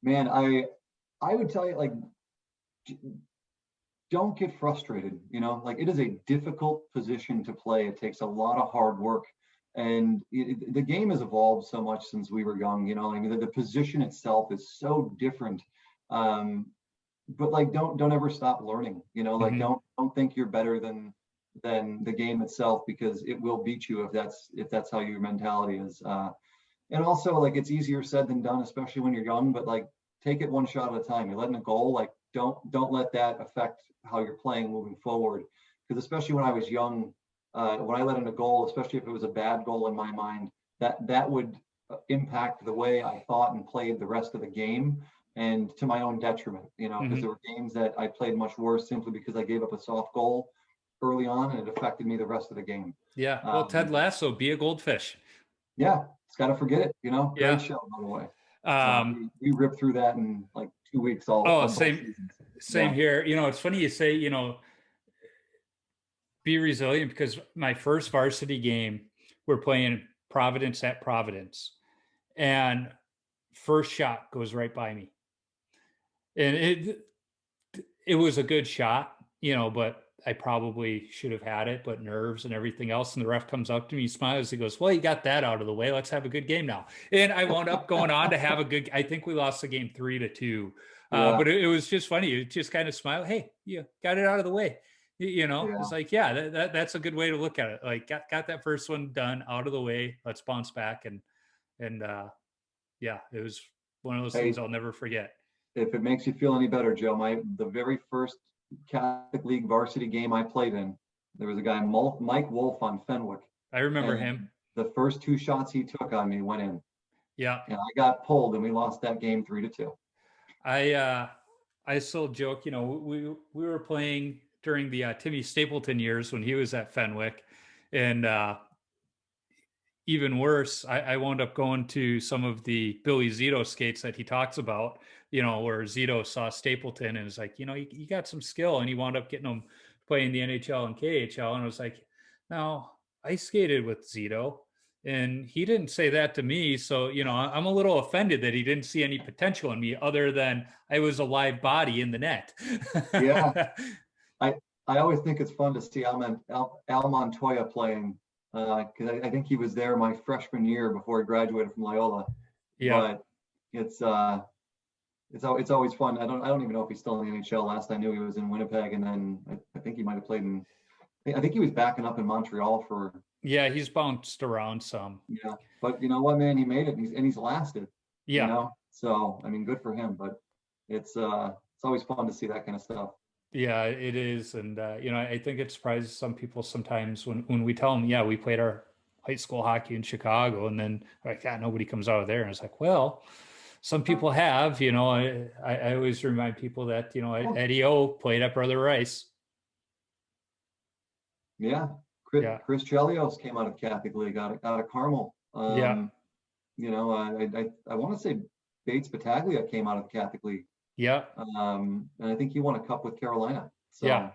Man, I would tell you, like, don't get frustrated. Like, it is a difficult position to play. It takes a lot of hard work. And the game has evolved so much since we were young. I mean, the position itself is so different. But like, don't ever stop learning. Like, don't think you're better than the game itself, because it will beat you if that's how your mentality is. And also, like, it's easier said than done, especially when you're young. But like, take it one shot at a time. You're letting a goal, like, don't let that affect how you're playing moving forward. Because especially when I was young, when I let in a goal, especially if it was a bad goal in my mind, that would impact the way I thought and played the rest of the game, and to my own detriment, because there were games that I played much worse simply because I gave up a soft goal early on, and it affected me the rest of the game. Yeah. Well, Ted Lasso, be a goldfish. Yeah. It's got to forget it, Yeah. Great show, by the way. We ripped through that in like 2 weeks. Same here. It's funny you say, be resilient, because my first varsity game, we're playing Providence at Providence, and first shot goes right by me, and it was a good shot, but I probably should have had it, but nerves and everything else. And the ref comes up to me, smiles, he goes, "Well, you got that out of the way. Let's have a good game now." And I wound up going on to have a good. I think we lost the game 3-2, but it was just funny. You just kind of smile. Hey, you got it out of the way. It's like, that's a good way to look at it. Like, got that first one done, out of the way. Let's bounce back. And it was one of those things I'll never forget. If it makes you feel any better, Joe, the very first Catholic League varsity game I played in, there was a guy, Mike Wolf, on Fenwick. I remember him. The first 2 shots he took on me went in. Yeah. And I got pulled, and we lost that game 3-2. I still joke, we were playing during the Timmy Stapleton years when he was at Fenwick, and even worse, I wound up going to some of the Billy Zito skates that he talks about, where Zito saw Stapleton and was like, you got some skill, and he wound up getting him playing the NHL and KHL. And I was like, no, I skated with Zito, and he didn't say that to me. So, I'm a little offended that he didn't see any potential in me other than I was a live body in the net. Yeah. I always think it's fun to see Al Montoya playing, because I think he was there my freshman year before he graduated from Loyola. Yeah. But it's always fun. I don't even know if he's still in the NHL. Last I knew, he was in Winnipeg, and then I think he might have played I think he was backing up in Montreal for. Yeah, he's bounced around some. Yeah, but you know what, man, he made it, and he's lasted. Yeah. So I mean, good for him. But it's always fun to see that kind of stuff. Yeah, it is. And, I think it surprises some people sometimes when we tell them, yeah, we played our high school hockey in Chicago, and then like, nobody comes out of there. And it's like, well, some people have, I always remind people that, Eddie O played at Brother Rice. Yeah. Chris Chelios came out of Catholic League, out of Carmel. I want to say Bates Battaglia came out of the Catholic League. Yeah. And I think he won a cup with Carolina. So, yeah.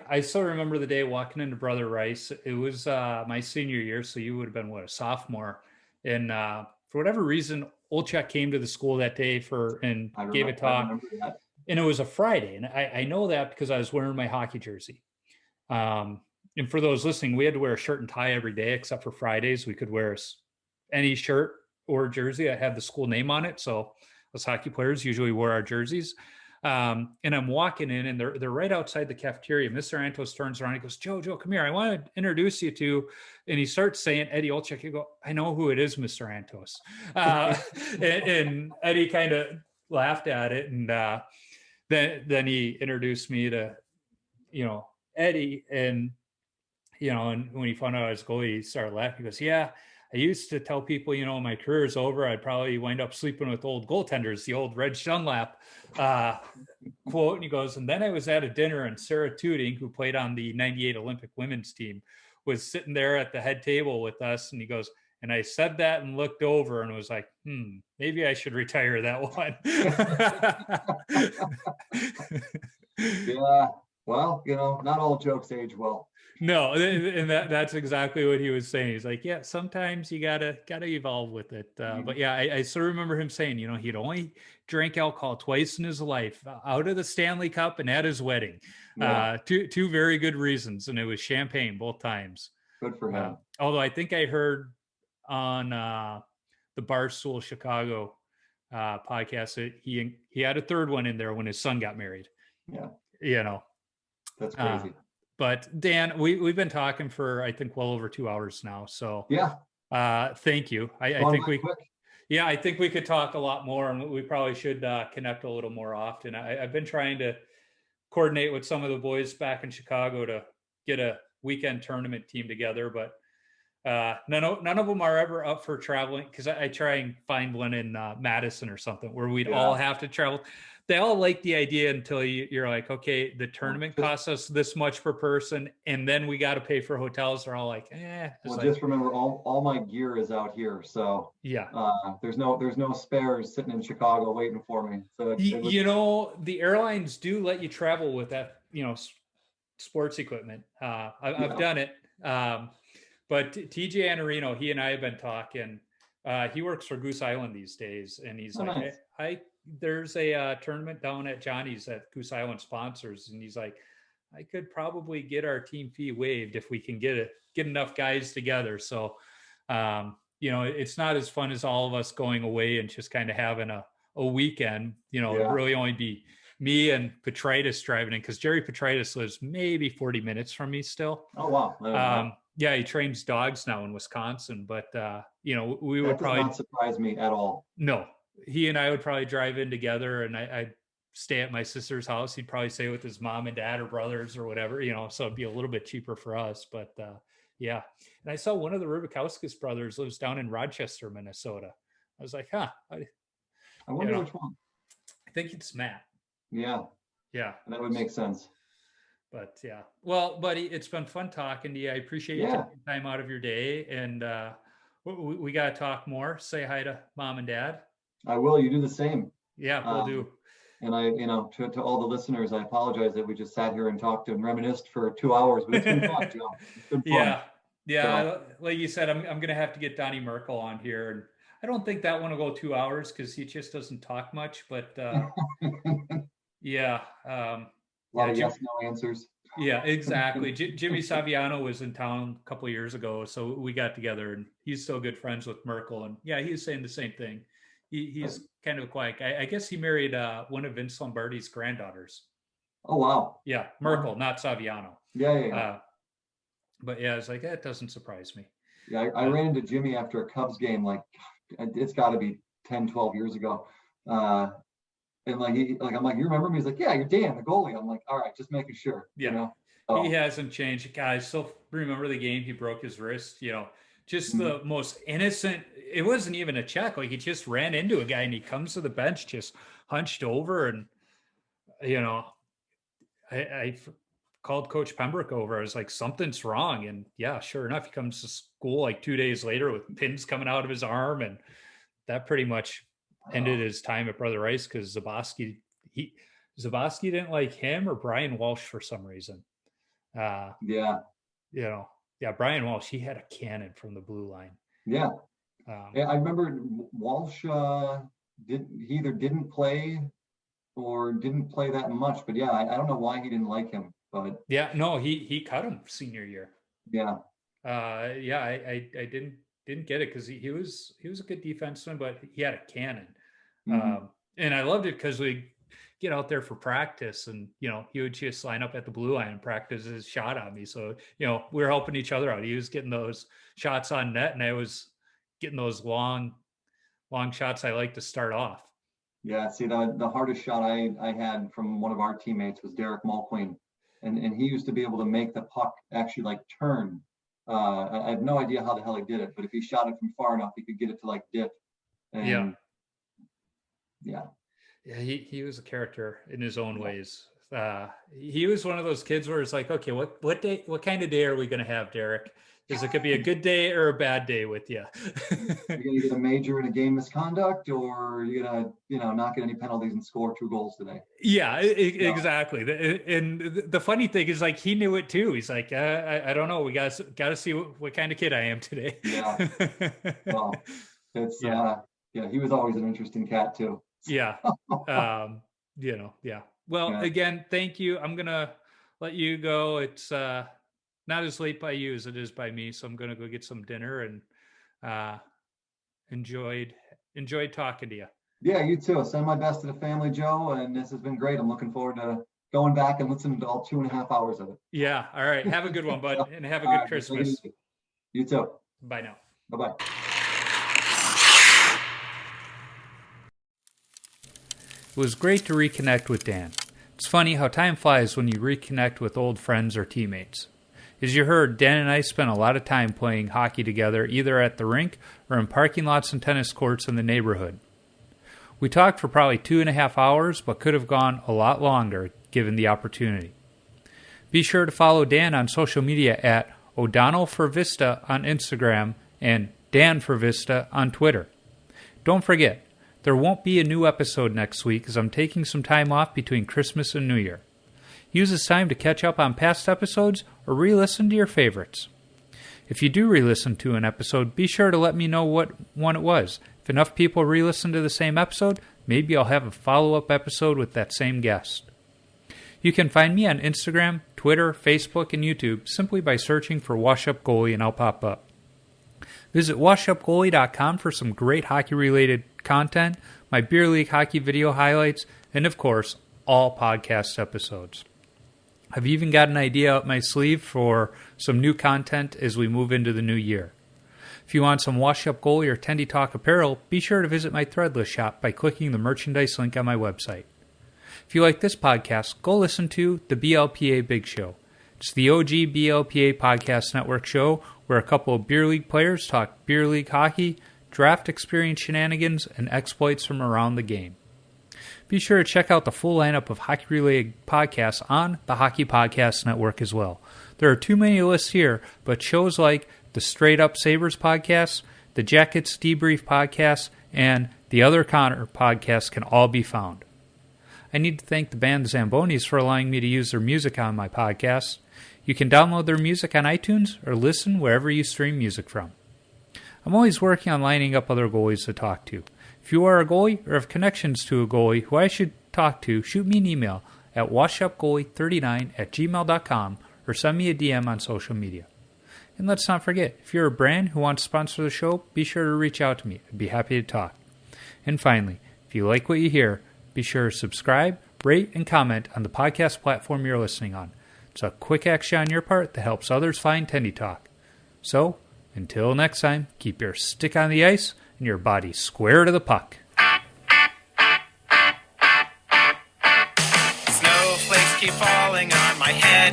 I still remember the day walking into Brother Rice. It was my senior year, so you would have been, a sophomore. And for whatever reason, Olchek came to the school that day and gave a talk. And it was a Friday. And I know that because I was wearing my hockey jersey. and for those listening, we had to wear a shirt and tie every day except for Fridays. We could wear any shirt or jersey that had the school name on it. So us hockey players usually wore our jerseys. And I'm walking in, and they're right outside the cafeteria. Mr. Antos turns around. He goes, Joe, come here. I want to introduce you to, and he starts saying Eddie Olczyk. You go, I know who it is, Mr. Antos. And Eddie kind of laughed at it, and then he introduced me to, Eddie, and and when he found out I was goalie, he started laughing. He goes, yeah. I used to tell people, my career is over. I'd probably wind up sleeping with old goaltenders, the old Reg Dunlap quote. And he goes, and then I was at a dinner, and Sarah Tooting, who played on the 98 Olympic women's team, was sitting there at the head table with us. And he goes, and I said that and looked over and was like, maybe I should retire that one. Yeah. Well, not all jokes age well. No, and that's exactly what he was saying. He's like, yeah, sometimes you gotta evolve with it. But yeah, I still remember him saying, he'd only drank alcohol twice in his life, out of the Stanley Cup and at his wedding. Yeah. Two very good reasons, and it was champagne both times. Good for him. Although I think I heard on the Barstool Chicago podcast that he had a third one in there when his son got married. Yeah. That's crazy. But Dan, we've been talking for, I think, well over 2 hours now. So yeah, thank you. I think we could talk a lot more, and we probably should connect a little more often. I've been trying to coordinate with some of the boys back in Chicago to get a weekend tournament team together, but none of them are ever up for traveling, because I try and find one in Madison or something where we'd all have to travel. They all like the idea until you're like, okay, the tournament costs us this much per person, and then we got to pay for hotels. They're all like, Well, just remember, all my gear is out here, so there's no spares sitting in Chicago waiting for me. So the airlines do let you travel with that, sports equipment. I've done it, but TJ Anarino, he and I have been talking. He works for Goose Island these days, and he's like, nice. There's a tournament down at Johnny's that Goose Island sponsors, and he's like, I could probably get our team fee waived if we can get enough guys together. So, it's not as fun as all of us going away and just kind of having a weekend. It'd really only be me and Petritis driving in, because Jerry Petritis lives maybe 40 minutes from me still. Oh wow! Yeah, he trains dogs now in Wisconsin, but we would probably not surprise me at all. No. He and I would probably drive in together, and I'd stay at my sister's house. He'd probably stay with his mom and dad or brothers or whatever, so it'd be a little bit cheaper for us. But yeah. And I saw one of the Rubikowskis brothers lives down in Rochester, Minnesota. I was like, I wonder which one. I think it's Matt. Yeah. Yeah. That would make sense. But yeah. Well, buddy, it's been fun talking to you. I appreciate you taking time out of your day. And we got to talk more. Say hi to mom and dad. I will. You do the same. Yeah, we'll do. And to all the listeners, I apologize that we just sat here and talked and reminisced for 2 hours, but it's been fun, Joe. It's been fun. Yeah. So, like you said, I'm going to have to get Donnie Merkel on here, and I don't think that one will go 2 hours because he just doesn't talk much. But a lot of yes, no answers. Yeah, exactly. Jimmy Saviano was in town a couple of years ago, so we got together, and he's still good friends with Merkel, and he was saying the same thing. He's kind of a quiet guy. I guess he married one of Vince Lombardi's granddaughters. Oh, wow. Yeah, Merkel, not Saviano. Yeah. But yeah, it's like, that doesn't surprise me. Yeah, I ran into Jimmy after a Cubs game, like, it's got to be 10, 12 years ago. And I'm like, you remember me? He's like, yeah, you're Dan, the goalie. I'm like, all right, just making sure. Yeah. He hasn't changed. Guys, still remember the game he broke his wrist, just the most innocent. It wasn't even a check. Like, he just ran into a guy, and he comes to the bench, just hunched over, and I called Coach Pembroke over. I was like, something's wrong, and sure enough, he comes to school like 2 days later with pins coming out of his arm, and that pretty much ended his time at Brother Rice, because Zaboski didn't like him or Brian Walsh for some reason. Brian Walsh, he had a cannon from the blue line. Yeah. I remember Walsh either didn't play or didn't play that much, but I don't know why he didn't like him, but Yeah, no, he cut him senior year. yeah. Yeah, I didn't get it because he was a good defenseman, but he had a cannon. Mhm. And I loved it because we get out there for practice, and he would just line up at the blue line and practice his shot on me. So we were helping each other out. He was getting those shots on net, and I was getting those long shots I like to start off. Yeah, see, the hardest shot I had from one of our teammates was Derek Mulqueen, and he used to be able to make the puck actually like turn. I have no idea how the hell he did it, but if he shot it from far enough, he could get it to like dip. Yeah. And yeah. Yeah, he was a character in his own ways. He was one of those kids where it's like, okay, what kind of day are we going to have, Derek? Is it going to be a good day or a bad day with you? You're going to get a major in a game misconduct, or you're going to, not get any penalties and score 2 goals today. Yeah, exactly. And the funny thing is, like, he knew it too. He's like, I don't know. We got to see what kind of kid I am today. Yeah. Well, it's Yeah. he was always an interesting cat too. Yeah. Yeah. Well, Yeah. again, thank you. I'm going to let you go. It's not as late by you as it is by me. So I'm going to go get some dinner, and enjoyed talking to you. Yeah, you too. Send my best to the family, Joe. And this has been great. I'm looking forward to going back and listening to all 2.5 hours of it. Yeah. All right. Have a good one, bud. And have a All good right, Christmas. You too. Bye now. Bye-bye. It was great to reconnect with Dan. It's funny how time flies when you reconnect with old friends or teammates. As you heard, Dan and I spent a lot of time playing hockey together, either at the rink or in parking lots and tennis courts in the neighborhood. We talked for probably 2.5 hours, but could have gone a lot longer given the opportunity. Be sure to follow Dan on social media at O'Donnell for Vista on Instagram and Dan for Vista on Twitter. Don't forget, there won't be a new episode next week as I'm taking some time off between Christmas and New Year. Use this time to catch up on past episodes or re-listen to your favorites. If you do re-listen to an episode, be sure to let me know what one it was. If enough people re-listen to the same episode, maybe I'll have a follow-up episode with that same guest. You can find me on Instagram, Twitter, Facebook, and YouTube simply by searching for Wash Up Goalie and I'll pop up. Visit washupgoalie.com for some great hockey-related content, my beer league hockey video highlights, and of course, all podcast episodes. I've even got an idea up my sleeve for some new content as we move into the new year. If you want some Wash Up Goalie or Tendy Talk apparel, be sure to visit my Threadless shop by clicking the merchandise link on my website. If you like this podcast, go listen to the BLPA Big Show. It's the OG BLPA Podcast Network show where a couple of beer league players talk beer league hockey, draft experience shenanigans, and exploits from around the game. Be sure to check out the full lineup of hockey-related podcasts on the Hockey Podcast Network as well. There are too many lists here, but shows like the Straight Up Sabres podcast, the Jackets Debrief podcast, and the Other Connor podcast can all be found. I need to thank the band Zambonis for allowing me to use their music on my podcast. You can download their music on iTunes or listen wherever you stream music from. I'm always working on lining up other goalies to talk to. If you are a goalie or have connections to a goalie who I should talk to, shoot me an email at washupgoalie39@gmail.com or send me a DM on social media. And let's not forget, if you're a brand who wants to sponsor the show, be sure to reach out to me. I'd be happy to talk. And finally, if you like what you hear, be sure to subscribe, rate, and comment on the podcast platform you're listening on. It's a quick action on your part that helps others find Tendy Talk. So, until next time, keep your stick on the ice and your body square to the puck. Snowflakes keep falling on my head,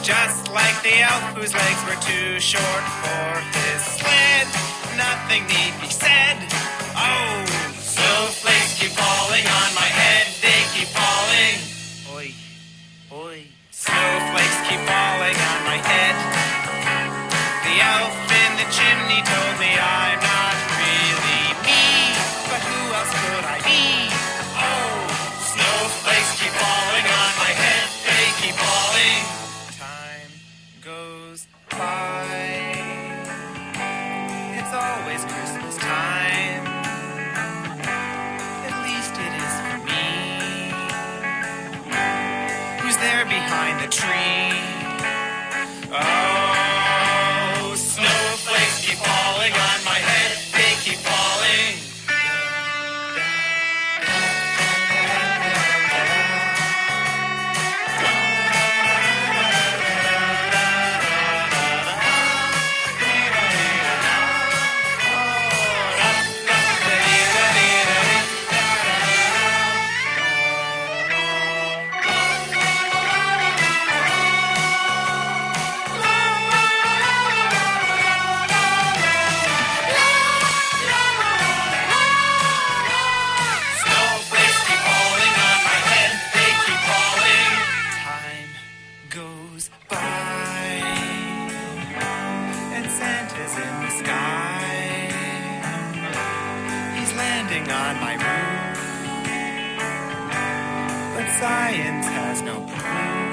just like the elf whose legs were too short for his sled. Nothing need be said. Oh, snowflakes keep falling on my head, they keep falling. Oi, oi. Snowflakes keep falling on my head. The elf in the chimney told me I'm not really me, but who else could I be? Oh, snowflakes keep falling on my head, they keep falling. Time goes by, it's always Christmas time, at least it is for me. Who's there behind in the tree. Oh, snowflakes keep falling on my head. They keep falling. Snowflakes keep falling on my head. They keep falling. Time goes by, and Santa's in the sky. He's landing on my roof, but science has no proof.